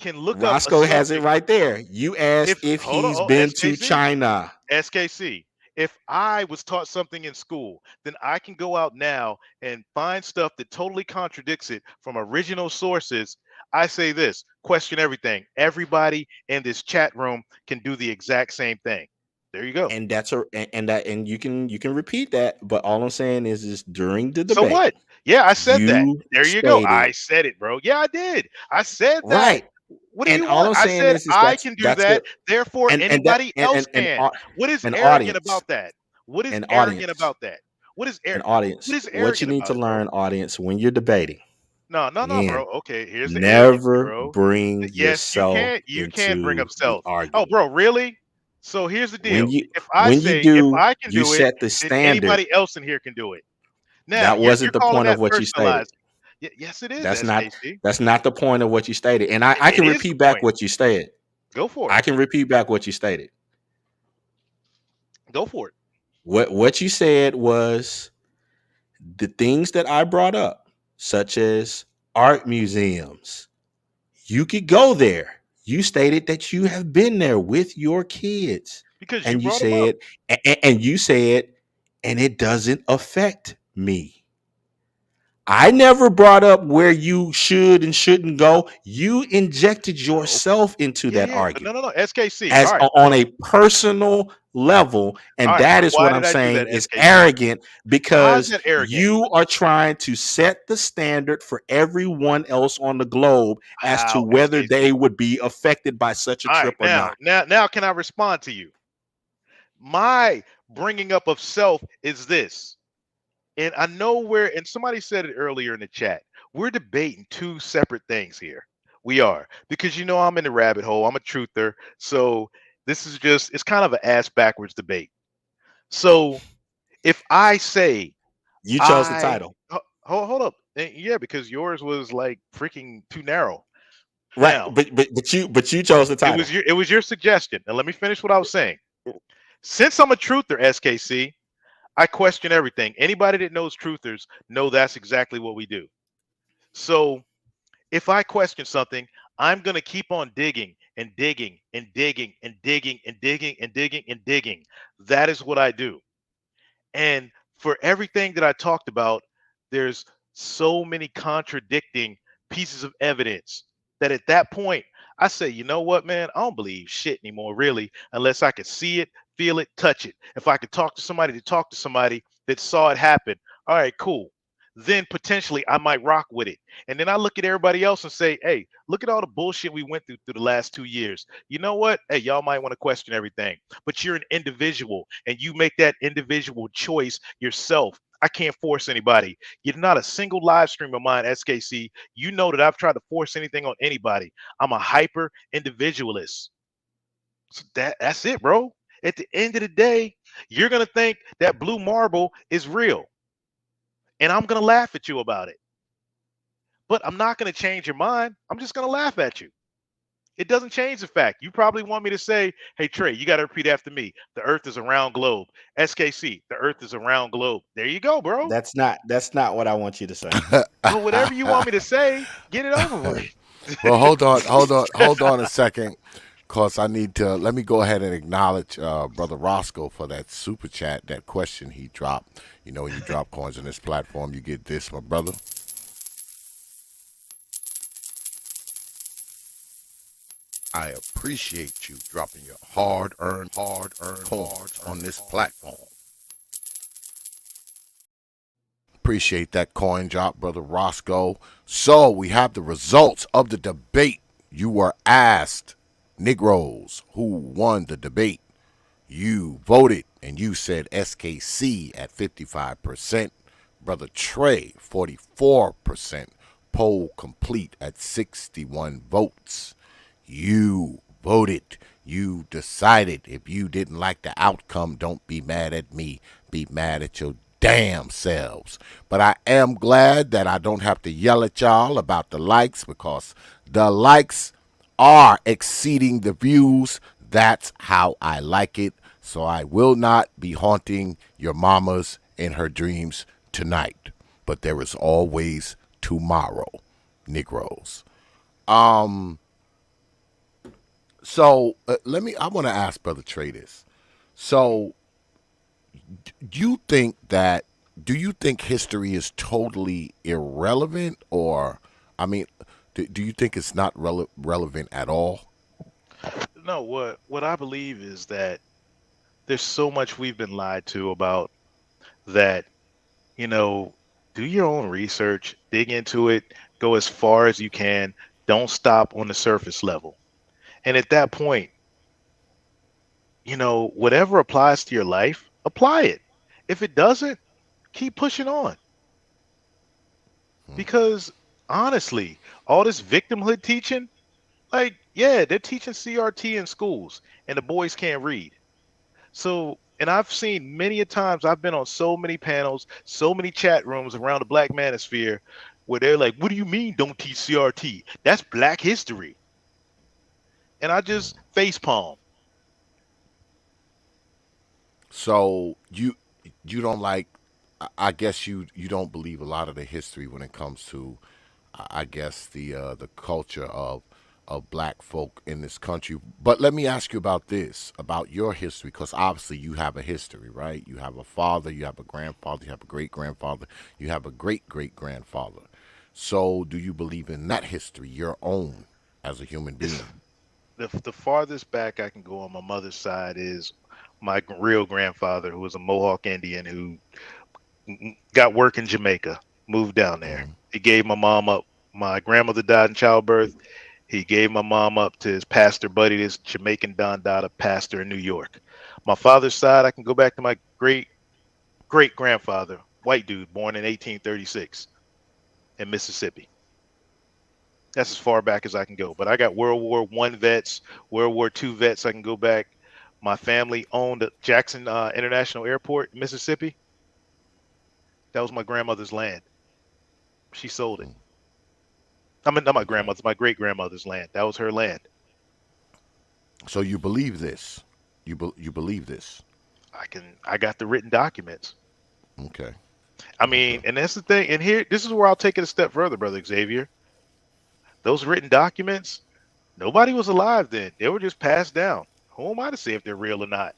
can look up a Roscoe has it subject, right there. You asked if if hold on, he's oh, been to SKC, China. SKC. If I was taught something in school, then I can go out now and find stuff that totally contradicts it from original sources. I say this, question everything. Everybody in this chat room can do the exact same thing. There you go. And that's a and you can repeat that, but all I'm saying is during the So debate, what? Yeah, I said that. you There you go. stated I said it, bro. Yeah, I did. I said that. right. What do And you all want? I'm I saying said is I that's can do a that. Therefore, and that anybody else can. What is an arrogant audience, about that? What is an arrogant audience, about that? What is an what audience. is What you arrogant need to about it, bro? learn, audience, when you're debating, No, no, no, again, bro. Okay, here's the arrogancy, never bro. bring Yes, you yourself can. You can bring into up the self. Oh, argument. bro, really? So here's the When deal. you If I say if do, I can you do it, set the then standard. anybody else in here can do it. Now That you're wasn't the calling point of that what you stated. personalizing. Yes, it is, That's not SKC. that's not the point of what you stated. And I It can is the repeat back point. what you stated. Go for it. I can repeat back what you stated. Go for it. What you said was the things that I brought up, such as art museums. You could go there. You stated that you have been there with your kids. Because you And you brought them up. said, and you said, and it doesn't affect me. I never brought up where you should and shouldn't go. You injected No. yourself into Yeah, that yeah. No, argument no, no. SKC. as All right. on So a personal level, all and right. that So is why what did I'm I do saying that, is SKC? arrogant, How is because that arrogant? you are trying to set the standard for everyone else on the globe as to How, whether they SKC? would be affected by such a All right. trip or not. Now, can I respond to you? My bringing up of self is this. And I know where, and somebody said it earlier in the chat, we're debating two separate things here. We are, because I'm in the rabbit hole. I'm a truther. So this is just, it's kind of an ass backwards debate. So if I say, You chose the title. hold up. Yeah, because yours was like freaking too narrow. Right, Now, but you chose the title. it was your suggestion. Now let me finish what I was saying. Since I'm a truther, SKC, I question everything. Anybody that knows truthers know that's exactly what we do. So if I question something, I'm going to keep on digging and digging and digging and digging and digging and digging and digging. That is what I do. And for everything that I talked about, there's so many contradicting pieces of evidence that at that point, I say, you know what, man, I don't believe shit anymore, really, unless I could see it, feel it, touch it. If I could talk to somebody that saw it happen, all right, cool. Then potentially I might rock with it. And then I look at everybody else and say, hey, look at all the bullshit we went through the last 2 years. You know what? Hey, y'all might want to question everything, but you're an individual and you make that individual choice yourself. I can't force anybody. You're not a single live stream of mine, SKC. You know that I've tried to force anything on anybody. I'm a hyper individualist. So that's it, bro. At the end of the day, you're gonna think that blue marble is real, and I'm gonna laugh at you about it. But I'm not gonna change your mind. I'm just gonna laugh at you. It doesn't change the fact. You probably want me to say, hey, Trey, you got to repeat after me. The earth is a round globe. SKC, the earth is a round globe. There you go, bro. That's not what I want you to say. Well, whatever you want me to say, get it over with. Well, hold on a second, cause I need to. Let me go ahead and acknowledge brother Roscoe for that super chat, that question he dropped. You know, when you drop coins on this platform, you get this, my brother. I appreciate you dropping your hard-earned coins on this platform. Appreciate that coin drop, brother Roscoe. So we have the results of the debate. You were asked, Negroes, who won the debate. You voted and you said SKC at 55%, brother Trey 44%, Poll complete at 61 votes. You voted. You decided. If you didn't like the outcome, don't be mad at me. Be mad at your damn selves. But I am glad that I don't have to yell at y'all about the likes, because the likes are exceeding the views. That's how I like it. So I will not be haunting your mamas in her dreams tonight. But there is always tomorrow, Negroes. Um, so let me. I want to ask Brother Trey this. So, do you think that? Do you think history is totally irrelevant, or, I mean, do you think it's not relevant at all? No, what I believe is that there's so much we've been lied to about that, you know, do your own research, dig into it, go as far as you can, don't stop on the surface level. And at that point, whatever applies to your life, apply it. If it doesn't, keep pushing on. Hmm. Because honestly, all this victimhood teaching, like, yeah, they're teaching CRT in schools and the boys can't read. So, and I've seen many a times, I've been on so many panels, so many chat rooms around the Black Manosphere where they're like, what do you mean don't teach CRT? That's Black history. And I just face palm. So you don't like. I guess you don't believe a lot of the history when it comes to, I guess, the culture of black folk in this country. But let me ask you about this, about your history, because obviously you have a history, right? You have a father, you have a grandfather, you have a great grandfather, you have a great great grandfather. So do you believe in that history, your own, as a human It's being? the farthest back I can go on my mother's side is my real grandfather, who was a Mohawk Indian who got work in Jamaica, moved down there. Hmm. He gave my mom up. My grandmother died in childbirth. He gave my mom up to his pastor buddy, this Jamaican Don Dada pastor in New York. My father's side, I can go back to my great great grandfather, white dude, born in 1836 in Mississippi. That's as far back as I can go. But I got World War I vets, World War II vets. I can go back. My family owned Jackson International Airport, in Mississippi. That was my grandmother's land. She sold it. I mean, not my Okay. grandmother's, my great grandmother's land. That was her land. So you believe this? You believe this? I got the written documents. Okay. I Okay. mean, and that's the thing. And here, this is where I'll take it a step further, brother Xavier. Those written documents, nobody was alive then. They were just passed down. Who am I to say if they're real or not?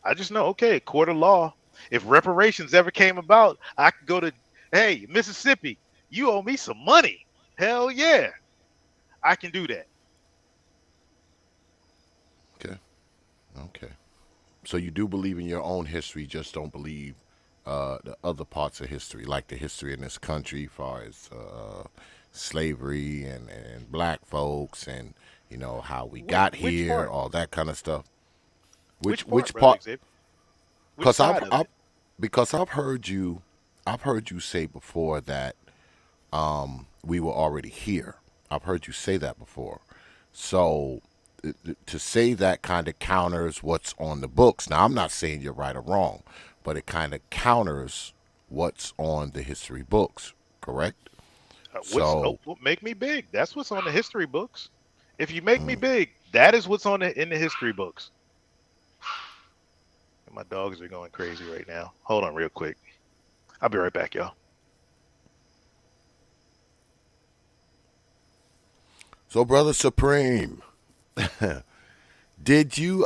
I just know, okay, court of law. If reparations ever came about, I could go to, hey, Mississippi, you owe me some money. Hell yeah, I can do that. Okay. Okay. So you do believe in your own history, just don't believe the other parts of history, like the history in this country, as far as slavery and black folks, and how we got Which here, part? all that kind of stuff. Which Which part, which brother part? Xavier? Which Because side of I've it? because I've heard you say before that we were already here. I've heard you say that before. So to say that kind of counters what's on the books. Now, I'm not saying you're right or wrong, but it kind of counters what's on the history books, correct? So, What make me big? That's what's on the history books. If you make me mm, big, that is what's on in the history books. And my dogs are going crazy right now. Hold on, real quick. I'll be right back, y'all. so brother Supreme, did you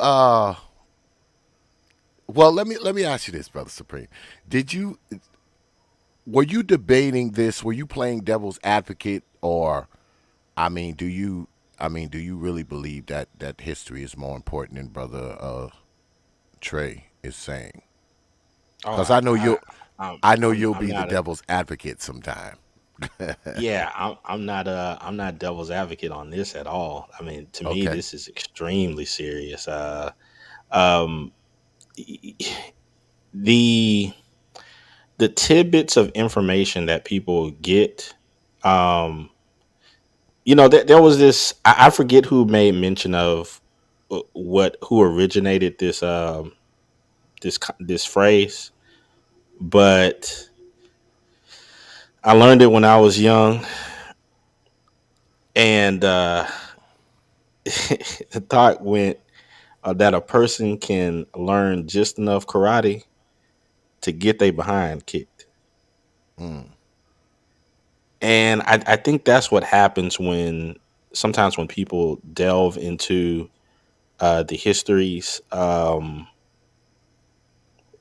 well, let me ask you this, brother Supreme. Did you were you debating this? Were you playing devil's advocate, or, I mean, do you really believe that history is more important than brother Trey is saying? Oh, Because I know you'll I'm be the not a devil's advocate sometime. yeah, I'm not devil's advocate on this at all. I mean, to me, Okay. this is extremely serious. Um, the the tidbits of information that people get, Um, there was this. I forget who made mention of who originated this phrase, but I learned it when I was young, and the thought went that a person can learn just enough karate to get their behind kicked. Mm. And I think that's what happens sometimes when people delve into the histories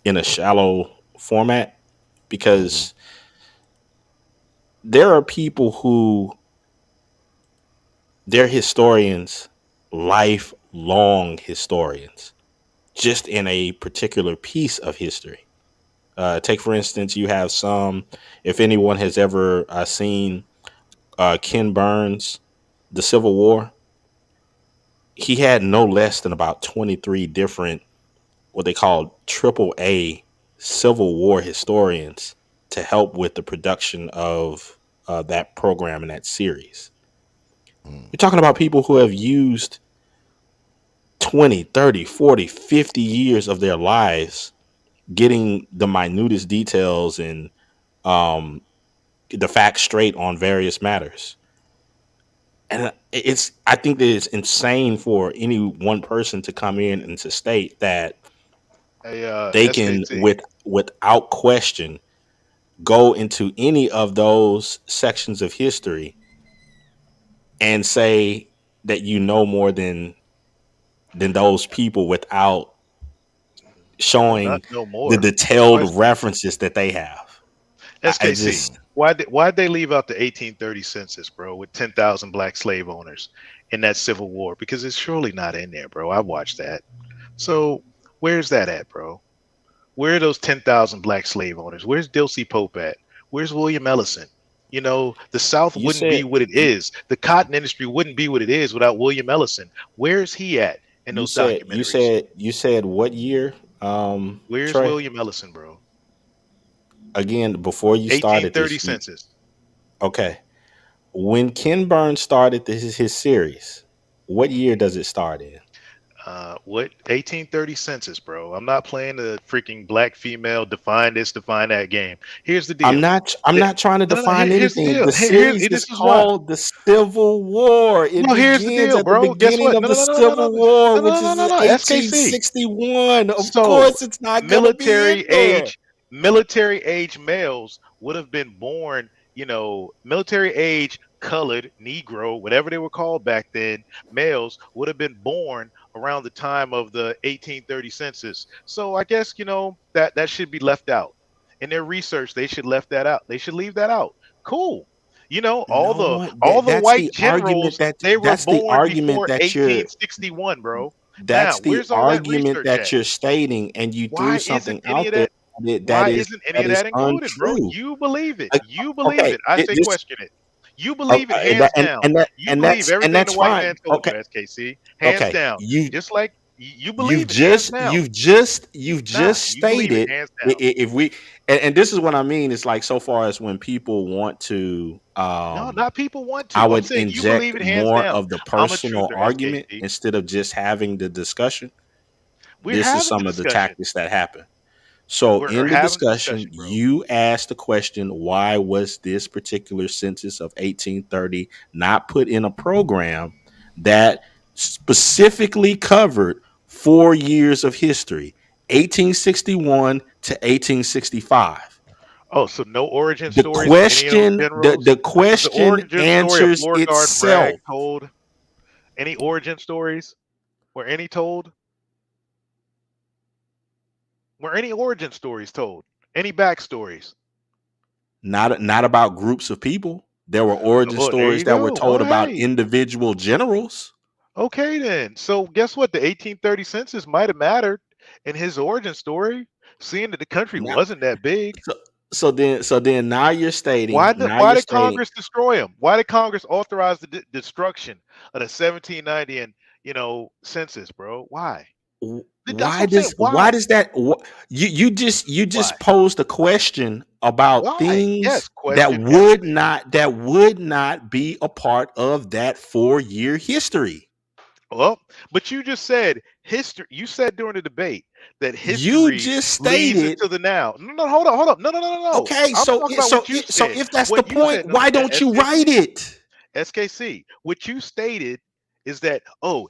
in a shallow format, Hmm. because there are people who they're historians, lifelong historians, just in a particular piece of history. Take, for instance, you have some, if anyone has ever seen Ken Burns, The Civil War, he had no less than about 23 different, what they call AAA Civil War historians to help with the production of that program and that series. Mm. You're talking about people who have used 20, 30, 40, 50 years of their lives getting the minutest details and um, the facts straight on various matters. And I think that it's insane for any one person to come in and to state that Hey, they can, SKT. without question, go into any of those sections of history and say that you know more than those people without No, not showing no the more. detailed references that they have. I SKC. just Why'd they leave out the 1830 census, bro, with 10,000 black slave owners in that Civil War? Because it's surely not in there, bro. I watched that. So where's that at, bro? Where are those 10,000 black slave owners? Where's Dilsey Pope at? Where's William Ellison? The South you wouldn't be said what it is. The cotton industry wouldn't be what it is without William Ellison. Where's he at in you those said you documentaries? said you said what year, Where's Trey? William Ellison, bro? Again, before you started 1830 this, census. okay. When Ken Burns started his series, what year does it start in? What 1830 census, bro? I'm not playing the freaking black female define this, define that game. Here's the deal. I'm The- not trying to no, no, no. define Here's the anything. deal. The series is This is why. called The Civil War. It No, here's the begins deal, at the bro. Guess beginning what? of No, the no, no, no, no, no, Civil War, no, no, which no, is no, no. SKC. 1861. Of So course, it's not gonna be in military there. age, military age males would have been born, military age colored Negro, whatever they were called back then, males would have been born around the time of the 1830 census. So I guess, that should be left out. In their research, they should left that out. They should leave that out. Cool. All No the one. all the That's white the argument generals, that they were that's the born argument before that you're 1861, bro. Now, that's the where's all that argument research that at? you're stating, and you threw Why isn't something any of out there that? Why isn't any that of is that included, bro? untrue. You believe it. Like, You believe okay, it. I say this question it. You believe it and hands down. You believe and everything the that's white fine. man told Okay, you, SKC, hands okay. down. Just like you You've believe it hands just down. you've just Nah, you believe it stated, hands down. if we and this is what I mean. It's like, so far as when people want to No, not people want I to. I'm would saying you believe inject it hands more down. of the I'm a personal truther, argument SKC. instead of just having the discussion. We're This is having the some of the discussion. tactics that happen. So We're in the having the discussion, discussion, bro. you asked the question, why was this particular census of 1830 not put in a program that specifically covered 4 years of history, 1861 to 1865? Oh, so no origin The stories of any of those question, generals? the Was the question origin story of answers Floor Guard Bragg itself. told? Any origin stories? Were any told? Were any origin stories told? Any backstories? Not about groups of people. There were origin Oh, there stories you that were go. told Well, about hey, individual generals. okay then. So guess what? The 1830 census might have mattered in his origin story, seeing that the country wasn't that big. So so then now Why you're did stating Congress destroy him? Why did Congress authorize the destruction of the 1790 and census, bro? Why? That's what Why I'm saying. does Why? that you Why? just posed a question about Why? things Yes. Question everything. that would not be a part of that 4-year history. Well, but you just said history. You said during the debate that You history just leads stated, into the now. No, no, hold on, hold up. No, no, no, no, no. okay, I'm talking about what you so said. if that's the What you point, said. No, no. why don't you write SKC. it? SKC. What you stated is that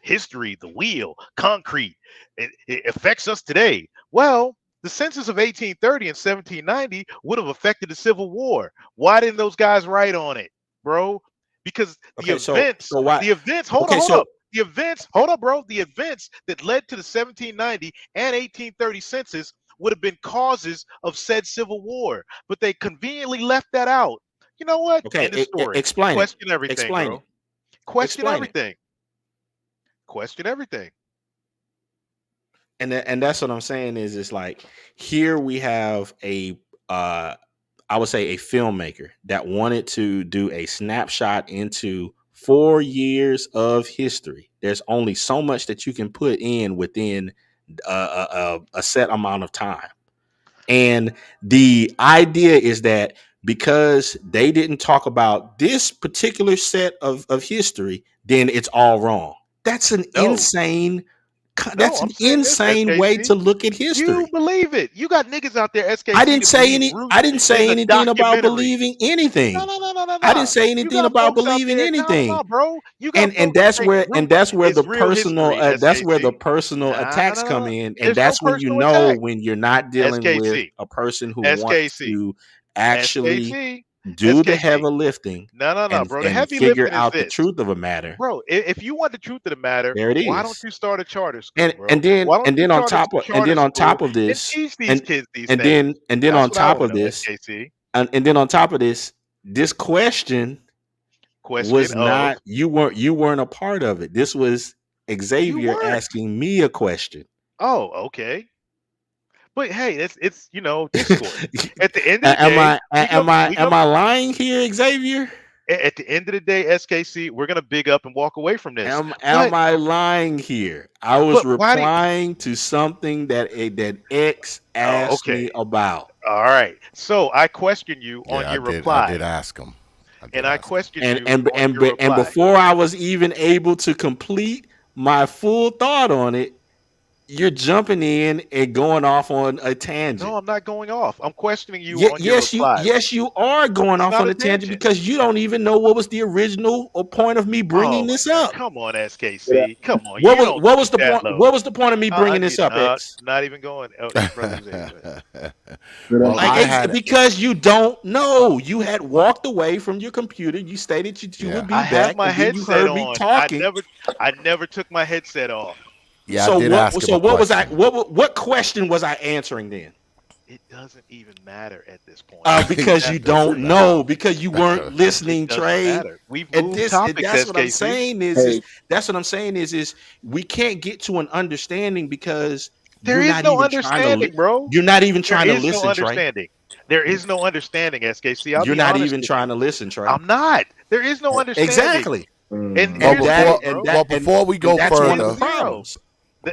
history, the wheel, concrete, it affects us today. Well, the census of 1830 and 1790 would have affected the Civil War. Why didn't those guys write on it, bro? Because Okay, so why? the events, hold on, Okay, hold up. so The events, hold up, bro. The events that led to the 1790 and 1830 census would have been causes of said Civil War, but they conveniently left that out. You know what? okay, End of story. explain it. Question everything, Explain it. bro. Question Explain it. everything. Question everything. And that's what I'm saying is it's like here we have a I would say a filmmaker that wanted to do a snapshot into 4 years of history. There's only so much that you can put in within a set amount of time. And the idea is that because they didn't talk about this particular set of history, then it's all wrong. That's an No, insane no, I'm saying this, way SKC. to look at You history. believe it. You got niggas out there, SKC, to believe I Roots didn't is say a anything about documentary. believing No, anything. no, no, no, no, I didn't no. say You anything got about folks out believing there. No, no, anything. no, bro. You got And folks that think Roots that's where the is real personal history, SKC. Nah, no, attacks no, come no. in, and There's no that's when you personal know attack. when you're not dealing with SKC, a person who wants SKC, to actually SKC, do the SKC. heavy lifting No, no, no, bro. The and heavy figure lifting is out the this. truth of a matter. Bro, if you want the truth of the matter, There it why don't is. you start a charter school, bro? And Why don't you start a charter on school top of and this, teach these kids these and things? then That's on what I top want of to know, this, SKC. and then on top of this, this question Question was of not you weren't a part of it. This was you Xavier weren't. asking me a question. Oh, okay. But hey, it's discourse. At the end of the day, we Am go I lying here, Xavier? at the end of the day, SKC, we're gonna big up and walk away from this. Am I lying here? I was Why do you, replying to something that X oh, asked okay. me about. All right. So I question you on Yeah, your I reply. did ask him. I And did I ask him. question you on your And reply. before I was even able to complete my full thought on it, you're jumping in and going off on a tangent. No, I'm not going off. I'm questioning you on your reply. Yes, you are going It's off not on a a tangent tangent. because you don't even know what was the original or point of me Oh bringing my this God. up. Come on, SKC. Come on. You don't stoop that low. What was the point of me bringing this up, X? Not even going. Oh, brother Xavier. Well, Like I had because you don't know. You had walked away from your computer. You stated you yeah, would I be have back, my and then you headset heard me on. talking. I never took my headset off. yeah, I did ask him a What was I question. what question was I answering then? It doesn't even matter at this point. Because you That's the don't Nah. know, because you weren't it listening, doesn't Trey. matter. We've And moved topics, that's what I'm SKC. saying that's what I'm saying is we can't get to an understanding because There is no understanding, bro. you're not even There trying to is no listen, Trey. understanding. There is no understanding, SKC. I'll You're be not honest even with trying you. to listen, Trey. I'm not. There is no understanding. Exactly. And Well, here's the thing, bro. before we and go that's one of further, the problems.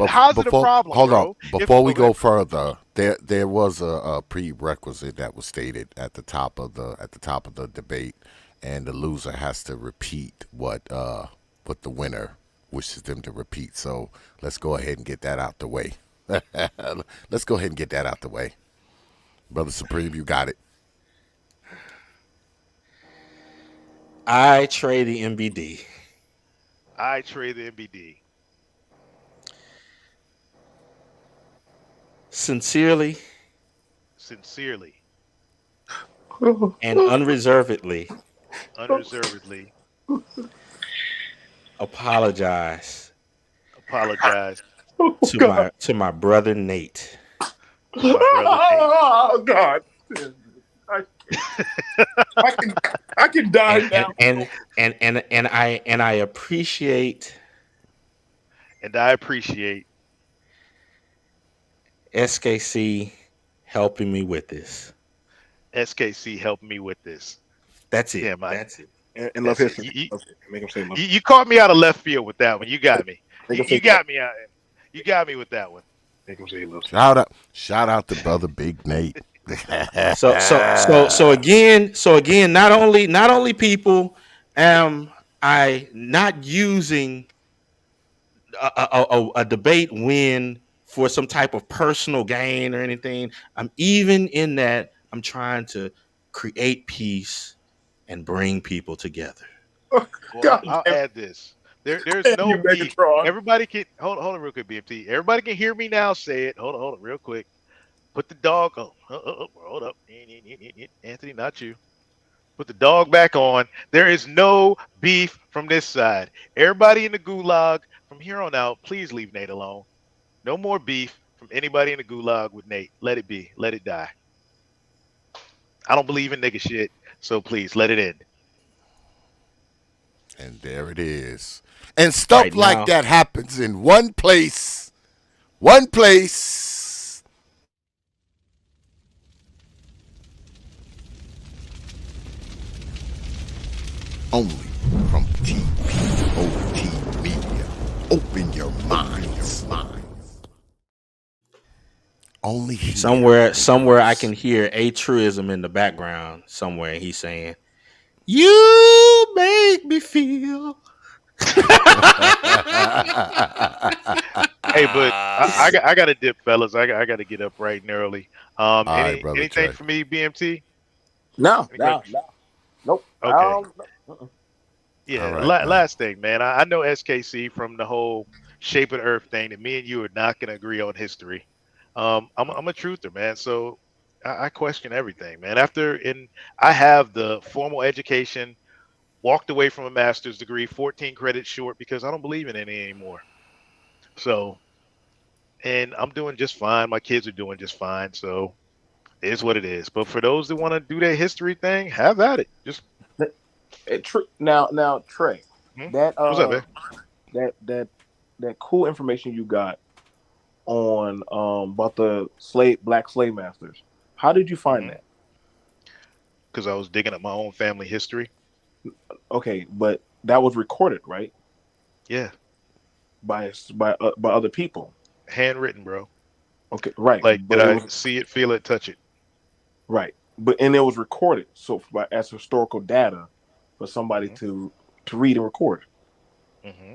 How's it a problem, hold on. bro? Before we Go ahead, go further, there was a prerequisite that was stated at the top of the debate, and the loser has to repeat what the winner wishes them to repeat. So let's go ahead and get that out the way. Let's go ahead and get that out the way, Brother Supreme. You got it. I trade the MBD. I trade the MBD. Sincerely Sincerely, and unreservedly unreservedly apologize apologize to my brother Nate. to my brother Nate. Oh God! I can die now. And I appreciate And I appreciate SKC helping me with this. SKC helping me with this. That's it. Damn, That's it. And love That's it. history. Make him say love. You caught me out of left field with that one. You got me. You got me out. You got me with that one. Make him say he loves me. Shout out to brother Big Nate. So again, not only people am I not using a debate win for some type of personal gain or anything. I'm even in that I'm trying to create peace and bring people together. Well, God I'll damn, add this. There's damn no you, beef. Megatron. Everybody can hold on real quick, BMT. Everybody can hear me now. Say it. Hold on, real quick. Put the dog. Hold up. Anthony, not you. Put the dog back on. There is no beef from this side. Everybody in the gulag from here on out, please leave Nate alone. No more beef from anybody in the gulag with Nate. Let it be. Let it die. I don't believe in nigga shit, so please let it end. And there it is. And Right stuff like now, that happens in one place. One place. Only from T.P.O.T Media. Open your minds. Only here. somewhere I can hear a truism in the background somewhere. And he's saying, "You make me feel." Hey, but I got to dip, fellas. I got to get up bright and early. All right, brother Anything Trey. for me, BMT? No, Any no, questions? no. Nope. Okay. Uh-uh. All Yeah. right, man. Last thing, man. I know SKC from the whole shape of the earth thing that me and you are not going to agree on history. I'm a truther, man. So I question everything, man. I have the formal education, walked away from a master's degree, 14 credits short because I don't believe in any anymore. So, and I'm doing just fine. My kids are doing just fine. So it is what it is. But for those that want to do their history thing, have at it. Just Now, Trey, hmm? that What's up, man? that that that cool information you got on about the black slave masters. How did you find that? Because I was digging up my own family history. Okay, but that was recorded, right? Yeah, By other people. handwritten, bro. Okay, right. Like, did But it I was see it, feel it, touch it? right. But and it was recorded, so as historical data for somebody hmm to read and record. hmm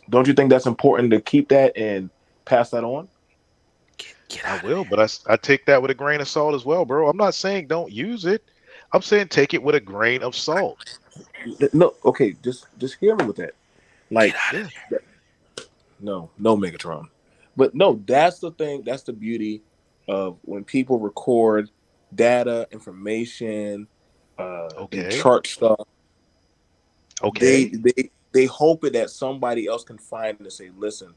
Don't you think that's important to keep that and pass that on? Get I out of will, but I take that with a grain of salt as well, bro. I'm not saying don't use it. I'm saying take it with a grain of salt. No, okay, just hear me with that. Get Like, out of Yeah. there. no, Megatron. But no, that's the thing. That's the beauty of when people record data, information, they Okay. chart stuff. They Okay. they they hope it that somebody else can find it and say, "Listen,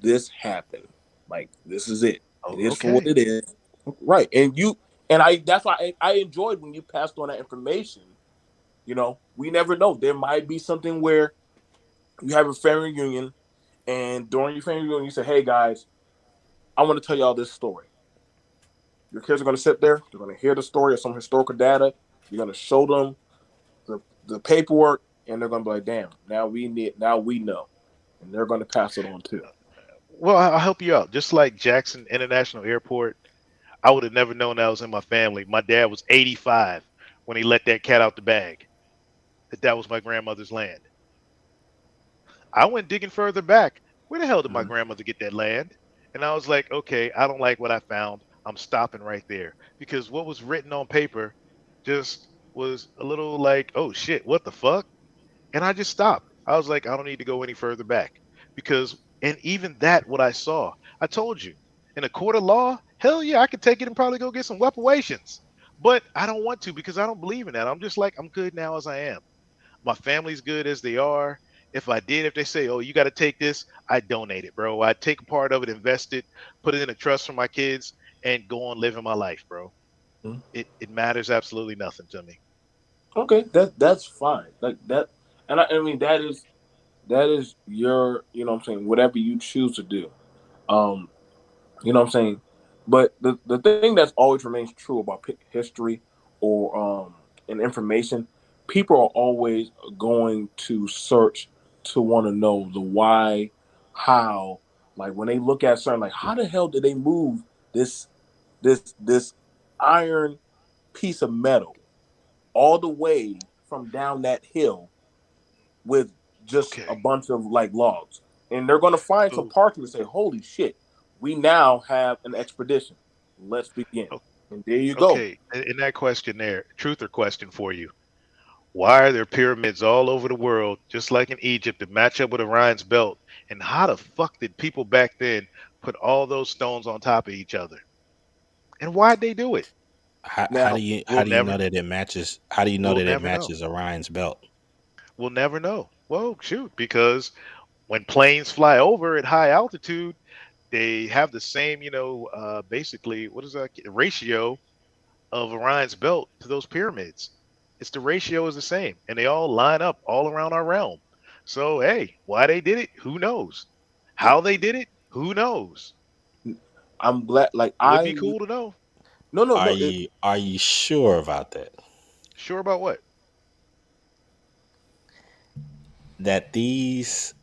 this happened. Like this is it. It is for what Okay. it is." Right, and I. That's why I enjoyed when you passed on that information. We never know. There might be something where you have a family reunion, and during your family reunion, you say, "Hey guys, I want to tell y'all this story." Your kids are going to sit there. They're going to hear the story of some historical data. You're going to show them the paperwork, and they're going to be like, "Damn, now we know," and they're going to pass it on too. Well, I'll help you out. Just like Jackson International Airport, I would have never known that was in my family. My dad was 85 when he let that cat out the bag. That was my grandmother's land. I went digging further back. Where the hell did my Mhm. grandmother get that land? And I was like, okay, I don't like what I found. I'm stopping right there because what was written on paper just was a little like, oh shit, what the fuck? And I just stopped. I was like, I don't need to go any further back because, and even that, what I saw, I told you, in a court of law, hell yeah, I could take it and probably go get some reparations. But I don't want to because I don't believe in that. I'm just like, I'm good now as I am. My family's good as they are. If they say, oh, you got to take this, I donate it, bro. I take a part of it, invest it, put it in a trust for my kids, and go on living my life, bro. Mhm. It matters absolutely nothing to me. Okay, that's fine. Like that, and I mean that is your, what I'm saying, whatever you choose to do. Um, what I'm saying. But the thing that's always remains true about history or and information, people are always going to search to want to know the why, how, Like when they look at certain, like how the hell did they move this this iron piece of metal all the way from down that hill with just Okay. a bunch of like logs? And they're gonna find some So, parking and say, "Holy shit, we now have an expedition. Let's begin." o- And there you go. okay. In that question there, truth or question for you. Why are there pyramids all over the world, just like in Egypt, that match up with Orion's belt? And how the fuck did people back then put all those stones on top of each other? And why'd they do it? How Now, We'll do you never know that it matches? How do you know we'll that it never know. matches Orion's belt? We'll never know. Well, shoot, because when planes fly over at high altitude, they have the same, basically, what is that ratio of Orion's belt to those pyramids? It's the ratio is the same, and they all line up all around our realm. So, hey, why they did it? Who knows? How they did it? Who knows? I'm glad. Like Would I be knew. cool to know. No, no, no. Are you sure about that? Sure about what? That these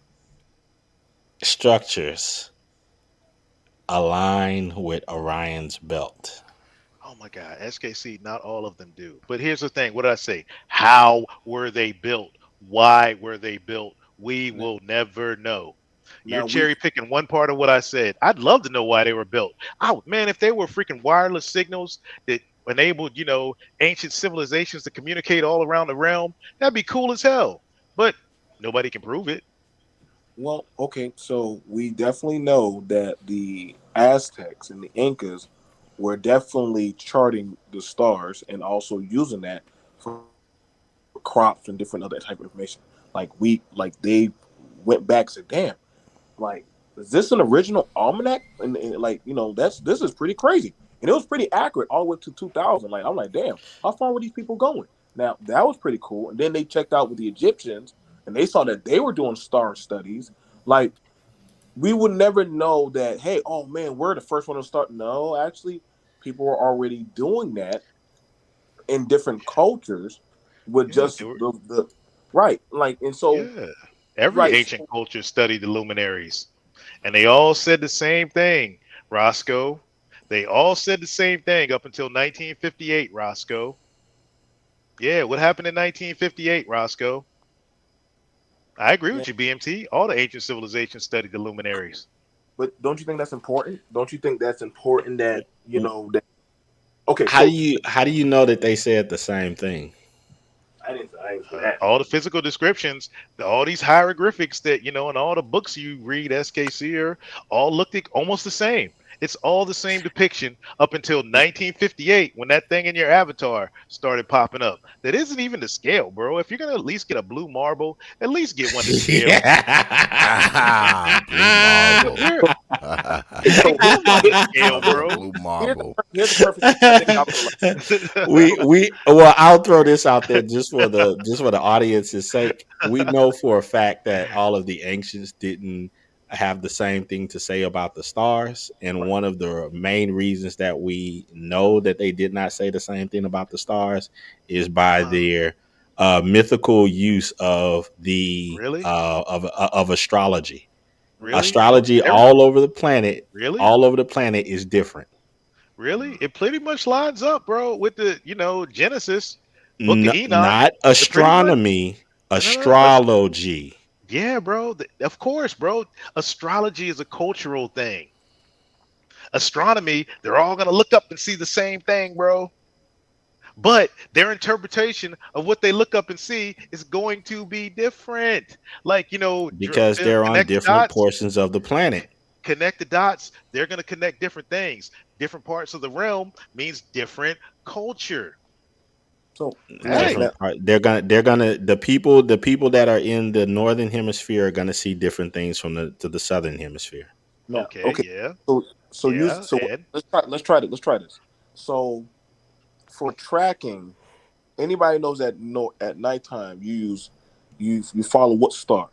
structures align with Orion's belt? Oh my God, SKC, not all of them do. But here's the thing. What did I say? How were they built? Why were they built? We will never know. You're Now we cherry picking one part of what I said. I'd love to know why they were built. Oh man, if they were freaking wireless signals that enabled, ancient civilizations to communicate all around the realm, that'd be cool as hell. But nobody can prove it. Well, okay, so we definitely know that the Aztecs and the Incas were definitely charting the stars and also using that for crops and different other type of information. Like they went back and said, "Damn, like is this an original almanac?" And like this is pretty crazy, and it was pretty accurate all the way to 2000. Like I'm like, damn, how far were these people going? Now that was pretty cool. And then they checked out with the Egyptians, and they saw that they were doing star studies. Like we would never know that. Hey, oh man, we're the first one to start. No, actually, people were already doing that in different cultures with Yeah, just the right. Like and so yeah. Every right. ancient culture studied the luminaries. And they all said the same thing, Roscoe. They all said the same thing up until 1958, Roscoe. Yeah, what happened in 1958, Roscoe? I agree Man, with you, BMT. All the ancient civilizations studied the luminaries. but don't you think that's important? Don't you think that's important that that okay, How do you know that they said the same thing? I didn't say that. All the physical descriptions, all these hieroglyphics that and all the books you read, SKC, are all looked almost the same. It's all the same depiction up until 1958 when that thing in your avatar started popping up. That isn't even the scale, bro. If you're gonna at least get a blue marble, at least get one to scale. Blue marble. We're So get one to scale, Talking about bro. blue marble. here's the perfect thing. I think I would like. We well, I'll throw this out there just for the audience's sake. We know for a fact that all of the ancients didn't have the same thing to say about the stars, and Right. one of the main reasons that we know that they did not say the same thing about the stars is by Uh-huh. their mythical use of the Really? of astrology. Really? Astrology Every really? all over the planet is different. Really? It pretty much lines up, bro, with the, Genesis, Book of Enoch. Not It pretty much astronomy, no, no, no. astrology. Yeah, bro. Of course, bro. Astrology is a cultural thing. Astronomy, they're all gonna look up and see the same thing, bro. But their interpretation of what they look up and see is going to be different. Like, Because they're on connect the different dots, portions of the planet. connect the dots. They're gonna connect different things. Different parts of the realm means different culture. So now, Hey, now, They're gonna the people that are in the northern hemisphere are gonna see different things from the southern hemisphere. now, okay, okay. yeah, So use yeah, so and let's try this. So for tracking, anybody knows that at nighttime you follow what star?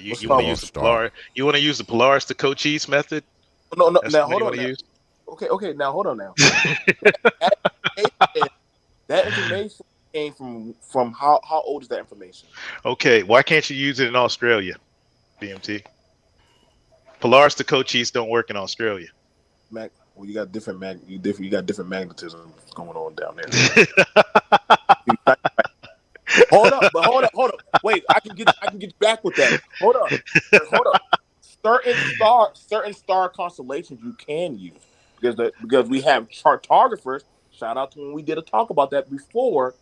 you What you want star? to use North the Star. Polar? You want to use the Polaris to Cochise method? No, no. That's the Now one hold you on. want to Now, use? okay. Now hold on. Now that information, that information came from how old is that information? Okay, why can't you use it in Australia, BMT? Polaris to Cochise don't work in Australia. Well, you got you got different magnetism going on down there. Hold up. Wait, I can get back with that. Hold up. Certain star constellations you can use because we have chartographers. Shout out to when we did a talk about that before.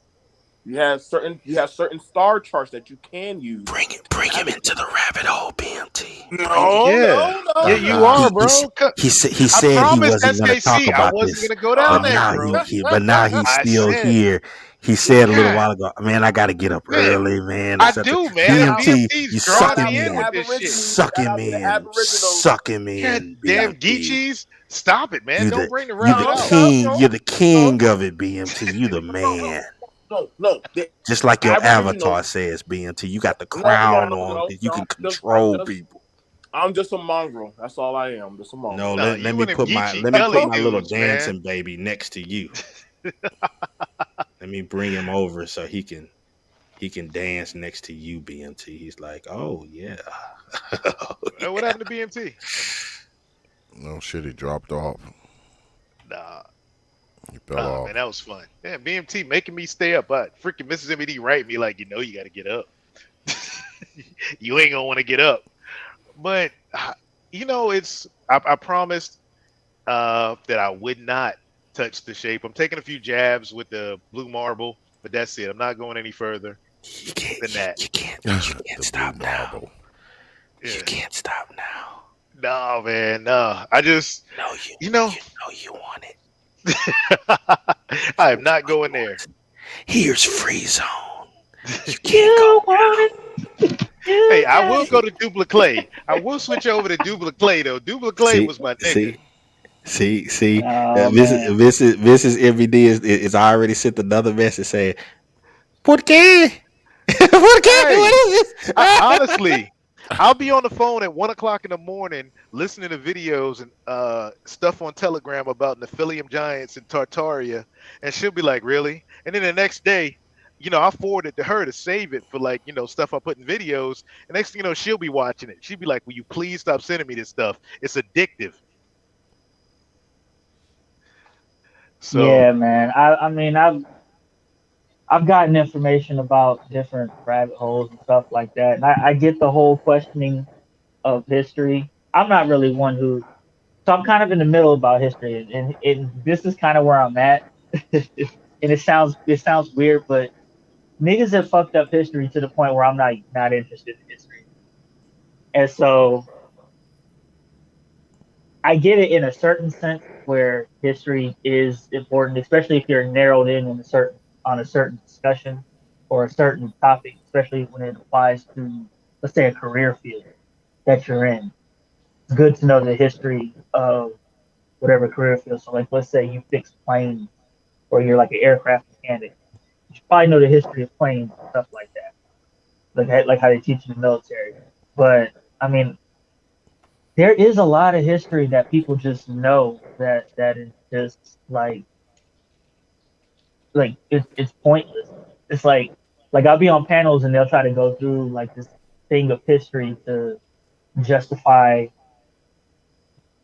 You have certain star charts that you can use. Bring him into the rabbit hole, BMT. No, Yeah. no, Yeah, no, you no. are, bro. He I said he promised wasn't going to talk SKC I about wasn't this, gonna go down but there, now bro. now he's I still said, here. He said a little God, while ago, man, I got to get up man, early, man. I etc. do, man. BMT, BMT's you suck drawing him me in in, with this shit. suck Shout him out to the in, Aboriginals. suck him God in, damn BMT. Geechees. Stop it, man. You Don't the bring the you the rabbit No, out. no, king. no, You're the no, king of it, BMT. You the man. no. The Just like your Aboriginals. avatar says, BMT. You got the No, crown on. You no. can control people. I'm just a mongrel. That's all I am. Just a No, mongrel. No, let you me and them put my Geechee Gully little dudes, man. dancing baby next to you. Let me bring him over so he can dance next to you, BMT. He's like, oh yeah. What happened to BMT? No shit, he dropped off. Nah. He fell Man, off. that was fun. Man, BMT making me stay up, but freaking Mrs. MD write me like, you got to get up. You ain't gonna want to get up. But I promised that I would not touch the shape. I'm taking a few jabs with the blue marble, but that's it. I'm not going any further than that. You can't The stop blue now. marble. You Yeah. can't stop now. No, man, no. I just, No, you know, you want it. I am not going there. Here's free zone. You can't go now. Hey, I will go to Dupla Clay. I will switch over to Dupla Clay though. Dupla Clay was my nigga. See. Oh This man. is every day is I already sent another message saying, "Por qué? Por qué? Hey, What is this?" honestly, I'll be on the phone at 1 o'clock in the morning listening to videos and stuff on Telegram about Nephilium giants in Tartaria, and she'll be like, "Really?" And then the next day, I'll forward it to her to save it for like stuff I put in videos. And next thing you know, she'll be watching it. She'll be like, "Will you please stop sending me this stuff? It's addictive." So Yeah, man. I mean I've gotten information about different rabbit holes and stuff like that. And I get the whole questioning of history. I'm not really one who so I'm kind of in the middle about history and this is kind of where I'm at. And it sounds weird, but niggas have fucked up history to the point where I'm not interested in history. And so I get it in a certain sense where history is important, especially if you're narrowed in a certain discussion or a certain topic, especially when it applies to, let's say, a career field that you're in. It's good to know the history of whatever career field. So, like, let's say you fix planes or you're like an aircraft mechanic. You should probably know the history of planes and stuff like that, like how they teach in the military. But I mean, there is a lot of history that people just know that is just like it's pointless. It's like I'll be on panels and they'll try to go through like this thing of history to justify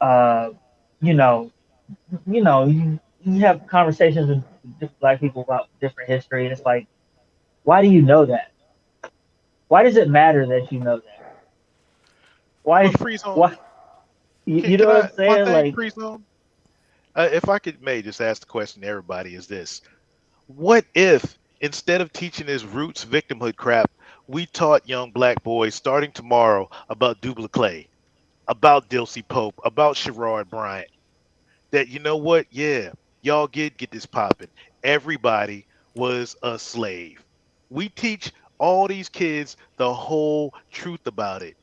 uh you know you have conversations with different black people about different history and it's like why do you know that? Why does it matter that you know that? but Why free zone. why you, Can, you know can what I I'm one saying? thing Like free zone? If I could may just ask the question to everybody is this. What if instead of teaching this roots victimhood crap, we taught young black boys starting tomorrow about Dubla Clay, about Dilsey Pope, about Sherrod Bryant? That you know what? Yeah, y'all get this popping. Everybody was a slave. We teach all these kids the whole truth about it.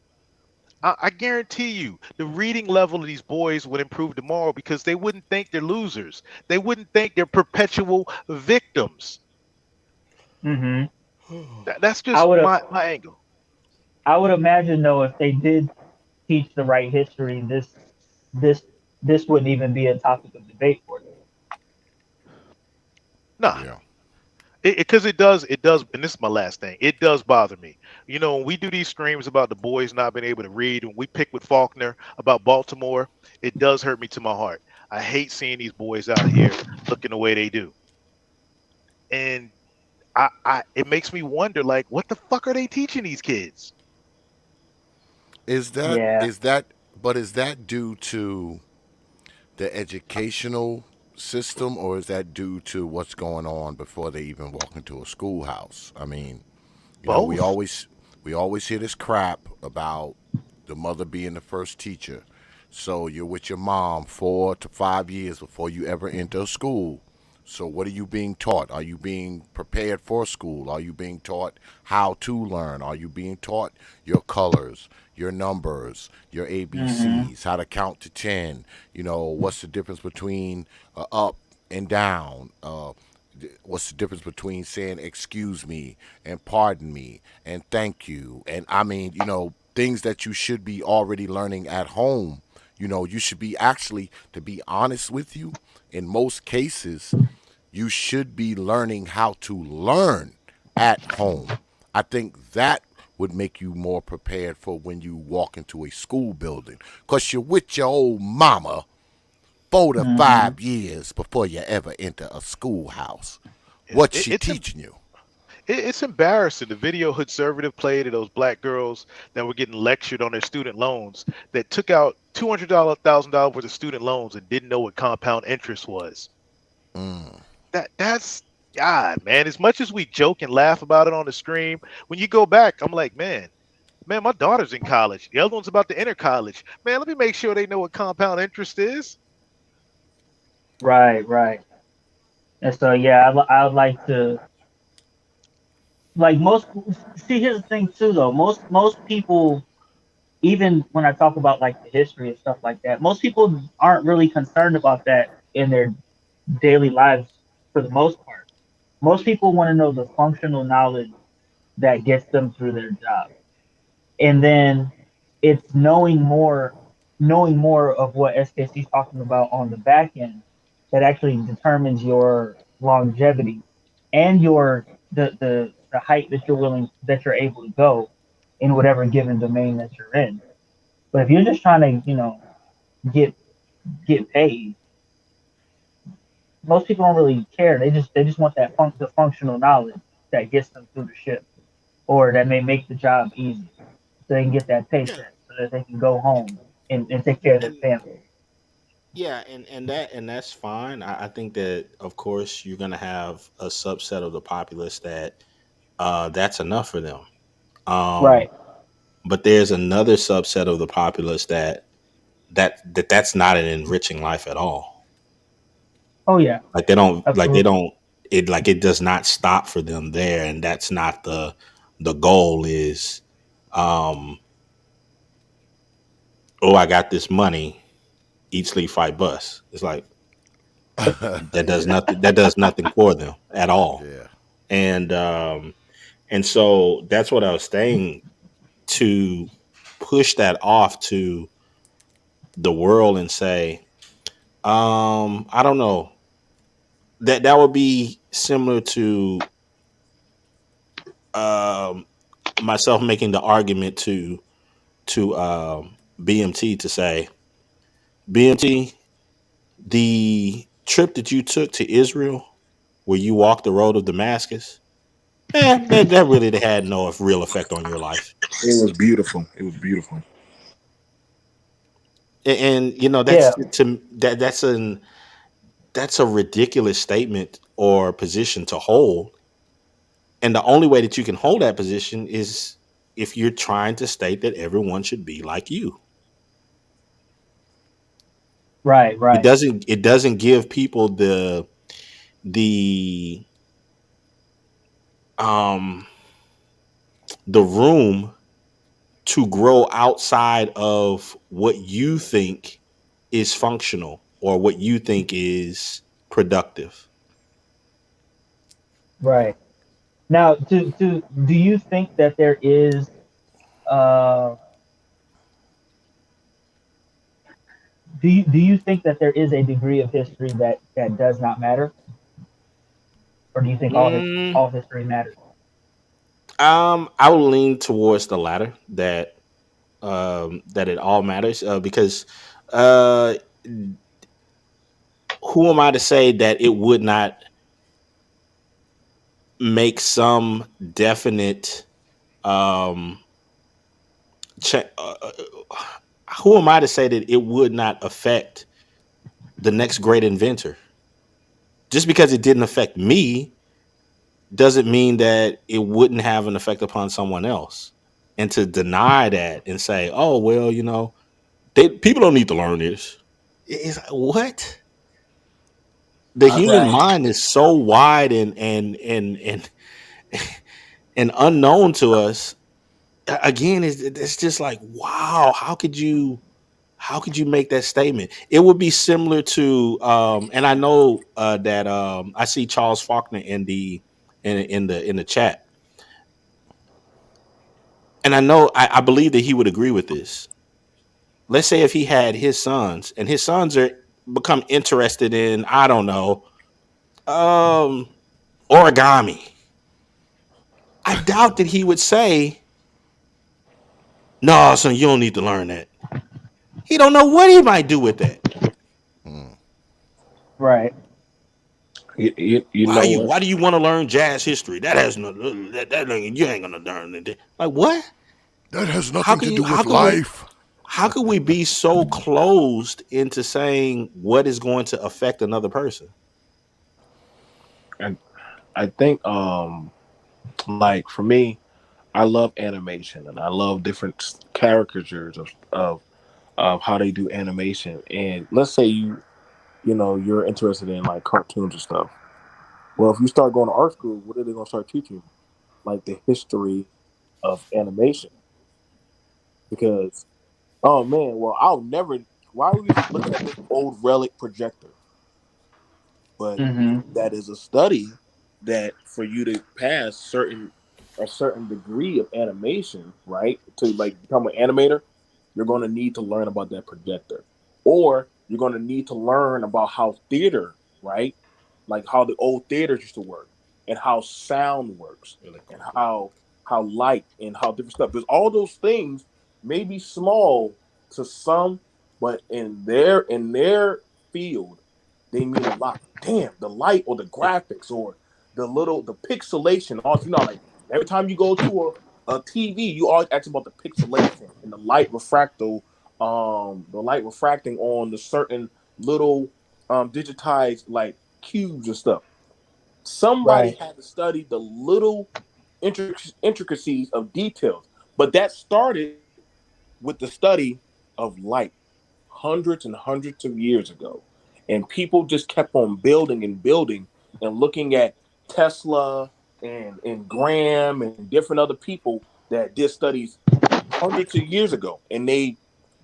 I guarantee you, the reading level of these boys would improve tomorrow because they wouldn't think they're losers. They wouldn't think they're perpetual victims. hmm That's I just would my angle. I would imagine though if they did teach the right history, this this wouldn't even be a topic of debate for them. Nah, Yeah. It does, and this is my last thing. It does bother me. When we do these streams about the boys not being able to read, and we pick with Faulkner about Baltimore, it does hurt me to my heart. I hate seeing these boys out here looking the way they do, and it makes me wonder, like, what the fuck are they teaching these kids? Is that Yeah. is that but is that due to the educational system, or is that due to what's going on before they even walk into a schoolhouse? I mean, we Both. always hear this crap about the mother being the first teacher. So you're with your mom 4 to 5 years before you ever enter a school. So what are you being taught? Are you being prepared for school? Are you being taught how to learn? Are you being taught your colors, your numbers, your Hmm. ABCs, how to count to 10? What's the difference between up and down? What's the difference between saying excuse me and pardon me and thank you? And I mean, things that you should be already learning at home. You should be actually, to be honest with you, in most cases, you should be learning how to learn at home. I think that would make you more prepared for when you walk into a school building. Because you're with your old mama 4 to 5 years before you ever enter a schoolhouse. Yeah, What's she teaching you? it's embarrassing. The video Conservative played of those black girls that were getting lectured on their student loans, that took out $200,000 worth of student loans and didn't know what compound interest was. Mm. That's God, man. As much as we joke and laugh about it on the stream, when you go back, I'm like, man, my daughter's in college. The other one's about to enter college. Man, let me make sure they know what compound interest is. Right, right. And so yeah, I would like to, like, most. See, here's the thing too, though. Most people, even when I talk about like the history and stuff like that, most people aren't really concerned about that in their daily lives for the most part. Most people want to know the functional knowledge that gets them through their job. And then it's knowing more of what SKC is talking about on the back end that actually determines your longevity and your the height that you're able to go in whatever given domain that you're in. But if you're just trying to, get get paid, most people don't really care. They just want the functional knowledge that gets them through the ship, or that may make the job easy, so they can get that Yeah, paycheck, so that they can go home and take care of their and family. yeah, and that's fine. I think that of course you're gonna have a subset of the populace that that's enough for them. Um, Right. but there's another subset of the populace that's not an enriching life at all. Oh yeah. Like they Absolutely. don't it does not stop for them there, and that's not the goal is um oh, I got this money, eat sleep fight bus. It's like Yeah, that does nothing for them at all. yeah. And and so that's what I was saying, to push that off to the world and say, I don't know, that would be similar to um myself making the argument to BMT to say, BMT, the trip that you took to Israel where you walked the road of Damascus, that really had no real effect on your life. It was beautiful. It was beautiful. And Yeah. that's a ridiculous statement or position to hold. And the only way that you can hold that position is if you're trying to state that everyone should be like you. Right. It Right. doesn't give people the um the room to grow outside of what you think is functional or what you think is productive. Right. Now, do you think that there is uh do you think that there is a degree of history that does not matter, or do you think Mm, all history matters? I will lean towards the latter, that that it all matters, because uh, who am I to say that it would not make some definite um, who am I to say that it would not affect the next great inventor? Just because it didn't affect me doesn't mean that it wouldn't have an effect upon someone else. And to deny that and say, "Oh well, people don't need to learn this," is what the human Right. mind is so wide and and unknown to us. Again, it's just like, wow, how could you make that statement? It would be similar to, and I know that I see Charles Faulkner in the chat, and I believe that he would agree with this. Let's say if he had his sons, and his sons are become interested in, I don't know, um, origami. I doubt that he would say, "No, son, you don't need to learn that." He don't know what he might do with that. Mm. Right. You know what? Why do you want to learn jazz history? That has no you ain't gonna learn it. Like what? That has How nothing can to you do with life. how could we be so closed into saying what is going to affect another person? And I think like for me, I love animation and I love different caricatures of how they do animation. And let's say you're interested in like cartoons and stuff. Well, if you start going to art school, what are they going to start teaching you? Like the history of animation. Because oh man, well I'll never. Why are we looking at this old relic projector? But Mm-hmm. that is a study that for you to pass a certain degree of animation, right? To like become an animator, you're going to need to learn about that projector, or you're going to need to learn about how theater, right? Like how the old theaters used to work, and how sound works, and how light and how different stuff. Because all those things may be small to some, but in their field they mean a lot. Damn, the light or the graphics or the pixelation. Also, like every time you go to a TV, you always ask about the pixelation and the light refracting on the certain little digitized like cubes and stuff. Somebody Right. had to study the little intricacies of details, but that started with the study of light hundreds and hundreds of years ago. And people just kept on building and building and looking at Tesla and Graham and different other people that did studies hundreds of years ago. And they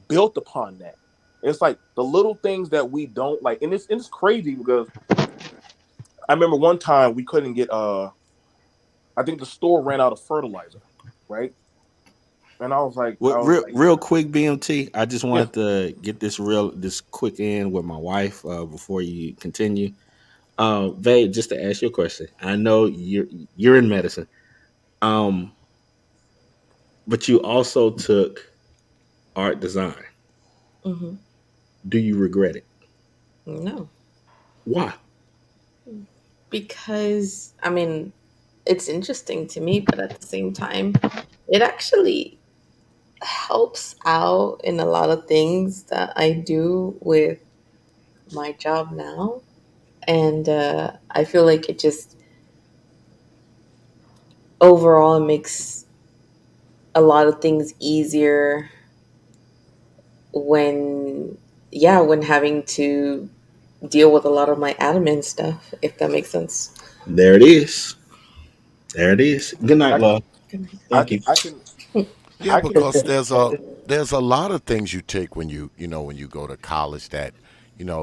built upon that. It's like the little things that we don't like. And it's crazy because I remember one time we couldn't get I think the store ran out of fertilizer, right? And What I was real like, real quick, BMT. I just yeah, wanted to get this quick in with my wife before you continue. Vay, just to ask you a question. I know you're in medicine, um, but you also took art design. Hmm. Do you regret it? No, Why? because I mean, it's interesting to me, but at the same time, it actually helps out in a lot of things that I do with my job now. And I feel like it just overall makes a lot of things easier when, yeah, when having to deal with a lot of my admin stuff, if that makes sense. There it is. There it is. Good night, I love. Good night. I Thank can you. I can Yeah, I can because there's a lot of things you take when when you go to college that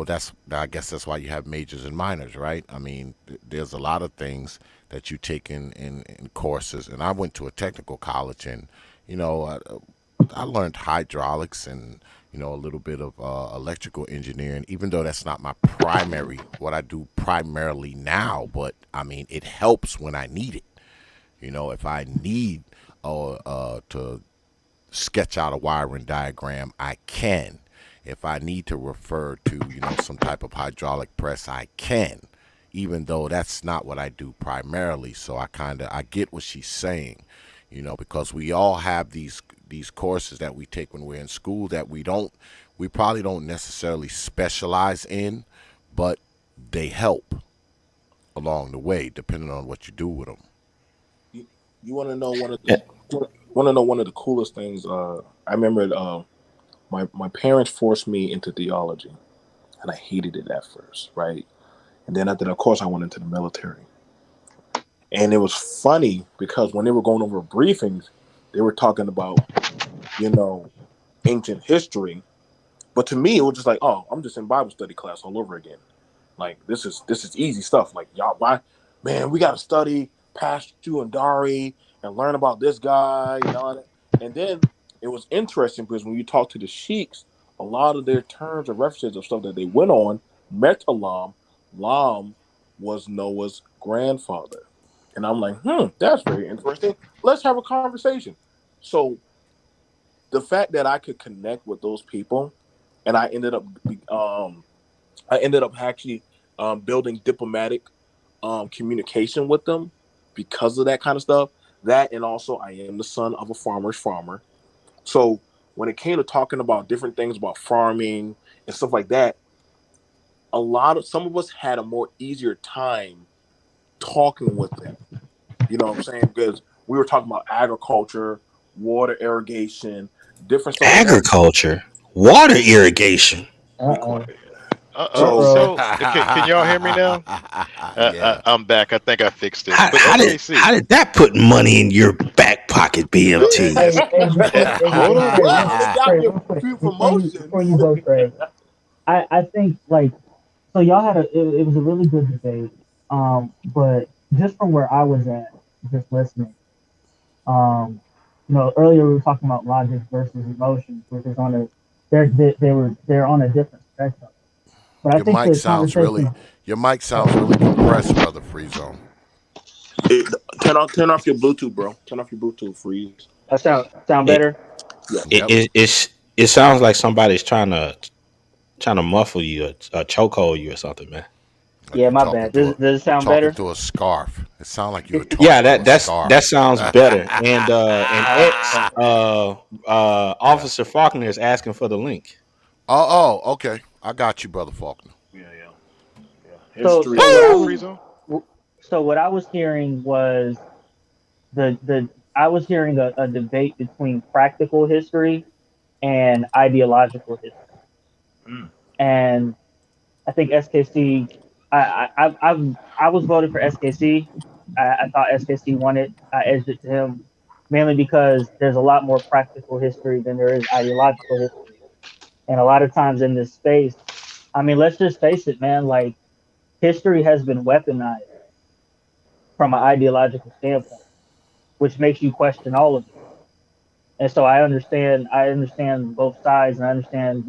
that's I guess that's why you have majors and minors, right? I mean, there's a lot of things that you take in courses, and I went to a technical college, and you know, I learned hydraulics and a little bit of electrical engineering, even though that's not my primary what I do primarily now. But I mean, it helps when I need it. If I need to sketch out a wiring diagram, I can. If I need to refer to, some type of hydraulic press, I can. Even though that's not what I do primarily. So I get what she's saying, because we all have these courses that we take when we're in school that we probably don't necessarily specialize in, but they help along the way depending on what you do with them. You want to know one of Yeah. the want to know one of the coolest things? I remember my parents forced me into theology, and I hated it at first, right? And then after that, of course, I went into the military, and it was funny because when they were going over briefings, they were talking about you know ancient history, but to me, it was just like, oh, I'm just in Bible study class all over again. Like this is easy stuff. Like y'all, why, man, we got to study Pastor and Dari and learn about this guy and all that. And then it was interesting because when you talk to the sheiks, a lot of their terms and references of stuff that they went on, Metalam, Lam was Noah's grandfather. And I'm like, that's very interesting. Let's have a conversation. So the fact that I could connect with those people, and I ended up actually building diplomatic communication with them because of that kind of stuff. That and also I am the son of a farmer's farmer. So when it came to talking about different things about farming and stuff like that, some of us had a more easier time talking with them. You know what I'm saying? Because we were talking about agriculture, water irrigation, different stuff like that. Agriculture, water irrigation. Be Uh-oh. quiet. Uh-oh. So Uh-oh. So can y'all hear me now? Yeah. I'm back. I think I fixed it. How, But how did SKC, how did that put money in your back pocket, BMT? it's, Hey, hold on. Trey, well, it got Trey, me real a quick, few before you promotions. go, Trey, I think like so y'all had it was a really good debate. But just from where I was at, just listening, earlier we were talking about logic versus emotions, which is on a they're on a different spectrum. But I Your think mic the sounds really conversation. your mic sounds really compressed, brother Free Zone. Turn off your Bluetooth, bro. Turn off your Bluetooth, freeze. That sound It better? Yeah. it, Yep. it it's it sounds like somebody's trying to muffle you or chokehold you or something, man. Like Yeah, you're my bad. Does it sound talking better? through a scarf. It sounds like you were Yeah, talking through that a that's that scarf. sounds better. And All right, ex thank you. Officer Faulkner is asking for the link. Okay. I got you, brother Faulkner. Yeah, yeah. So History. so What's up, Free Zone? what I was hearing was the I was hearing a debate between practical history and ideological history. Mm. And I think SKC, I was voted for SKC. I thought SKC won it. I edged it to him mainly because there's a lot more practical history than there is ideological history. And a lot of times in this space, I mean, let's just face it, man. Like history has been weaponized from an ideological standpoint, which makes you question all of it. And so I understand both sides, and I understand,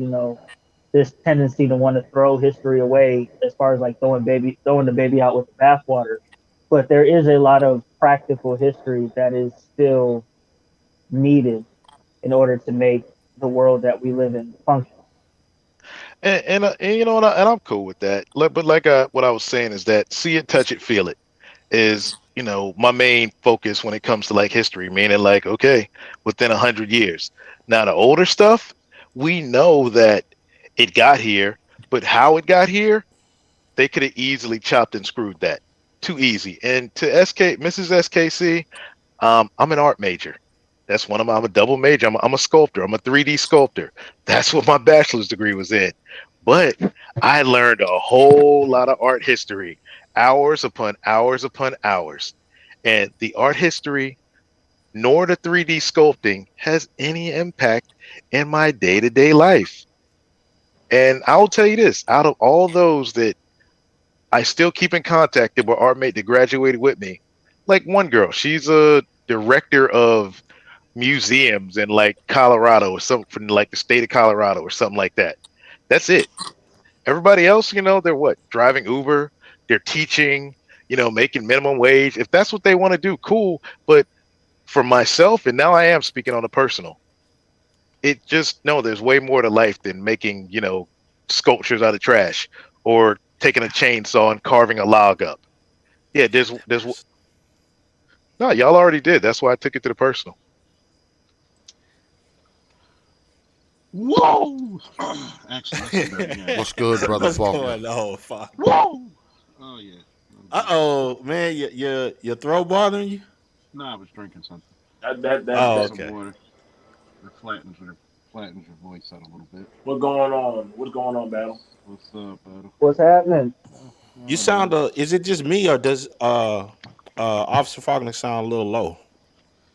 this tendency to want to throw history away as far as like throwing the baby out with the bathwater. But there is a lot of practical history that is still needed in order to make the world that we live in function. And you know what? And I'm cool with that. But like what I was saying is that see it, touch it, feel it is my main focus when it comes to like history. Meaning like okay, within 100 years. Now the older stuff, we know that it got here, but how it got here, they could have easily chopped and screwed that. Too easy. And to Mrs. SKC, I'm an art major. That's I'm a double major. I'm a sculptor. I'm a 3D sculptor. That's what my bachelor's degree was in. But I learned a whole lot of art history, hours upon hours upon hours. And the art history nor the 3D sculpting has any impact in my day-to-day life. And I'll tell you this, out of all those that I still keep in contact that were art mate that graduated with me, like one girl, she's a director of museums in like Colorado or something from like the state of Colorado or something like that. That's it. Everybody else, they're what? Driving Uber, they're teaching, making minimum wage. If that's what they want to do, cool. But for myself, and now I am speaking on a personal, it just no, there's way more to life than making, sculptures out of trash or taking a chainsaw and carving a log up. Yeah, there's no, y'all already did. That's why I took it to the personal. Whoa! Actually, that's a better game. What's good, brother What's Faulkner? going on, fuck? Whoa! Oh yeah. Uh oh, man, your throat bothering you? No, I was drinking something. Oh, That Some okay. water. It flattens your voice out a little bit. what's going on? What's going on, Battle? What's up, Battle? What's happening? You Oh sound man. is it just me or does Officer Faulkner sound a little low?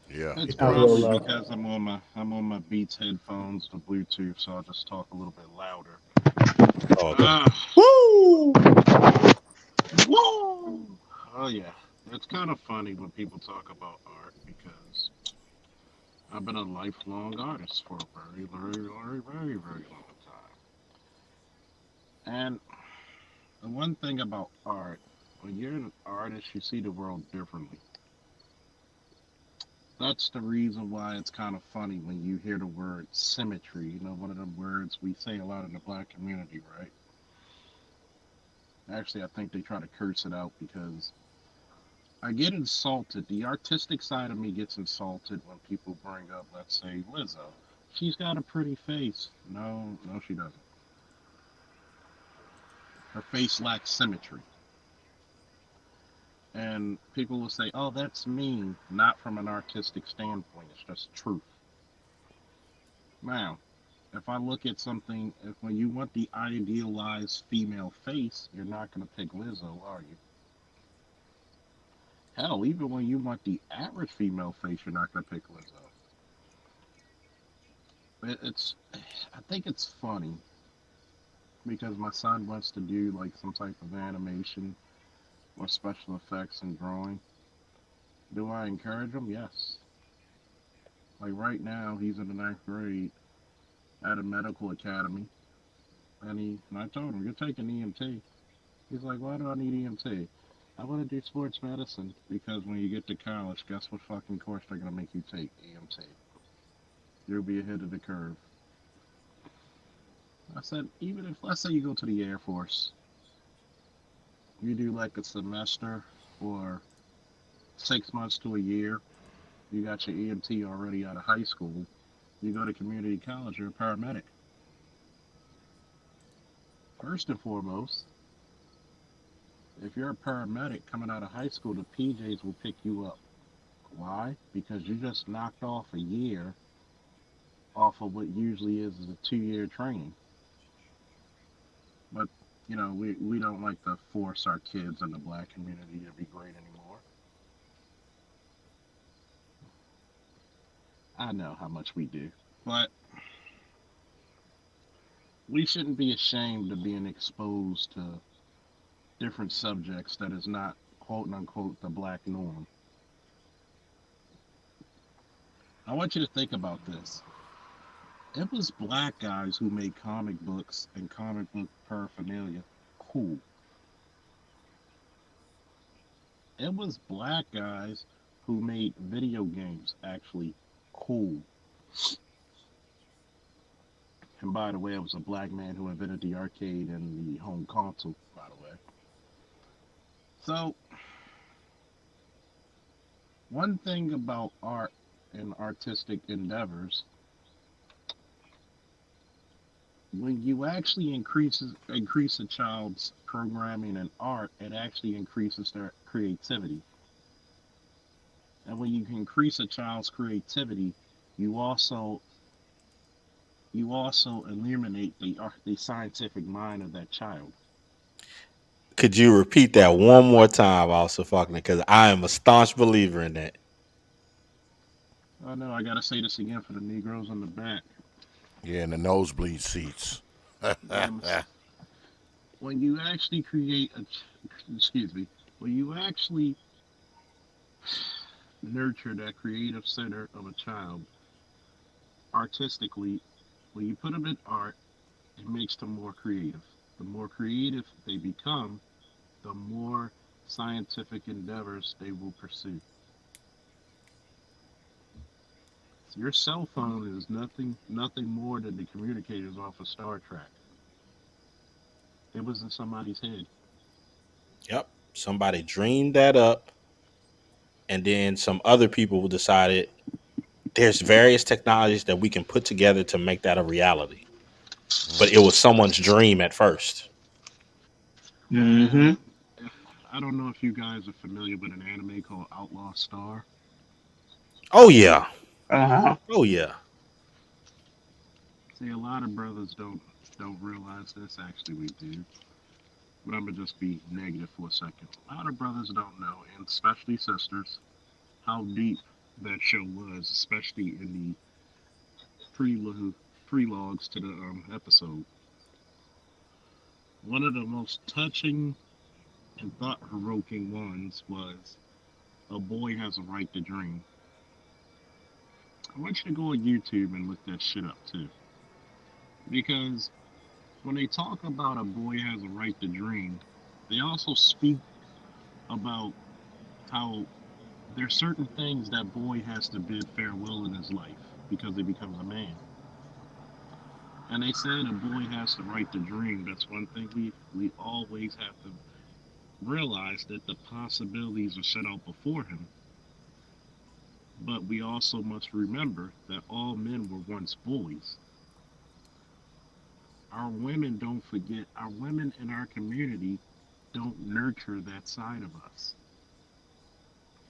Yeah, You It's he sound a little does. probably low. because I'm on my Beats headphones, the Bluetooth, so I'll just talk a little bit louder. Oh, okay. Ah, Woo! whoa! Oh yeah. It's kind of funny when people talk about art because I've been a lifelong artist for a very, very, very, very, very long time. And the one thing about art, when you're an artist, you see the world differently. That's the reason why it's kind of funny when you hear the word symmetry. One of them words we say a lot in the black community, right? Actually, I think they try to curse it out because I get insulted. The artistic side of me gets insulted when people bring up, let's say, Lizzo. She's got a pretty face. No, no, she doesn't. Her face lacks symmetry. And people will say, oh, that's mean. Not from an artistic standpoint. It's just truth. Now, if I look at something, if when you want the idealized female face, you're not going to pick Lizzo, are you? Hell, even when you want the average female face, you're not going to pick Lizzo. It's, I think it's funny because my son wants to do like some type of animation or special effects and drawing. Do I encourage him? Yes. Like right now, he's in the ninth grade at a medical academy, and I told him, "You're taking EMT." He's like, "Why do I need EMT?" I want to do sports medicine because when you get to college, guess what fucking course they're gonna make you take? EMT. You'll be ahead of the curve. I said, even if let's say you go to the Air Force, you do like a semester or 6 months to a year, you got your EMT already out of high school. You go to community college, you're a paramedic. First and foremost, if you're a paramedic coming out of high school, the PJs will pick you up. Why? Because you just knocked off a year off of what usually is a 2 year training. But, we don't like to force our kids in the black community to be great anymore. I know how much we do. But we shouldn't be ashamed of being exposed to different subjects that is not quote unquote the black norm. I want you to think about this. It was black guys who made comic books and comic book paraphernalia cool. It was black guys who made video games actually cool. And by the way, it was a black man who invented the arcade and the home console, by the way. So, one thing about art and artistic endeavors, when you actually increase a child's programming and art, it actually increases their creativity. And when you increase a child's creativity, you also illuminate the scientific mind of that child. Could you repeat that one more time, Officer Faulkner? Because I am a staunch believer in that. Oh no, I gotta say this again for the Negroes in the back. Yeah, in the nosebleed seats. Yeah, when you actually create a, excuse me, when you actually nurture that creative center of a child artistically. When you put them in art, it makes them more creative. The more creative they become, the more scientific endeavors they will pursue. So your cell phone is nothing more than the communicators off of Star Trek. It was in somebody's head. Yep. Somebody dreamed that up, and then some other people decided there's various technologies that we can put together to make that a reality. But it was someone's dream at first. Mm-hmm. And I don't know if you guys are familiar with an anime called Outlaw Star. Oh yeah. Uh-huh. Oh yeah. See, a lot of brothers don't realize this. Actually, we do. But I'm gonna just be negative for a second. A lot of brothers don't know, and especially sisters, how deep that show was, especially in the prelude prelogues to the episode. One of the most touching and thought-provoking ones was "A Boy Has a Right to Dream." I want you to go on YouTube and look that shit up too, because when they talk about a boy has a right to dream, they also speak about how there's certain things that boy has to bid farewell in his life because he becomes a man. And they said a boy has the right to dream. That's one thing we always have to realize, that the possibilities are set out before him. But we also must remember that all men were once boys. Our women don't forget. Our women in our community don't nurture that side of us.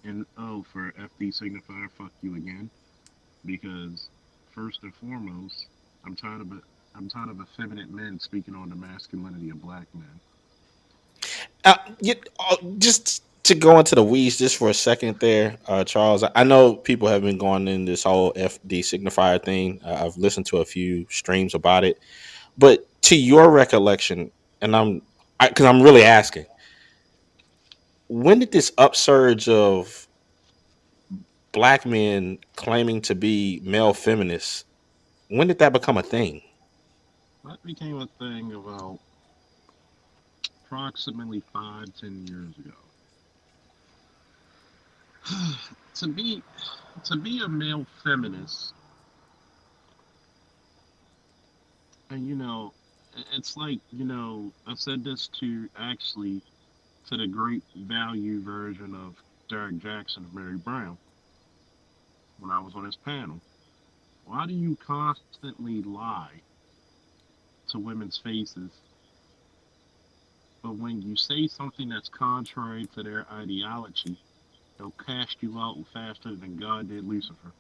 And oh, for FD signifier, fuck you again. Because first and foremost, I'm tired of it. I'm tired of effeminate men speaking on the masculinity of black men. Just to go into the weeds just for a second there, Charles. I know people have been going in this whole FD signifier thing. I've listened to a few streams about it, but to your recollection, and because I'm really asking, when did this upsurge of black men claiming to be male feminists? When did that become a thing? That became a thing about approximately 5, 10 years ago. to be to be a male feminist, and it's like, I said this to actually to the great value version of Derek Jackson and Mary Brown when I was on his panel. Why do you constantly lie to women's faces, but when you say something that's contrary to their ideology, they'll cast you out faster than God did Lucifer?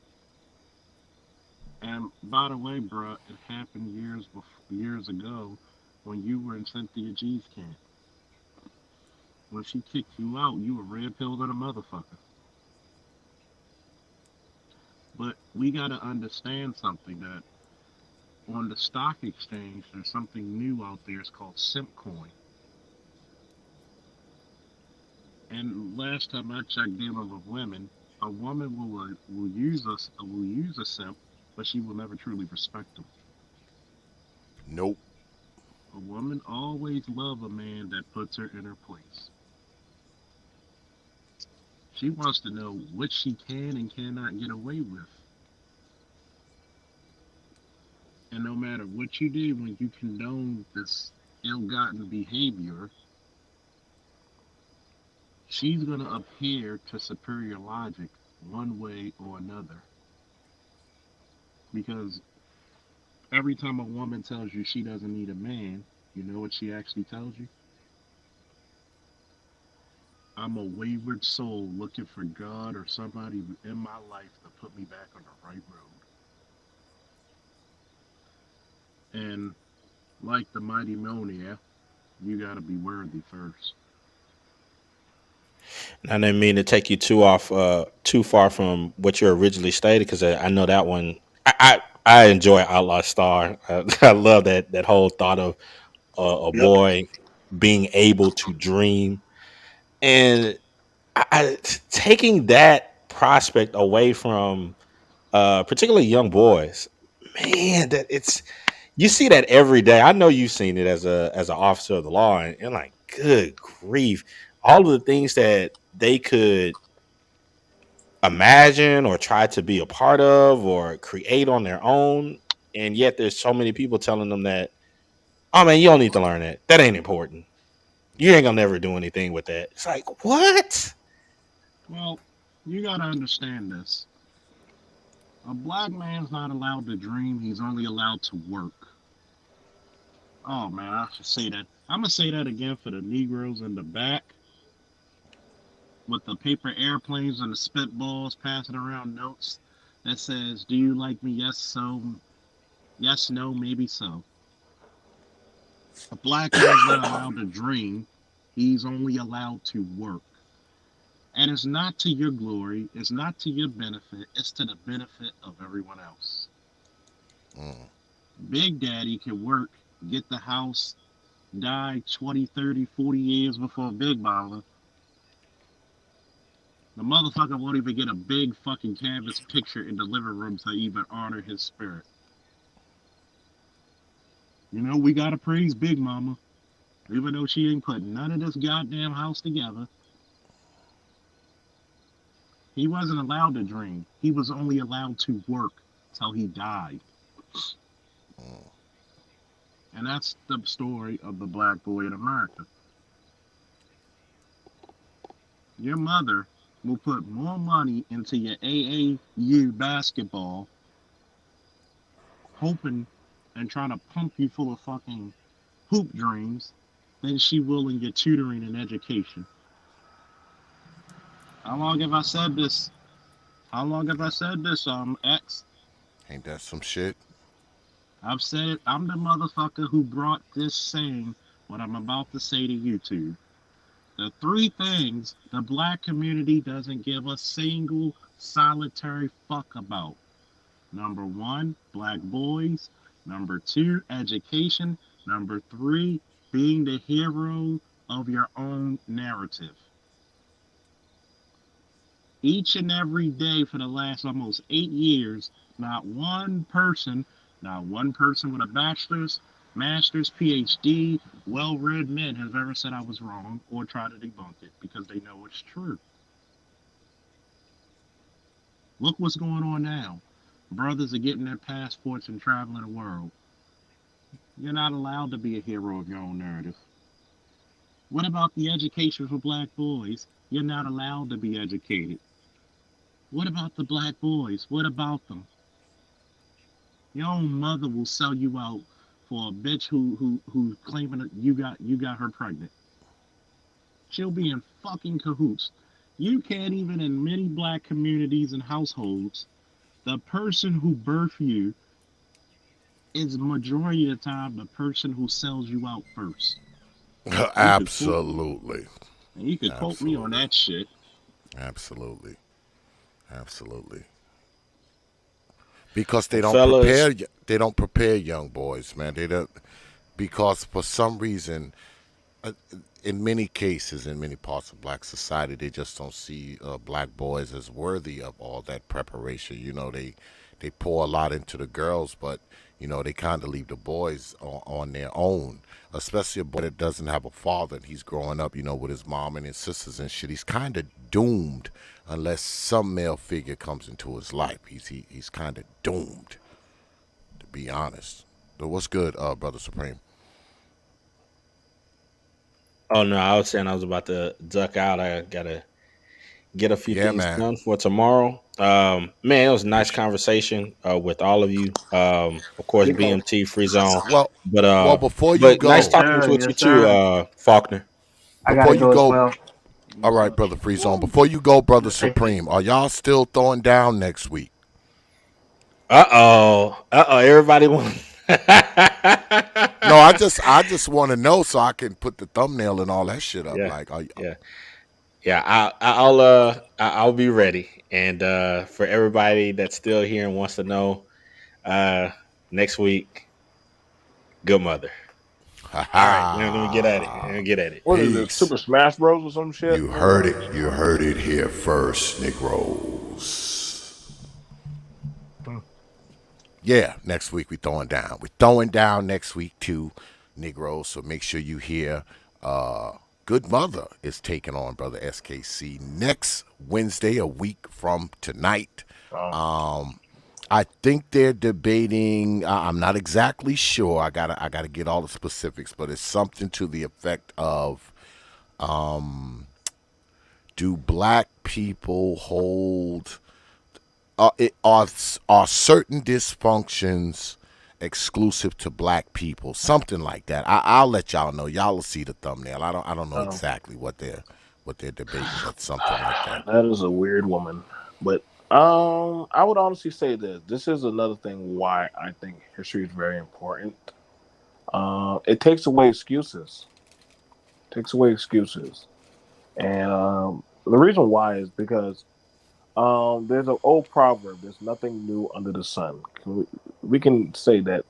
And by the way, bruh, it happened years ago when you were in Cynthia G's camp. When she kicked you out, you were red pilled on a motherfucker. But we gotta understand something, that on the stock exchange, there's something new out there. It's called simp coin. And last time I checked, dealing with women, a woman will use a simp, but she will never truly respect them. Nope. A woman always love a man that puts her in her place. She wants to know what she can and cannot get away with. And no matter what you do, when you condone this ill-gotten behavior, she's going to adhere to superior logic one way or another. Because every time a woman tells you she doesn't need a man, you know what she actually tells you? I'm a wayward soul looking for God or somebody in my life to put me back on the right road. And like the mighty Monier, you got to be worthy first. I didn't mean to take you too far from what you originally stated, because I know that one. I enjoy Outlaw Star. I love that whole thought of a Yep. boy being able to dream, and taking that prospect away from particularly young boys. Man, that it's you see that every day. I know you've seen it as an officer of the law, and like, good grief, all of the things that they could imagine or try to be a part of or create on their own, and yet there's so many people telling them that, oh man, you don't need to learn that. That ain't important. You ain't gonna never do anything with that. It's like, what? Well, you gotta understand this. A black man's not allowed to dream, he's only allowed to work. Oh man, I should say that. I'm gonna say that again for the Negroes in the back with the paper airplanes and the spitballs passing around notes that says, "Do you like me? Yes, so. Yes, no, maybe so." A black man's not allowed to dream, he's only allowed to work. And it's not to your glory, it's not to your benefit, it's to the benefit of everyone else. Mm. Big Daddy can work, get the house, die 20, 30, 40 years before Big Mama. The motherfucker won't even get a big fucking canvas picture in the living room to even honor his spirit. You know, we gotta praise Big Mama, even though she ain't put none of this goddamn house together. He wasn't allowed to dream. He was only allowed to work till he died. Mm. And that's the story of the black boy in America. Your mother will put more money into your AAU basketball, hoping and trying to pump you full of fucking hoop dreams, than she will in your tutoring and education. How long have I said this? How long have I said this, X? Ain't that some shit? I've said it. I'm the motherfucker who brought this saying, what I'm about to say to YouTube. The three things the black community doesn't give a single solitary fuck about. Number one, black boys. Number two, education. Number three, being the hero of your own narrative. Each and every day for the last almost 8 years, not one person with a bachelor's, master's, PhD, well read men have ever said I was wrong or tried to debunk it because they know it's true. Look what's going on now. Brothers are getting their passports and traveling the world. You're not allowed to be a hero of your own narrative. What about the education for black boys? You're not allowed to be educated. What about the black boys? What about them? Your own mother will sell you out for a bitch who's claiming that you got her pregnant. She'll be in fucking cahoots. You can't even in many black communities and households, the person who birthed you is majority of the time the person who sells you out first. You could quote Absolutely. you could quote me on Absolutely. that shit. Absolutely. Absolutely. Because they Well, don't fellas, prepare they don't prepare young boys, man. They don't, because for some reason, uh, in many cases, in many parts of black society, they just don't see black boys as worthy of all that preparation. They pour a lot into the girls, but they kind of leave the boys on their own. Especially a boy that doesn't have a father and he's growing up, with his mom and his sisters and shit. He's kind of doomed unless some male figure comes into his life. He's kind of doomed, to be honest. So what's good, brother Supreme? oh no, I was saying I was about to duck out. I gotta get a few Yeah, things man. done for tomorrow. Man, it was a nice conversation with all of you. Of course, Rico. BMT free zone, Well, but well, before you nice Yes, go, talking sir. with you Yes, too, sir. Faulkner. I gotta before you go as go, well. all right, brother Free Zone. Before you go, brother Thank you. Supreme, are y'all still throwing down next week? Everybody want. No, I just want to know so I can put the thumbnail and all that shit up. Yeah, Like, yeah, yeah. I'll be ready. And for everybody that's still here and wants to know, uh, next week, good mother. Ha All right, let me get at it. Let me ha. get at it. What is this? Peace. Super Smash Bros or some shit? You heard it. You heard it here first, Negroes. Yeah, next week we throwing down. We're throwing down next week too, Negroes. So make sure you hear. Good Mother is taking on Brother SKC next Wednesday, a week from tonight. Oh. I think they're debating. I'm not exactly sure. I gotta get all the specifics, but it's something to the effect of, do black people hold, are certain dysfunctions exclusive to black people? Something like that. I'll let y'all know. Y'all will see the thumbnail. I don't know Oh. exactly what they're debating, but something like that. That is a weird woman. But I would honestly say this. This is another thing why I think history is very important. It takes away excuses. Takes away excuses. And the reason why is because there's an old proverb, there's nothing new under the sun. We can say that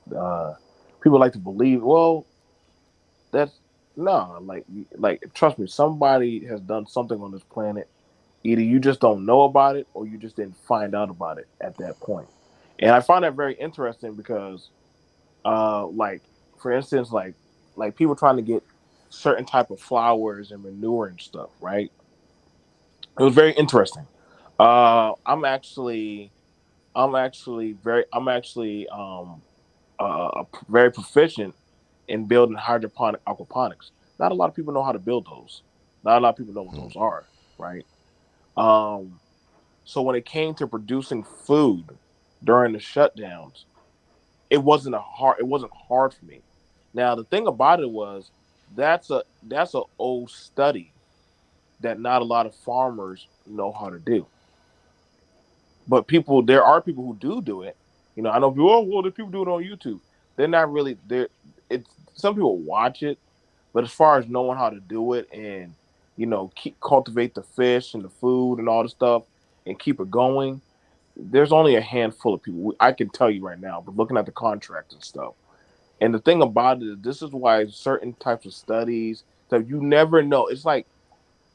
people like to believe, well, that's no, like trust me, somebody has done something on this planet. Either you just don't know about it or you just didn't find out about it at that point. And I find that very interesting because like for instance, like people trying to get certain type of flowers and manure and stuff, right? It was very interesting. I'm actually very proficient in building hydroponic aquaponics. Not a lot of people know how to build those. Not a lot of people know what Hmm. those are, right? Um, so when it came to producing food during the shutdowns, it wasn't hard for me. Now the thing about it was that's a old study that not a lot of farmers know how to do. But there are people who do it. I know people. Oh, well, the people do it on YouTube. They're not really there. It's some people watch it, but as far as knowing how to do it and keep cultivate the fish and the food and all the stuff and keep it going, there's only a handful of people. I can tell you right now, but looking at the contracts and stuff. And the thing about it is, this is why certain types of studies that you never know. It's like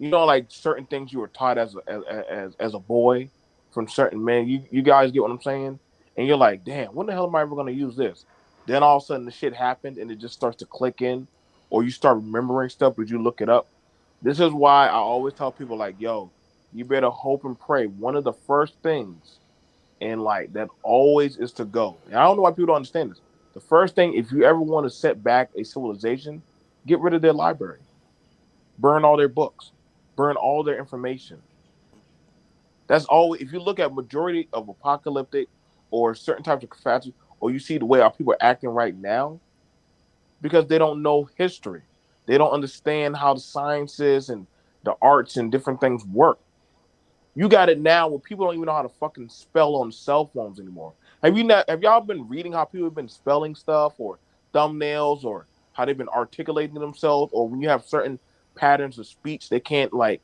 like certain things you were taught as a boy from certain men. You guys get what I'm saying? And you're like, damn, when the hell am I ever gonna use this? Then all of a sudden the shit happened and it just starts to click in, or you start remembering stuff because you look it up. This is why I always tell people like, yo, you better hope and pray. One of the first things in life that always is to go. And I don't know why people don't understand this. The first thing, if you ever want to set back a civilization, get rid of their library, burn all their books, burn all their information. That's always, if you look at majority of apocalyptic or certain types of catastrophes, or you see the way our people are acting right now, because they don't know history. They don't understand how the sciences and the arts and different things work. You got it now where people don't even know how to fucking spell on cell phones anymore. Have y'all been reading how people have been spelling stuff or thumbnails or how they've been articulating themselves, or when you have certain patterns of speech they can't like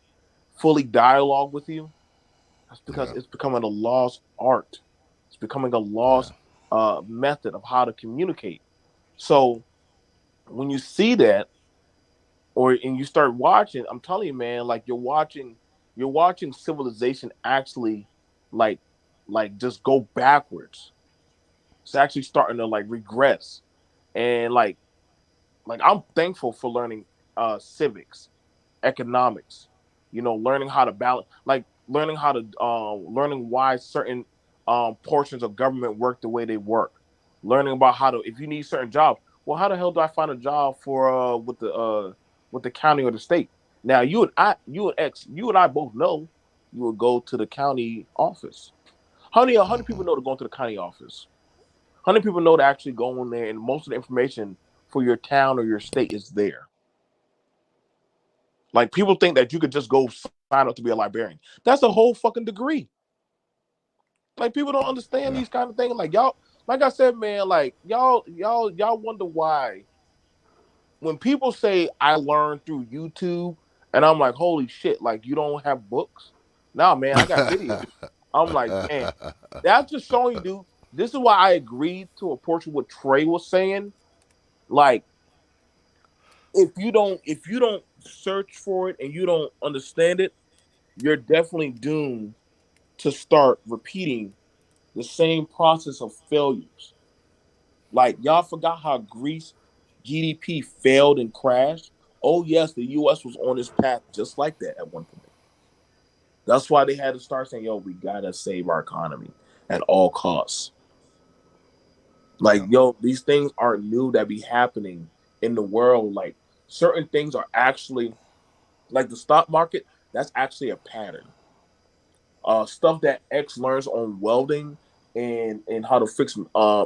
fully dialogue with you? That's because Yeah, it's becoming a lost art. It's becoming a yeah, lost method of how to communicate. So when you see that, and you start watching, I'm telling you, man, like you're watching civilization actually, like, just go backwards. It's actually starting to like regress, and like I'm thankful for learning civics, economics, learning how to balance, like learning why certain portions of government work the way they work, learning about how to, if you need certain jobs, well, how the hell do I find a job for with the county or the state? Now you and I both know you would go to the county office. How many hmm, people know to go to the county office? How many people know to actually go in there and most of the information for your town or your state is there? Like people think that you could just go sign up to be a librarian. That's a whole fucking degree. Like people don't understand yeah. these kind of things. Like y'all, like I said, man, like y'all wonder why when people say I learned through YouTube, and I'm like, holy shit, like you don't have books? Nah, man, I got videos. I'm like, man, that's just showing you, dude. This is why I agreed to a portion what Trey was saying. Like if you don't search for it and you don't understand it, you're definitely doomed to start repeating the same process of failures. Like y'all forgot how Greece GDP failed and crashed. Oh yes, the US was on this path just like that at one point. That's why they had to start saying, "Yo, we gotta save our economy at all costs." Like, Yeah. yo, these things aren't new that be happening in the world. Like, certain things are actually like the stock market. That's actually a pattern. Stuff that X learns on welding and how to fix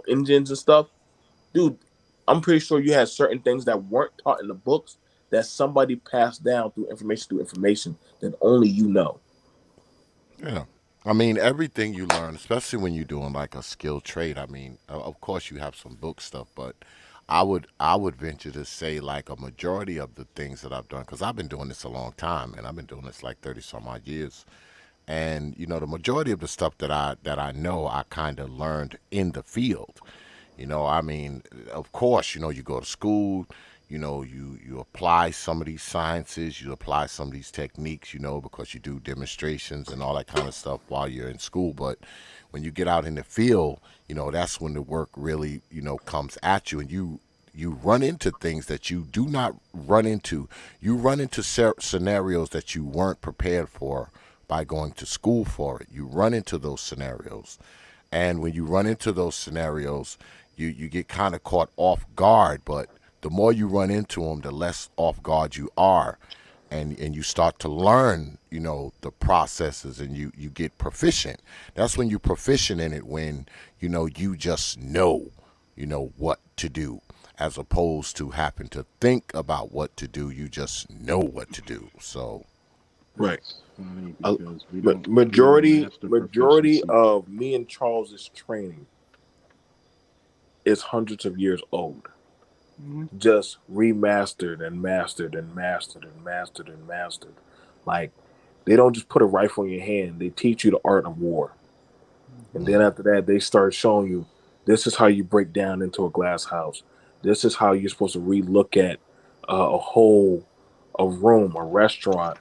engines and stuff, dude. I'm pretty sure you had certain things that weren't taught in the books that somebody passed down through information that only you know. Yeah. I mean, everything you learn, especially when you're doing like a skilled trade. I mean, of course you have some book stuff, but I would venture to say like a majority of the things that I've done, because I've been doing this a long time, and I've been doing this like 30 some odd years. And the majority of the stuff that I know, I kind of learned in the field. I mean, of course, you go to school, you apply some of these sciences, you apply some of these techniques, because you do demonstrations and all that kind of stuff while you're in school. But when you get out in the field, that's when the work really, comes at you, and you run into things that you do not run into. You run into scenarios that you weren't prepared for by going to school for it. You run into those scenarios. And when you run into those scenarios, you get kind of caught off guard. But the more you run into them, the less off guard you are. And you start to learn, the processes, and you get proficient. That's when you're proficient in it, when, you just know what to do, as opposed to having to think about what to do. You just know what to do. So, Right. It's funny Uh, because we don't majority master majority proficiency. of me and Charles's training is hundreds of years old, Hmm. just remastered and mastered and mastered and mastered and mastered. Like, they don't just put a rifle in your hand; they teach you the art of war. And then mm, after that, they start showing you this is how you break down into a glass house. This is how you're supposed to relook at a room, a restaurant.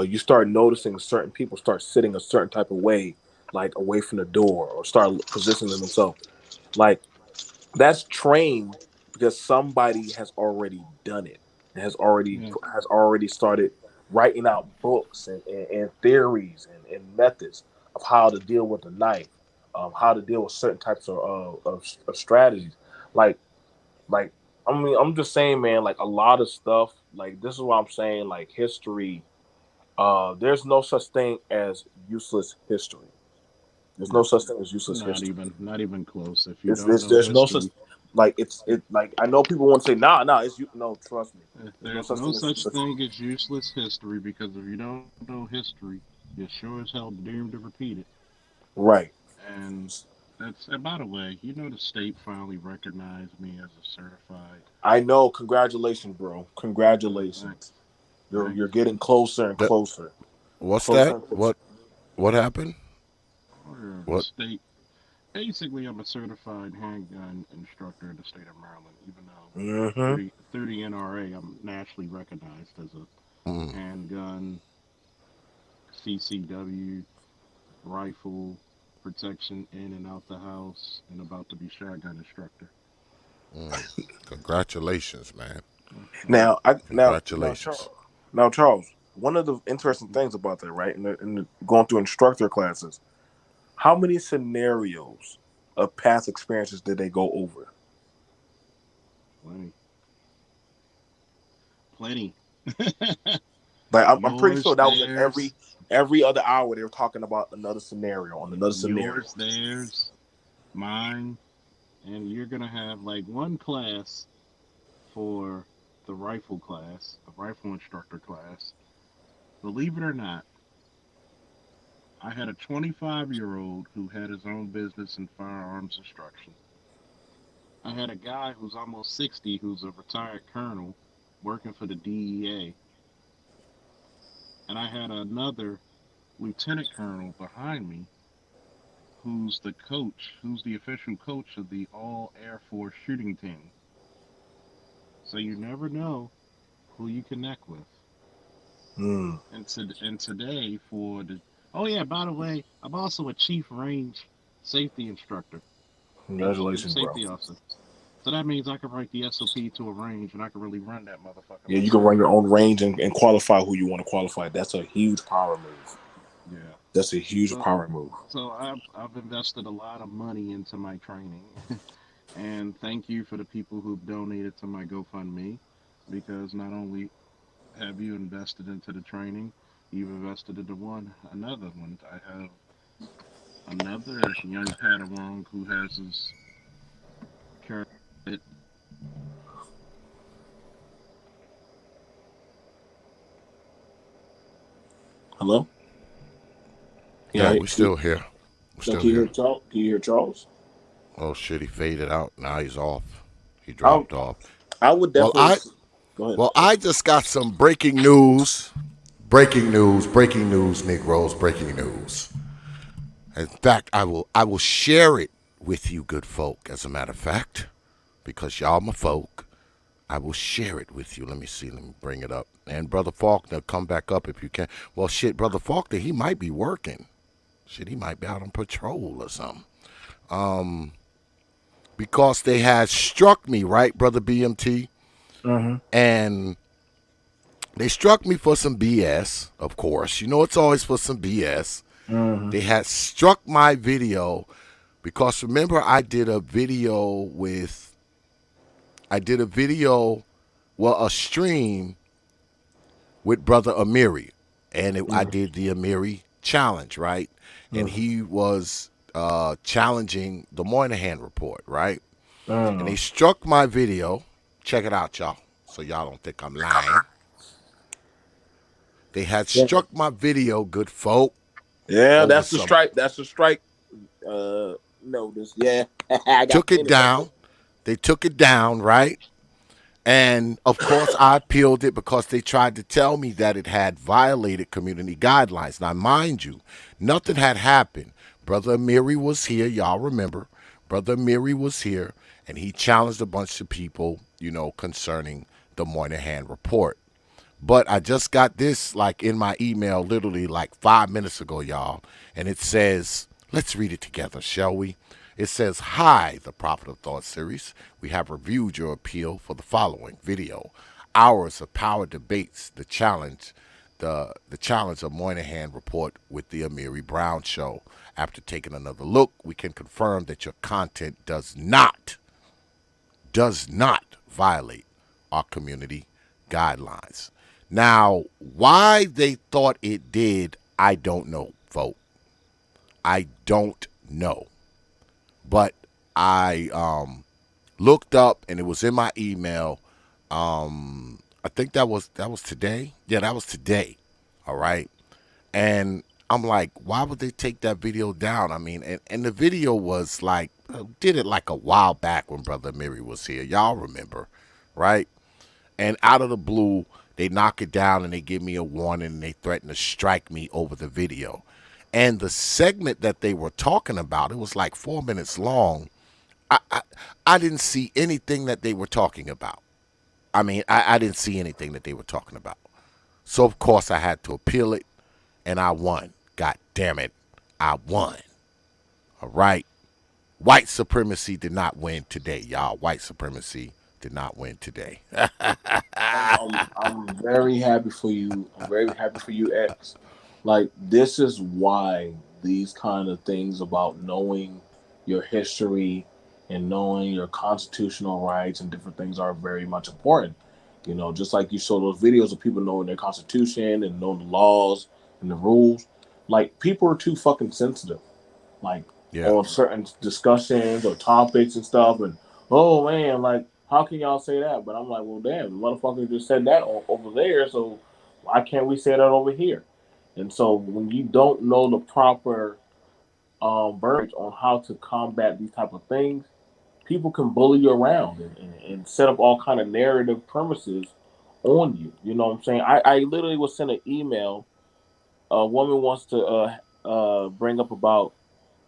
You start noticing certain people start sitting a certain type of way, like away from the door, or start positioning themselves. Like, that's trained because somebody has already done it and Yeah. has already started writing out books and theories and methods of how to deal with a knife, how to deal with certain types of strategies. Like like I mean, I'm just saying, man. Like, a lot of stuff. Like, this is what I'm saying. Like, history. There's no such thing as useless history. There's no such thing as useless history. Not even close. If you It's, don't it's know there's no such history, like it like I know people want to say nah it's you no trust me. There's no there's such no thing as such useless. thing as useless history, because if you don't know history, you're sure as hell doomed to repeat it. Right. And and by the way, the state finally recognized me as a certified. I know. Congratulations, bro. Thanks, Congratulations. You're thanks. getting closer and that, closer. what's Closer that? and closer. What happened? Or the What? state. Basically, I'm a certified handgun instructor in the state of Maryland, even though Mm-hmm. through the NRA, I'm nationally recognized as a Mm, handgun, CCW, rifle, protection in and out the house, and about to be shotgun instructor. mm. Congratulations, man. Thank Now you. I now Congratulations. Charles. One of the interesting things about that, right? In the going through instructor classes, how many scenarios of past experiences did they go over? Plenty, plenty. Like, I'm pretty sure Yours, that was in theirs, every other hour they were talking about another scenario on another scenario. yours, theirs, mine, and you're gonna have like one class for the rifle class, the rifle instructor class. Believe it or not, I had a 25-year-old who had his own business in firearms instruction. I had a guy who's almost 60 who's a retired colonel working for the DEA. And I had another lieutenant colonel behind me who's the coach, who's the official coach of the All Air Force shooting team. So you never know who you connect with. Mm, And today for the oh yeah, by the way, I'm also a chief range safety instructor, congratulations, bro. safety officer. So that means I can write the SOP to a range and I can really run that motherfucker Yeah, you can myself. run your own range and qualify who you want to qualify. That's a huge power move. Yeah. That's a huge So power move. so I've invested a lot of money into my training. And thank you for the people who've donated to my GoFundMe because not only have you invested into the training, you've invested into another one. I have another young Padawan who has his character. Hello? Yeah, Yeah. we still here. We're No, still can you hear here. Charles? Can you hear Charles? Oh shit, he faded out. Now he's off. He I dropped off. I would Well, definitely I go ahead. well, I just got some breaking news. Breaking news, breaking news, Negroes, breaking news. In fact, I will share it with you good folk, as a matter of fact, because y'all my folk. I will share it with you. Let me see. Let me bring it up. And Brother Faulkner, come back up if you can. Well, shit, Brother Faulkner, he might be working. Shit, he might be out on patrol or something. Um, because they had struck me, right, Brother BMT? Mm-hmm. And they struck me for some BS, of course. You know it's always for some BS. Mm-hmm. They had struck my video because remember I did a stream with Brother Amiri, and I did the Amiri challenge, right? And Mm-hmm. he was challenging the Moynihan report, right? And Mm-hmm. they struck my video. Check it out, y'all, so y'all don't think I'm lying. They had Yeah. struck my video, good folk, Yeah, over that's the some. strike. That's the strike. Notice. Yeah, I got Took it plenty of them. down. They took it down, right? And of course, I appealed it because they tried to tell me that it had violated community guidelines. Now, mind you, nothing had happened. Brother Amiri was here, y'all remember. Brother Amiri was here, and he challenged a bunch of people, concerning the Moynihan report. But I just got this like in my email literally like 5 minutes ago, y'all. And it says, let's read it together, shall we? It says, hi, the Prophet of Thought series. We have reviewed your appeal for the following video. Hours of power debates, the challenge of Moynihan report with the Amiri Brown show. After taking another look, we can confirm that your content does not violate our community guidelines. Now, why they thought it did, I don't know, vote. I don't know. But I looked up and it was in my email. I think that was today. Yeah, that was today. All right. And I'm like, why would they take that video down? I mean, and the video was like, did it like a while back when Brother Miri was here. Y'all remember, right? And out of the blue, they knock it down and they give me a warning and they threaten to strike me over the video. And the segment that they were talking about, it was like 4 minutes long. I didn't see anything that they were talking about. I mean, I didn't see anything that they were talking about. So, of course, I had to appeal it and I won. God damn it, I won. All right. White supremacy did not win today, y'all. White supremacy did not win today. I'm very happy for you. I'm very happy for you, X. Like this is why these kind of things about knowing your history and knowing your constitutional rights and different things are very much important. You know, just like you saw those videos of people knowing their constitution and knowing the laws and the rules. Like people are too fucking sensitive. Like Yeah. on certain discussions or topics and stuff. And oh man, like how can y'all say that? But I'm like, well, damn, the motherfucker just said that over there, so why can't we say that over here? And so when you don't know the proper verbiage on how to combat these type of things, people can bully you around and set up all kind of narrative premises on you. You know what I'm saying? I literally was sent an email. A woman wants to bring up about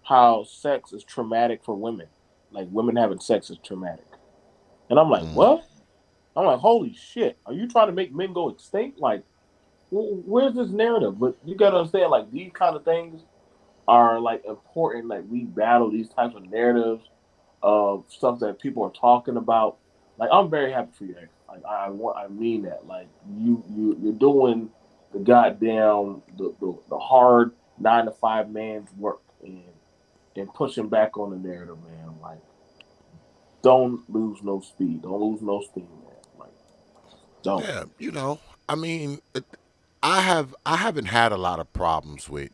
how sex is traumatic for women. Like women having sex is traumatic. And I'm like, Mm. what? I'm like, holy shit, are you trying to make men go extinct? Like, where's this narrative? But you gotta understand, like these kind of things are like important. Like we battle these types of narratives of stuff that people are talking about. Like I'm very happy for you, X. Like I mean that. Like you're doing the goddamn the hard 9 to 5 man's work and pushing back on the narrative, man. Like don't lose no speed, don't lose no steam, man. Like don't. Yeah, I mean, I haven't had a lot of problems with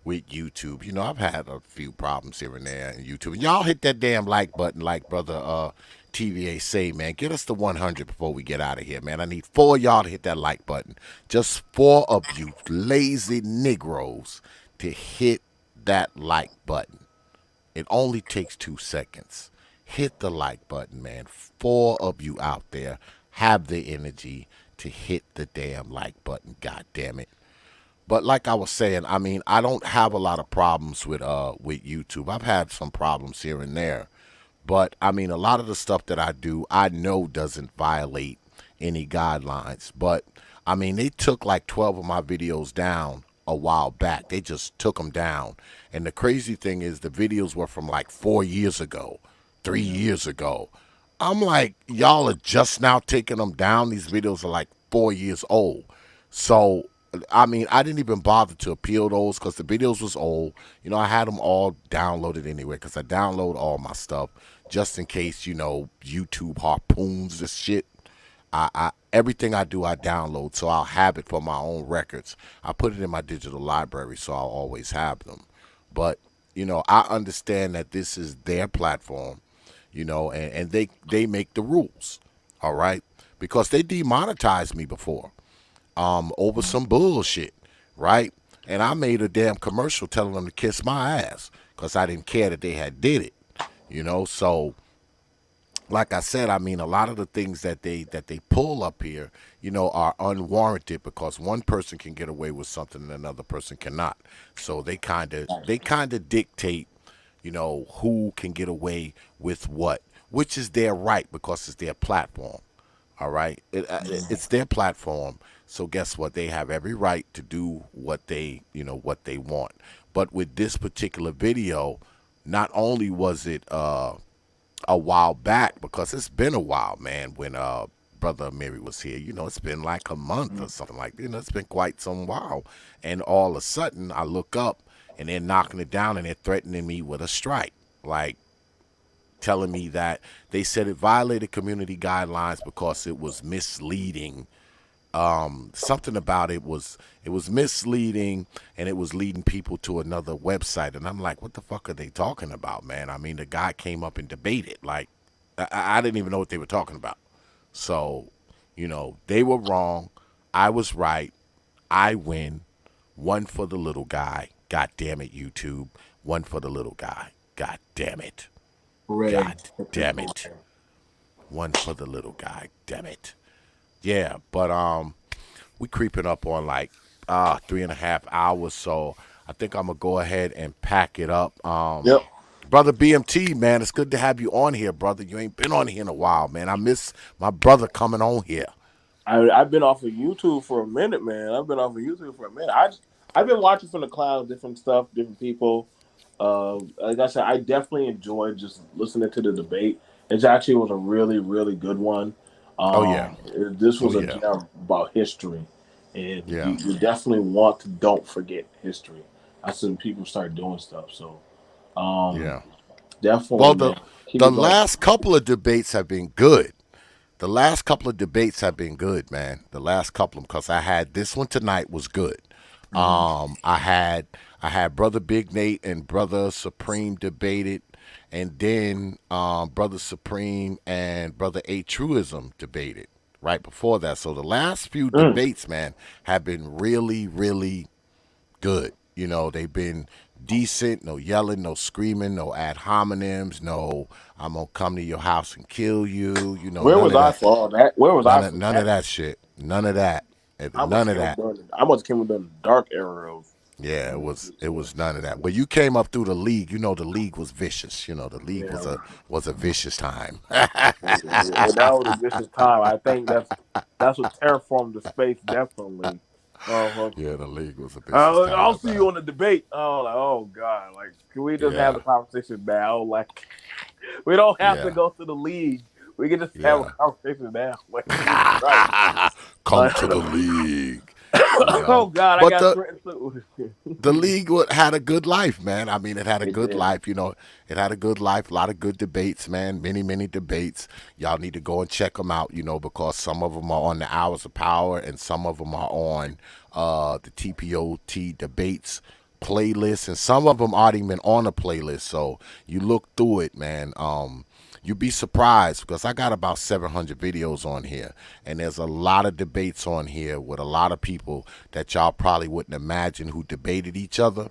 YouTube. I've had a few problems here and there in YouTube. And y'all hit that damn like button, like brother TVA say, man. Get us to 100 before we get out of here, man. I need 4 of y'all to hit that like button. Just 4 of you lazy Negroes to hit that like button. It only takes 2 seconds. Hit the like button, man. 4 of you out there have the energy to hit the damn like button. God damn it. But like I was saying, I mean, I don't have a lot of problems with YouTube. I've had some problems here and there. But I mean, a lot of the stuff that I do, I know doesn't violate any guidelines. But I mean, they took like 12 of my videos down a while back. They just took them down. And the crazy thing is, the videos were from like 4 years ago, 3 years ago. I'm like, y'all are just now taking them down. These videos are like 4 years old. So, I mean, I didn't even bother to appeal those because the videos was old. I had them all downloaded anyway because I download all my stuff just in case, YouTube harpoons this shit. Everything I do, I download, so I'll have it for my own records. I put it in my digital library, so I'll always have them. But I understand that this is their platform, and they make the rules, all right? Because they demonetized me before, over some bullshit, right? And I made a damn commercial telling them to kiss my ass because I didn't care that they had did it, So like I said, I mean, a lot of the things that they pull up here, are unwarranted because one person can get away with something and another person cannot. So they kind of dictate, who can get away with what, which is their right because it's their platform. All right, it's their platform. So guess what? They have every right to do what they want. But with this particular video, not only was it a while back because it's been a while, man. When brother Mary was here, it's been like a month or something like it's been quite some while. And all of a sudden, I look up and they're knocking it down and they're threatening me with a strike, like telling me that they said it violated community guidelines because it was misleading. Something about it was misleading and it was leading people to another website, and I'm like, what the fuck are they talking about, man? I mean, the guy came up and debated, like I didn't even know what they were talking about. So they were wrong, I was right, I win. One for the little guy, god damn it, YouTube. One for the little guy, god damn it, Hooray. god damn it. One for the little guy, damn it. Yeah, but we creeping up on like 3.5 hours, so I think I'm gonna go ahead and pack it up. Yep. Brother BMT, man, it's good to have you on here, brother. You ain't been on here in a while, man. I miss my brother coming on here. I've been off of YouTube for a minute, man. I've been off of YouTube for a minute. I've been watching from the cloud, different stuff, different people. Like I said, I definitely enjoyed just listening to the debate. It actually was a really, really good one. Oh yeah, This oh was a yeah, gem about history, and yeah, you definitely want to don't forget history. I seen people start doing stuff, so um, yeah. definitely, Well, man, the keep the it going. last couple of debates have been good. The last couple of debates have been good, man. The last couple of them, because I had this one tonight was good. Mhm. I had brother Big Nate and brother Supreme debated, and then brother Supreme and brother A Truism debated right before that. So the last few Mm. debates, man, have been really, really good. They've been decent, no yelling, no screaming, no ad hominems, no I'm gonna come to your house and kill you, Where none was of I that. for all that? Where was I None of for none of that? that shit. None of that. I must None have of came that. during. I must have came during the dark era of. Yeah, it was none of that. But you came up through the league. You know the league was vicious. You know the league Yeah, was a vicious time. that was a vicious time. I think that's what terraformed the space definitely. Uh, Yeah, the league was a vicious I'll time, see man. you on the debate. Oh, like, oh God, like, can we just have Yeah, the conversation now? Like, we don't have to yeah, go to the league. We can just have a yeah. conversation now. Like, Jesus Christ. Come to the league, you Oh know. God, I But got the threatened too. the league had a good life, man. I mean, it had a It good did. life. You know, it had a good life. A lot of good debates, man. Many, many debates. Y'all need to go and check them out. You know, because some of them are on the Hours of Power, and some of them are on the T.P.O.T debates playlist, and some of them aren't even on a playlist. So you look through it, man. You'd be surprised because I got about 700 videos on here, and there's a lot of debates on here with a lot of people that y'all probably wouldn't imagine who debated each other.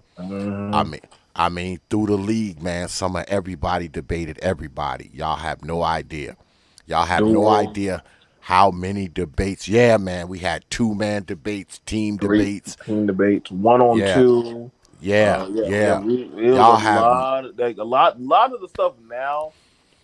I Mhm. mean, I mean, through the league, man, some of everybody debated everybody. Y'all have no idea. Y'all have no Duels, idea how many debates. Yeah, man, we had two-man debates, team three debates. team debates, one on Yeah, two. yeah, Yeah. yeah. It was a Y'all have lot, like lot of the stuff now.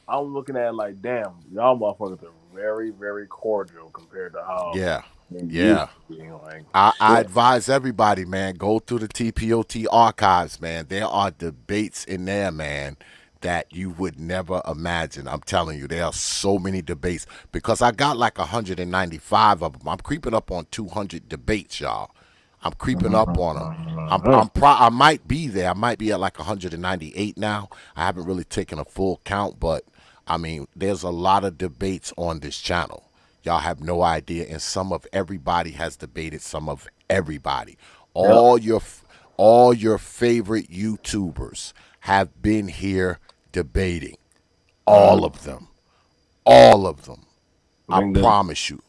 I'm looking at it like, damn, y'all motherfuckers are very, very cordial compared to how yeah, they used yeah. to be. Like, I shit. advise everybody, man, go through the TPOT archives, man. There are debates in there, man, that you would never imagine. I'm telling you, there are so many debates because I got like 195 of them. I'm creeping up on 200 debates, y'all. I'm creeping up on them. Mhm. I might be there. I might be at like 198 now. I haven't really taken a full count, but I mean, there's a lot of debates on this channel. Y'all have no idea, and some of everybody has debated some of everybody. Yep. All your favorite YouTubers have been here debating. Mhm. All of them. All of them. I Bring the promise you.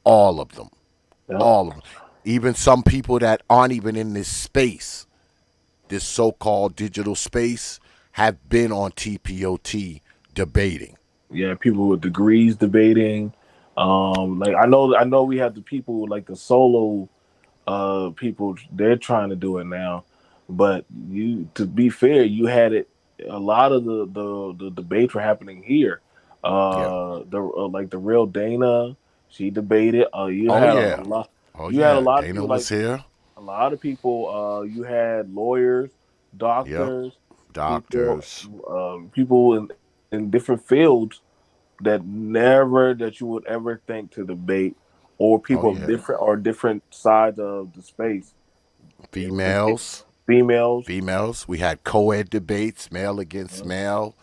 All of them. yep. All of them. Even some people that aren't even in this space, this so-called digital space, have been on TPOT debating. Yeah, people with degrees debating. Like I know we have the people like the solo people they're trying to do it now, but you to be fair, you had it. A lot of the debates were happening here. Yeah. The like the real Dana, she debated. You Oh had yeah. a lot. Oh You had a yeah. lot of Dana people like was here. a lot of people. You had lawyers, Yep. doctors, Doctors. people in different fields that never that you would ever think to debate, or Oh people of yeah. different sides of the space. They were debating Females. females. Females. We had co-ed debates, male against Yeah. male,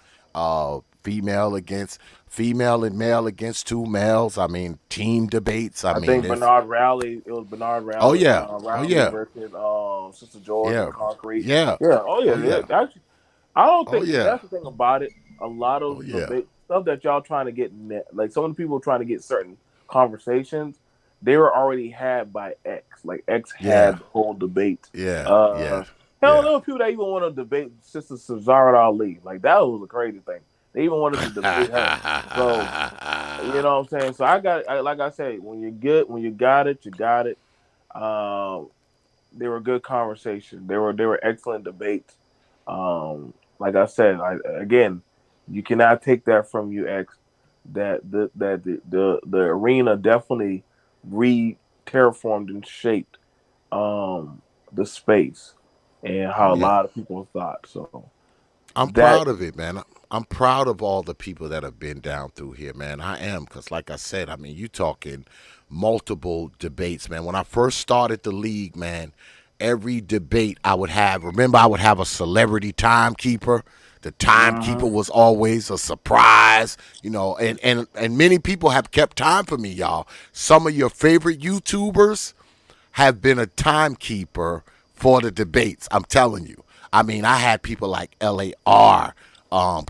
female against female and male against two males. I mean, team debates. I I mean, think there's. Bernard Rowley. It was Bernard Oh Rowley, yeah. Oh Rowley yeah. versus Sister George and Yeah. Concrete. Yeah. Yeah. Oh Oh yeah. yeah. Actually, I don't Oh think yeah. that's the thing about it. A lot Oh of yeah. debate stuff that y'all trying to get like some of the people trying to get certain conversations, they were already had by X. Like X Yeah. had the whole debate. Yeah. Yeah. Uh, hell, Yeah. there were people that even want to debate Sister Cesaro Ali. Like that was a crazy thing. They even wanted to debate her. So you know what I'm saying. So like I said, when you're good, when you got it, you got it. Um, they were good conversations. They were excellent debates. Like I said, again, you cannot take that from you, X. The arena definitely re terraformed and shaped the space and Oh how a yeah. lot of people thought. So I'm that proud of it, man. I'm proud of all the people that have been down through here, man. I am, because like I said, I mean, you talking multiple debates, man. When I first started the league, man, every debate I would have, remember, I would have a celebrity timekeeper. The timekeeper mhm. was always a surprise, and many people have kept time for me, y'all. Some of your favorite YouTubers have been a timekeeper for the debates. I'm telling you. I mean, I had people like LAR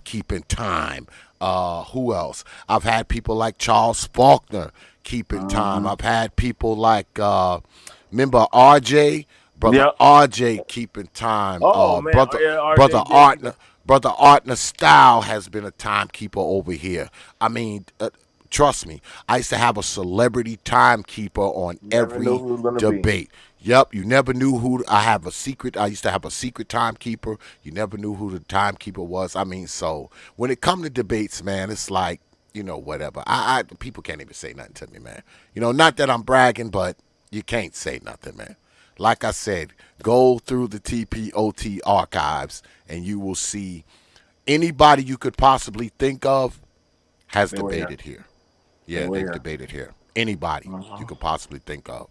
keeping time. Who else? I've had people like Charles Faulkner keeping time. Mhm. I've had people like, remember RJ? Brother Yep. RJ keeping time. Oh man. Oh, Brother yeah. brother RJ did keep Artner. Brother Artner Style has been a timekeeper over here. I mean, trust me, I used to have a celebrity timekeeper on never knew every who was gonna be. debate. Yep, you never knew who. I have a secret. I used to have a secret timekeeper. You never knew who the timekeeper was. I mean, so when it come to debates, man, it's like whatever. I people can't even say nothing to me, man. Not that I'm bragging, but you can't say nothing, man. Like I said, go through the T.P.O.T archives, and you will see anybody you could possibly think of has They were here. debated here. They Yeah, were they've here. debated here. Anybody you Uh-huh. could possibly think of.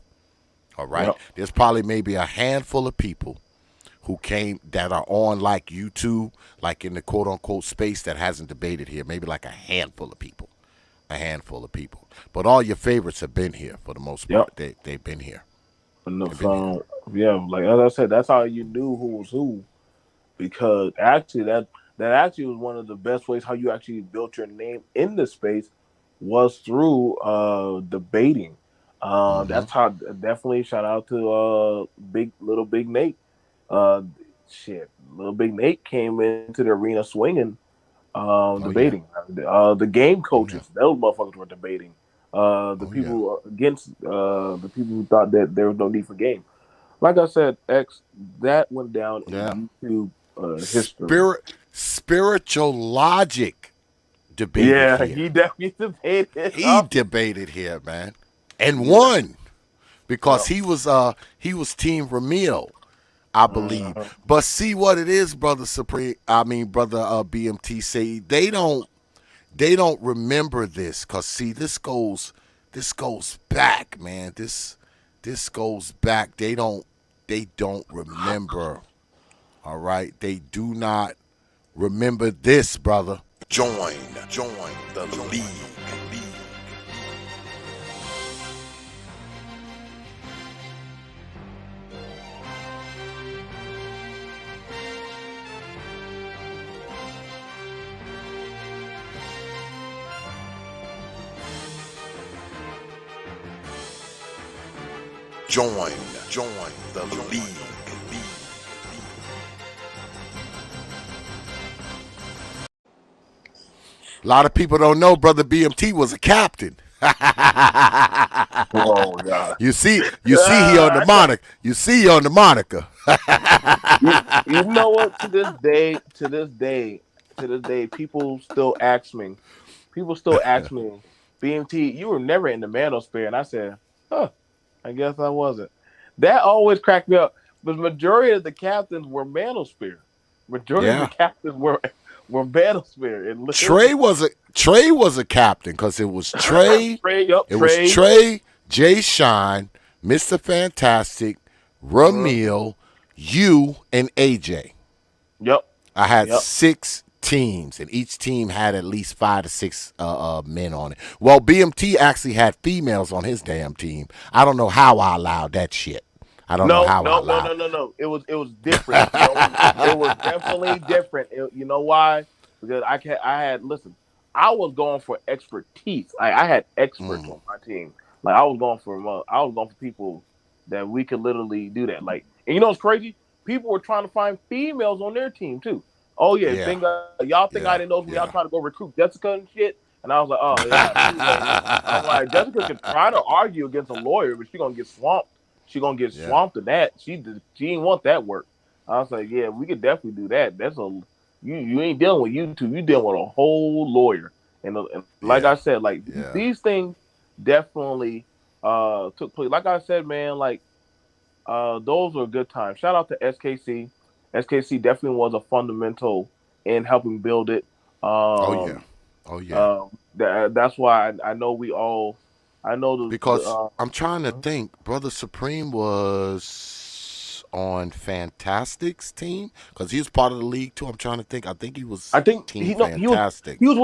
All right. Yep. There's probably maybe a handful of people who came that are on like YouTube, like in the quote unquote space that hasn't debated here. Maybe like a handful of people. A handful of people. But all your favorites have been here for the most Yep. part. They've been here. And the, They've been here. from yeah, like as I said, that's how you knew who was who because actually that actually was one of the best ways how you actually built your name in the space was through debating. Mm-hmm. That's how definitely shout out to big Nate. Uh, shit, little big Nate came into the arena swinging, Oh yeah. debating. The game Oh yeah. coaches, those motherfuckers were debating. The Oh yeah. people against the people who thought that there was no need for game. Like I said, X that went down Yeah. in YouTube history. Spiritual logic debated Yeah, here. he definitely debated. He debated here, man. And Yeah. won because Yep. he was Team Ramil, I believe. Uh-huh. But see what it is, brother Supreme. I mean, brother BMT. Say they don't remember this because see this goes back, man. This goes back. They don't remember. All right, they do not remember this, brother. Join the league. Join the league. A lot of people don't know brother BMT was a captain. Oh God. You see he on the I got moniker. You see he on the moniker. you know what? To this day, people still ask me. People still ask me, BMT, you were never in the manosphere, and I said, huh. I guess I wasn't. That always cracked me up. But majority of the captains were manosphere. Majority of the Yeah. captains were manosphere. And Trey was a captain because it was Trey. Trey, yup, It was Trey. Trey, Jay Shine, Mr. Fantastic, Mhm. Ramil, you, and AJ. Yep, I had yep. 6 teams, and each team had at least 5 to 6 men on it. Well, BMT actually had females on his damn team. I don't know how I allowed that shit. I don't know No, how I no, no, allowed. no, no, no. It was different. It was definitely different. You know why? Because I had listen. I was going for expertise. I had experts Mm, on my team. Like I was going for people that we could literally do that. Like, and you know what's crazy? People were trying to find females on their team too. Oh yeah, yeah, y'all think I didn't yeah, know when y'all yeah. trying to go recruit Jessica and shit? And I was like, oh yeah, too late. I'm like, Jessica could try to argue against a lawyer, but she gonna get swamped. She gonna get Yeah, swamped in that. She didn't want that work. I was like, yeah, we could definitely do that. You ain't dealing with YouTube. You dealing with a whole lawyer. And like I yeah, said, like yeah. these things definitely took place. Like I said, man, like those were good times. Shout out to SKC. SKC definitely was a fundamental in helping build it. Oh yeah, Um, oh yeah. that's why I know we all. I know the Because I'm trying to think. Brother Supreme was on Fantastic's team because he was part of the league too. I'm trying to think. I think he was I think Team Fantastic. he was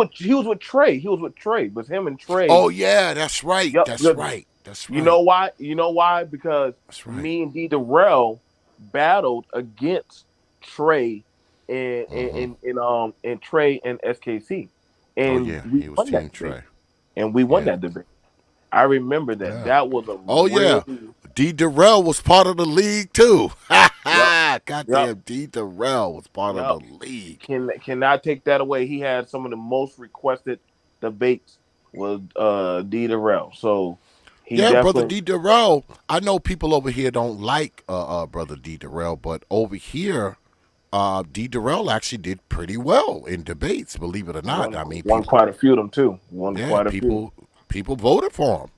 with Trey. He was with Trey. It was him and Trey. Oh yeah, that's right. Yep. That's Good. right. That's You know right. why? You know why? Because That's right. me and D Darrell battled against Trey and Hmm. Trey and SKC, Oh and yeah, we he was won Team that debate. Trey. And we won Yeah, that debate. I remember that. yeah. That was a Oh yeah, really D Darrell was part of the league too. Ha yep, ha! yep, Goddamn, D Darrell was part of yep. the league. Cannot take that away. He had some of the most requested debates with D Darrell. So He Yeah, brother definitely. D. Durrell. I know people over here don't like brother D. Durrell, but over here, D. Durrell actually did pretty well in debates. Believe it or not. Won I mean, won people. quite a few of them too. Won Yeah, quite a few. people voted for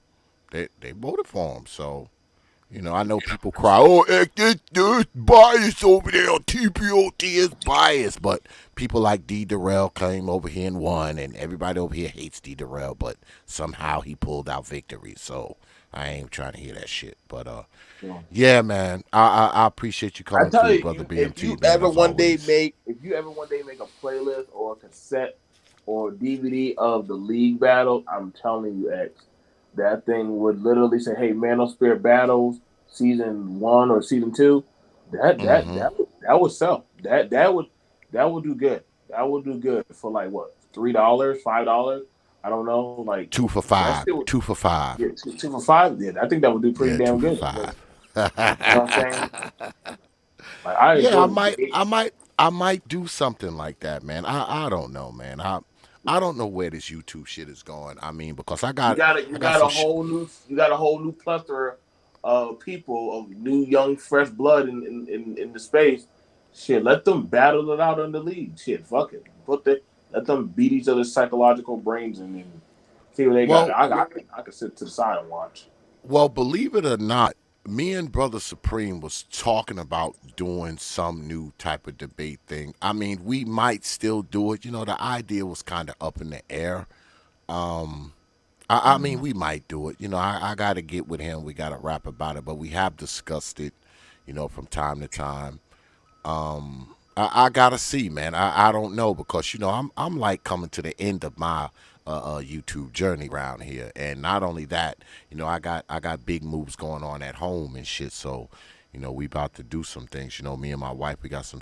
him. They voted for him. So I know people cry, "Oh, there's bias over there. T.P.O.T is biased," but people like D. Durrell came over here and won, and everybody over here hates D. Durrell, but somehow he pulled out victory. So I ain't trying to hear that shit. But So, yeah, man, I appreciate you I coming tell through, you, brother if BMT, you man, ever as one day always. make a playlist or a cassette or DVD of the league battle, I'm telling you, X, that thing would literally say, "Hey, Man of Spirit Battles, season 1 or season 2." Mm-hmm. That would sell. That would do good. That would do good for like what, $3, $5? I don't know. Like Two for that five. shit would, Two for five. yeah, two for five. Yeah, I think that would do pretty Yeah, two damn for good. five. You know what I'm saying? Like I Yeah, enjoy the debate. I might do something like that, man. I don't know, man. I don't know where this YouTube shit is going. I mean, because You I got got some a whole new plethora of people of new young fresh blood in the space. Shit, let them battle it out in the league. Shit, fuck it. Let them beat each other's psychological brains and see what they got. well, I can sit to the side and watch. believe it or not, me and Brother Supreme was talking about doing some new type of debate thing. I mean, we might still do it. The idea was kind of up in the air. Um, I mean, we might do it. I got to get with him. We got to rap about it, but we have discussed it, from time to time. I gotta see, man. I don't know because I'm like coming to the end of my YouTube journey around here, and not only that, I got big moves going on at home and shit. So, we about to do some things. Me and my wife, we got some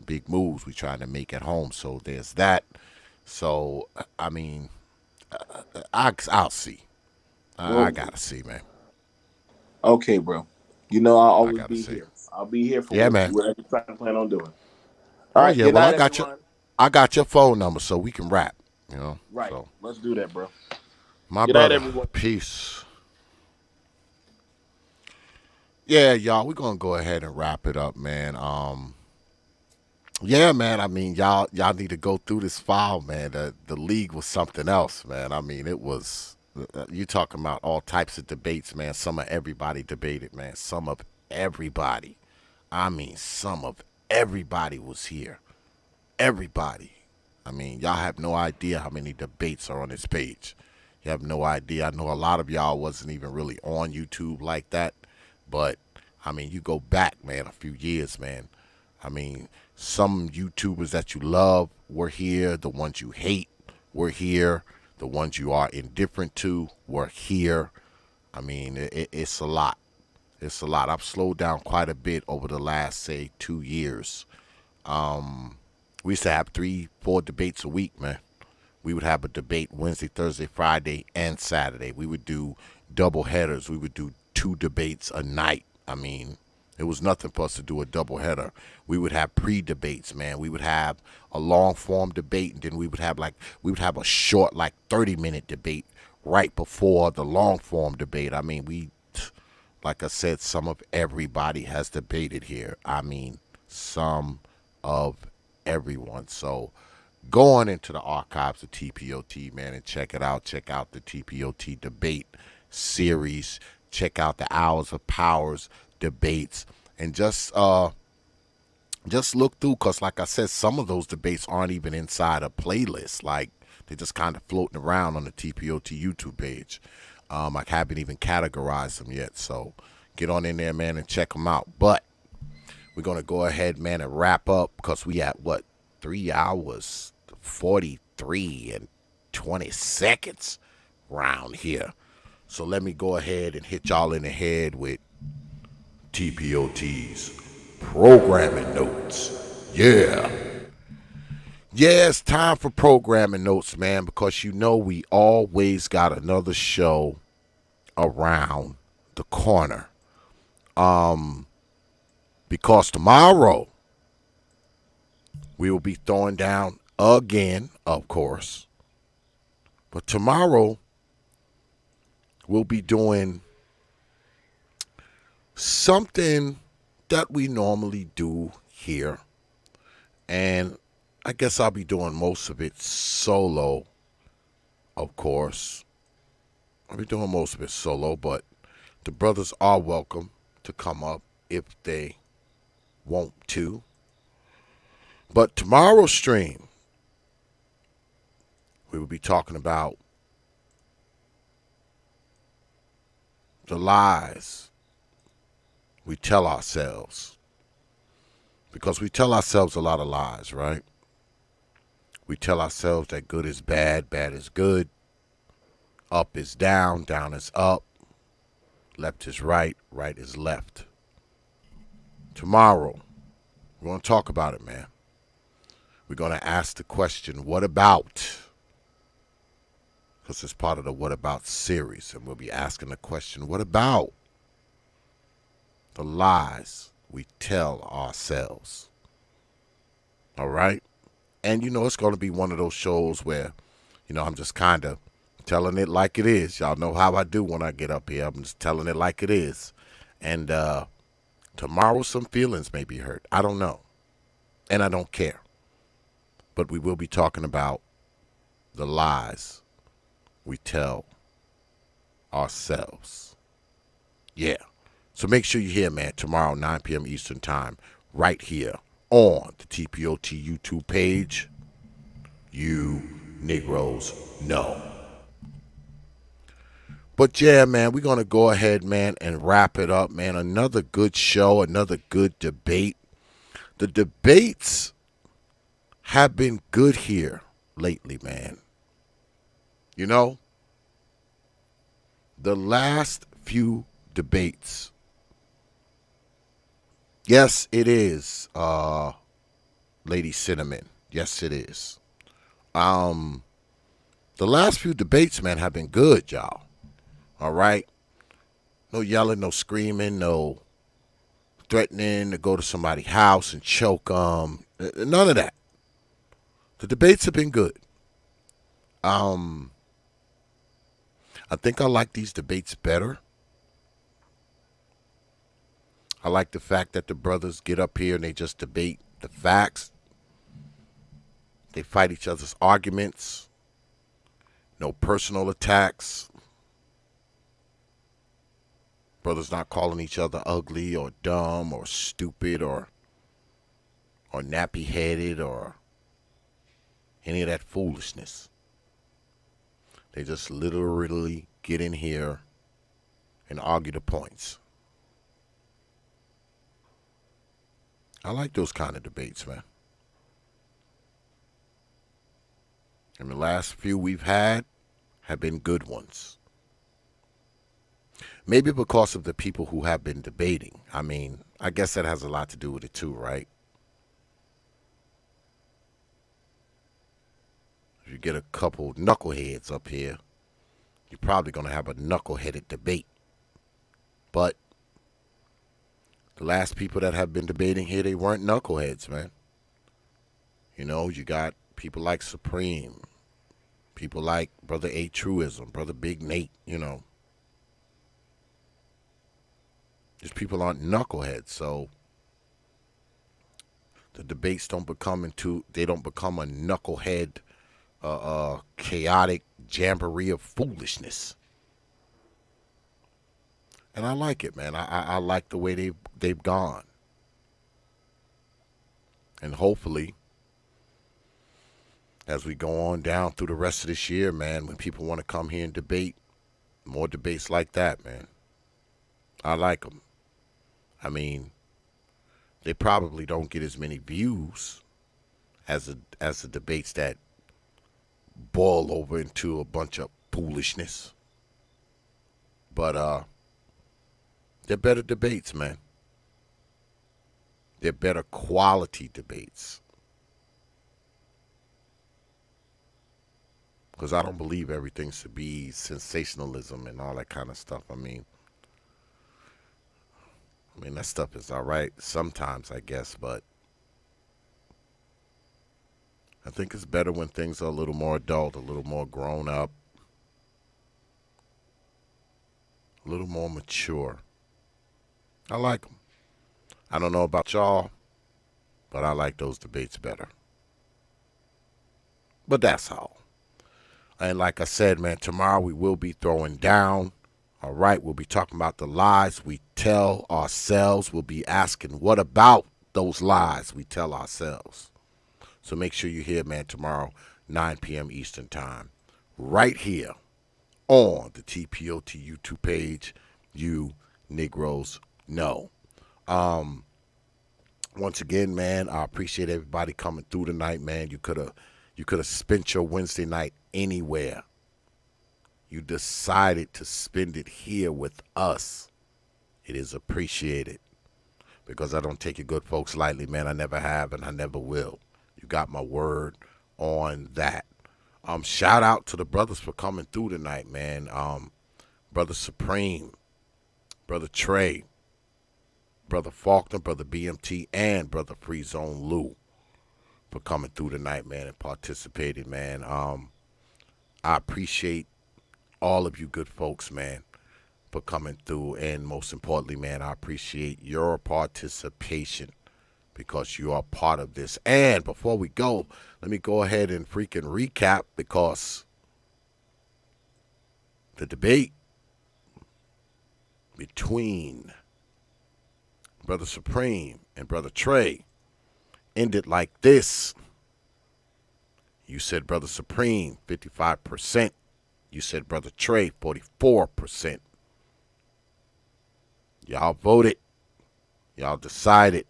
big moves we trying to make at home. So there's that. So I mean, I'll see. I Well, gotta see, man. okay, bro. I'll I always gotta be see. here. I'll be here for Yeah, man. whatever you plan on doing. All Oh right. yeah. Good Well, night, everyone. I got your phone number, so we can rap. Right. So Let's do that, bro. my Good night, brother, everyone. peace. Yeah, y'all, we're gonna go ahead and wrap it up, man. Yeah, man. I mean, y'all need to go through this file, man. The league was something else, man. I mean, it was. You talking about all types of debates, man. Some of everybody debated, man. Some of everybody. I mean, some of everybody was here. Everybody. I mean, y'all have no idea how many debates are on this page. You have no idea. I know a lot of y'all wasn't even really on YouTube like that, but I mean, you go back, man, a few years, man. I mean, some YouTubers that you love were here. The ones you hate were here. The ones you are indifferent to were here. I mean, it's a lot. It's a lot. I've slowed down quite a bit over the last, say, 2 years. We used to have 3, 4 debates a week, man. We would have a debate Wednesday, Thursday, Friday, and Saturday. We would do double headers. We would do 2 debates a night. I mean, it was nothing for us to do a double header. We would have pre-debates, man. We would have a long form debate, and then we would have a short, like 30-minute debate right before the long form debate. I mean, like I said, some of everybody has debated here. I mean, some of everyone. So go on into the archives of TPOT, man, and check it out. Check out the TPOT debate series. Check out the Hours of Powers debates, and just look through, because like I said, some of those debates aren't even inside a playlist. Like, they're just kind of floating around on the TPOT YouTube page. I haven't even categorized them yet, so get on in there, man, and check them out. But we're gonna go ahead, man, and wrap up, because we at what, 3 hours 43 and 20 seconds round here. So let me go ahead and hit y'all in the head with TPOT's programming notes. Yeah. Yeah, it's time for programming notes, man, because we always got another show around the corner. Because tomorrow we will be throwing down again, of course. But tomorrow we'll be doing something that we normally do here. And I guess I'll be doing most of it solo, of course. I'll be doing most of it solo, but the brothers are welcome to come up if they want to. But tomorrow's stream, we will be talking about the lies we tell ourselves. Because we tell ourselves a lot of lies, right? We tell ourselves that good is bad, bad is good, up is down, down is up, left is right, right is left. Tomorrow, we're going to talk about it, man. We're going to ask the question, what about? Because it's part of the What About series, and we'll be asking the question, what about the lies we tell ourselves? All right? And, it's going to be one of those shows where, I'm just kind of telling it like it is. Y'all know how I do when I get up here. I'm just telling it like it is. And tomorrow some feelings may be hurt. I don't know. And I don't care. But we will be talking about the lies we tell ourselves. Yeah. So make sure you're here, man, tomorrow, 9 p.m. Eastern Time, right here on the T.P.O.T YouTube page. You Negroes know. But yeah, man, we're going to go ahead, man, and wrap it up, man. Another good show, another good debate. The debates have been good here lately, man. The last few debates. Yes, it is, Lady Cinnamon. Yes, it is. The last few debates, man, have been good, y'all. All right? No yelling, no screaming, no threatening to go to somebody's house and choke them. None of that. The debates have been good. I think I like these debates better. I like the fact that the brothers get up here and they just debate the facts. They fight each other's arguments. No personal attacks. Brothers not calling each other ugly or dumb or stupid or nappy-headed or any of that foolishness. They just literally get in here and argue the points. I like those kind of debates, man. And the last few we've had have been good ones. Maybe because of the people who have been debating. I mean, I guess that has a lot to do with it too, right? If you get a couple knuckleheads up here, you're probably going to have a knuckleheaded debate. But the last people that have been debating here, they weren't knuckleheads, man. You got people like Supreme, people like Brother A. Truism, Brother Big Nate, These people aren't knuckleheads, so the debates don't become a knucklehead, chaotic jamboree of foolishness. And I like it, man. I like the way they've gone. And hopefully, as we go on down through the rest of this year, man, when people want to come here and debate, more debates like that, man. I like them. I mean, they probably don't get as many views as the debates that boil over into a bunch of foolishness. But they're better debates, man. They're better quality debates. Because I don't believe everything should be sensationalism and all that kind of stuff. I mean, that stuff is all right sometimes, I guess, but I think it's better when things are a little more adult, a little more grown up. a little more mature. I like them. I don't know about y'all, but I like those debates better. But that's all. And like I said, man, tomorrow we will be throwing down. All right, we'll be talking about the lies we tell ourselves. We'll be asking, what about those lies we tell ourselves? So make sure you're here, man, tomorrow, 9 p.m. Eastern Time, right here on the T.P.O.T YouTube page. You Negroes know. Once again, man, I appreciate everybody coming through tonight, man. You could have spent your Wednesday night anywhere. You decided to spend it here with us. It is appreciated, because I don't take you good folks lightly, man. I never have, and I never will. You got my word on that. Shout out to the brothers for coming through tonight, man. Brother Supreme, Brother Trey, Brother Faulkner, Brother BMT, and Brother Free Zone Lou for coming through tonight, man, and participating, man. I appreciate all of you good folks, man, for coming through. And most importantly, man, I appreciate your participation, because you are part of this. And before we go, let me go ahead and freaking recap, because the debate between Brother Supreme and Brother Trey ended like this. You said Brother Supreme, 55%. You said Brother Trey, 44%. Y'all voted. Y'all decided.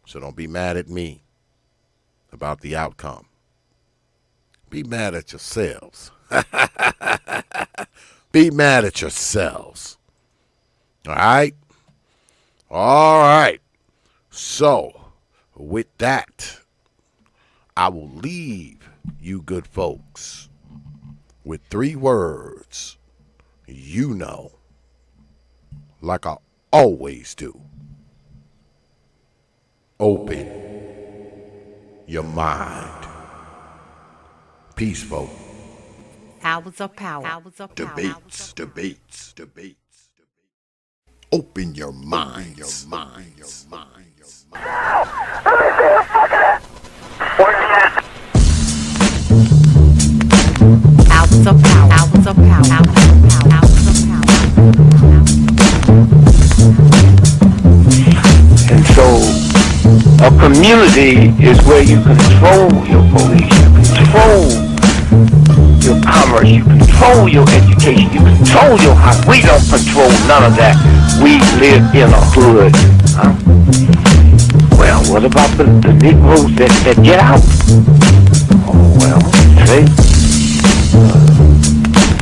So don't be mad at me about the outcome. Be mad at yourselves. Be mad at yourselves. All right? All right. So, with that, I will leave you good folks with 3 words you know, like I always do. Open your mind. Peace, folks. Hours of power. Hours of power. Debates. Open your mind. Hours of power. Hours of power. Hours of power. And so a community is where you control your police, you control your commerce, you control your education, you control your house. We don't control none of that. We live in a hood. Huh? Well, what about the Negroes that get out? Oh, well, see,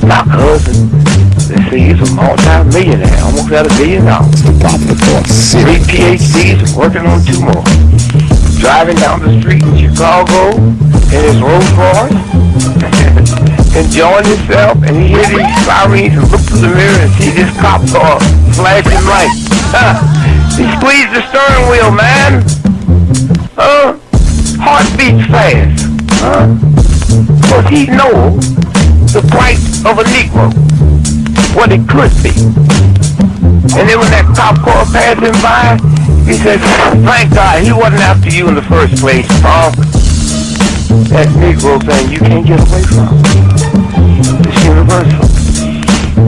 my cousin, they say he's a multi-millionaire, almost at $1 billion. 3 PhDs, working on 2 more. Driving down the street in Chicago in his Rolls Royce, enjoying himself, and he hear these sirens and look through the mirror and see this cop car flashing lights. He squeezed the steering wheel, man. Heart beats fast. Because he knows the price of a Negro, what it could be. And then when that cop car passed him by, he said, thank God he wasn't after you in the first place, punk. That Negro thing you can't get away from. It's universal.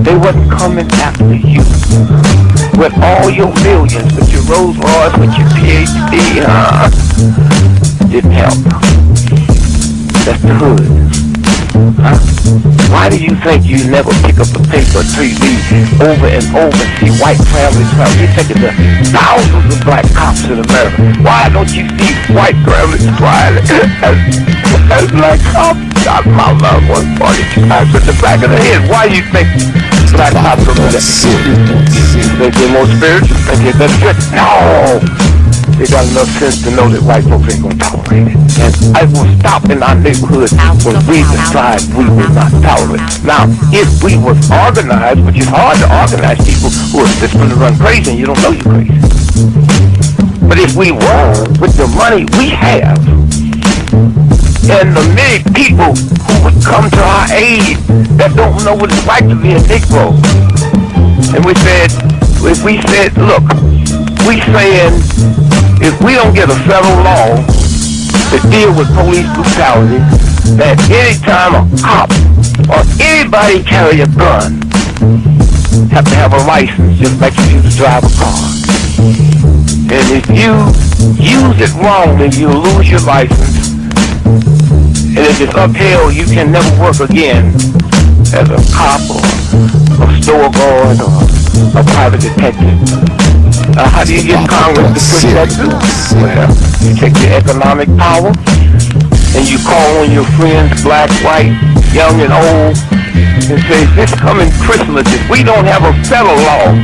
They wasn't coming after you. With all your millions, with your Rolls Royce, with your PhD, didn't help. That's the hood. Huh? Why do you think you never pick up a paper or TV over and over and see white families travel? You think of the thousands of black cops in America. Why don't you see white families crying as black cops shot my loved one 42 times in the back of the head? Why do you think black cops are that? You think they're more spiritual? Think they're better dressed? No! They got enough sense to know that white folks ain't gonna tolerate it. And I will stop in our neighborhood when we decide we will not tolerate it. Now, if we was organized, which is hard to organize people who are just gonna run crazy and you don't know you're crazy. But if we were, with the money we have, and the many people who would come to our aid that don't know what it's like to be a Negro. And we said, look, we saying if we don't get a federal law to deal with police brutality, that anytime a cop or anybody carry a gun, have to have a license just like you used to drive a car. And if you use it wrong, then you lose your license. And if it's upheld, you can never work again as a cop or a store guard or a private detective. How do you get Congress to push that through? Well, you take your economic power and you call on your friends, black, white, young and old, and say, this coming Christmas, if we don't have a federal law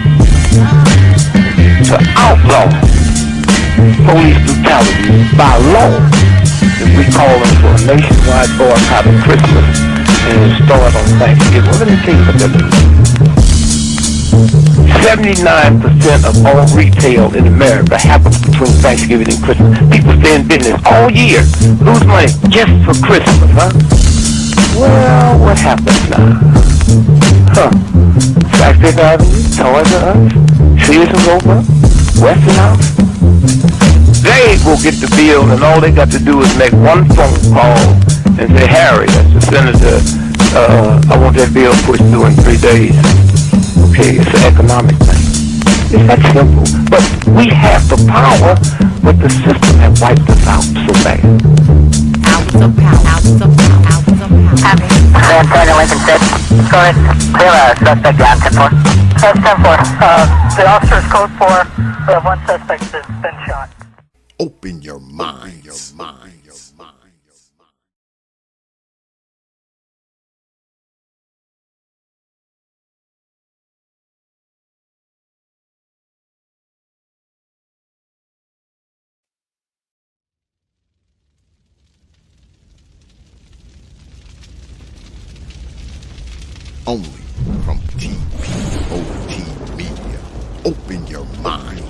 to outlaw police brutality by law, then we call them for a nationwide boycott of Christmas and start on Thanksgiving. Well, let me tell you what that means. 79% of all retail in America happens between Thanksgiving and Christmas. People stay in business all year, lose money just for Christmas, huh? Well, what happens now? Flagstaff Avenue, Toys R Us, Sears and Roebuck, Westinghouse. They will get the bill, and all they got to do is make one phone call and say, Harry, that's the senator, I want that bill pushed through in 3 days. Okay, it's an economic thing. It's that simple. But we have the power, but the system has wiped us out so bad. Hours of power. Hours of power. Hours of power. San Antonio, Lincoln 6. Go ahead. Clear suspect down, 10-4. That's 10-4. The officer's code 4. We have one suspect that's been shot. Open your mind. Your mind. Your mind. Only from T.P.O.T. Media. Open your mind.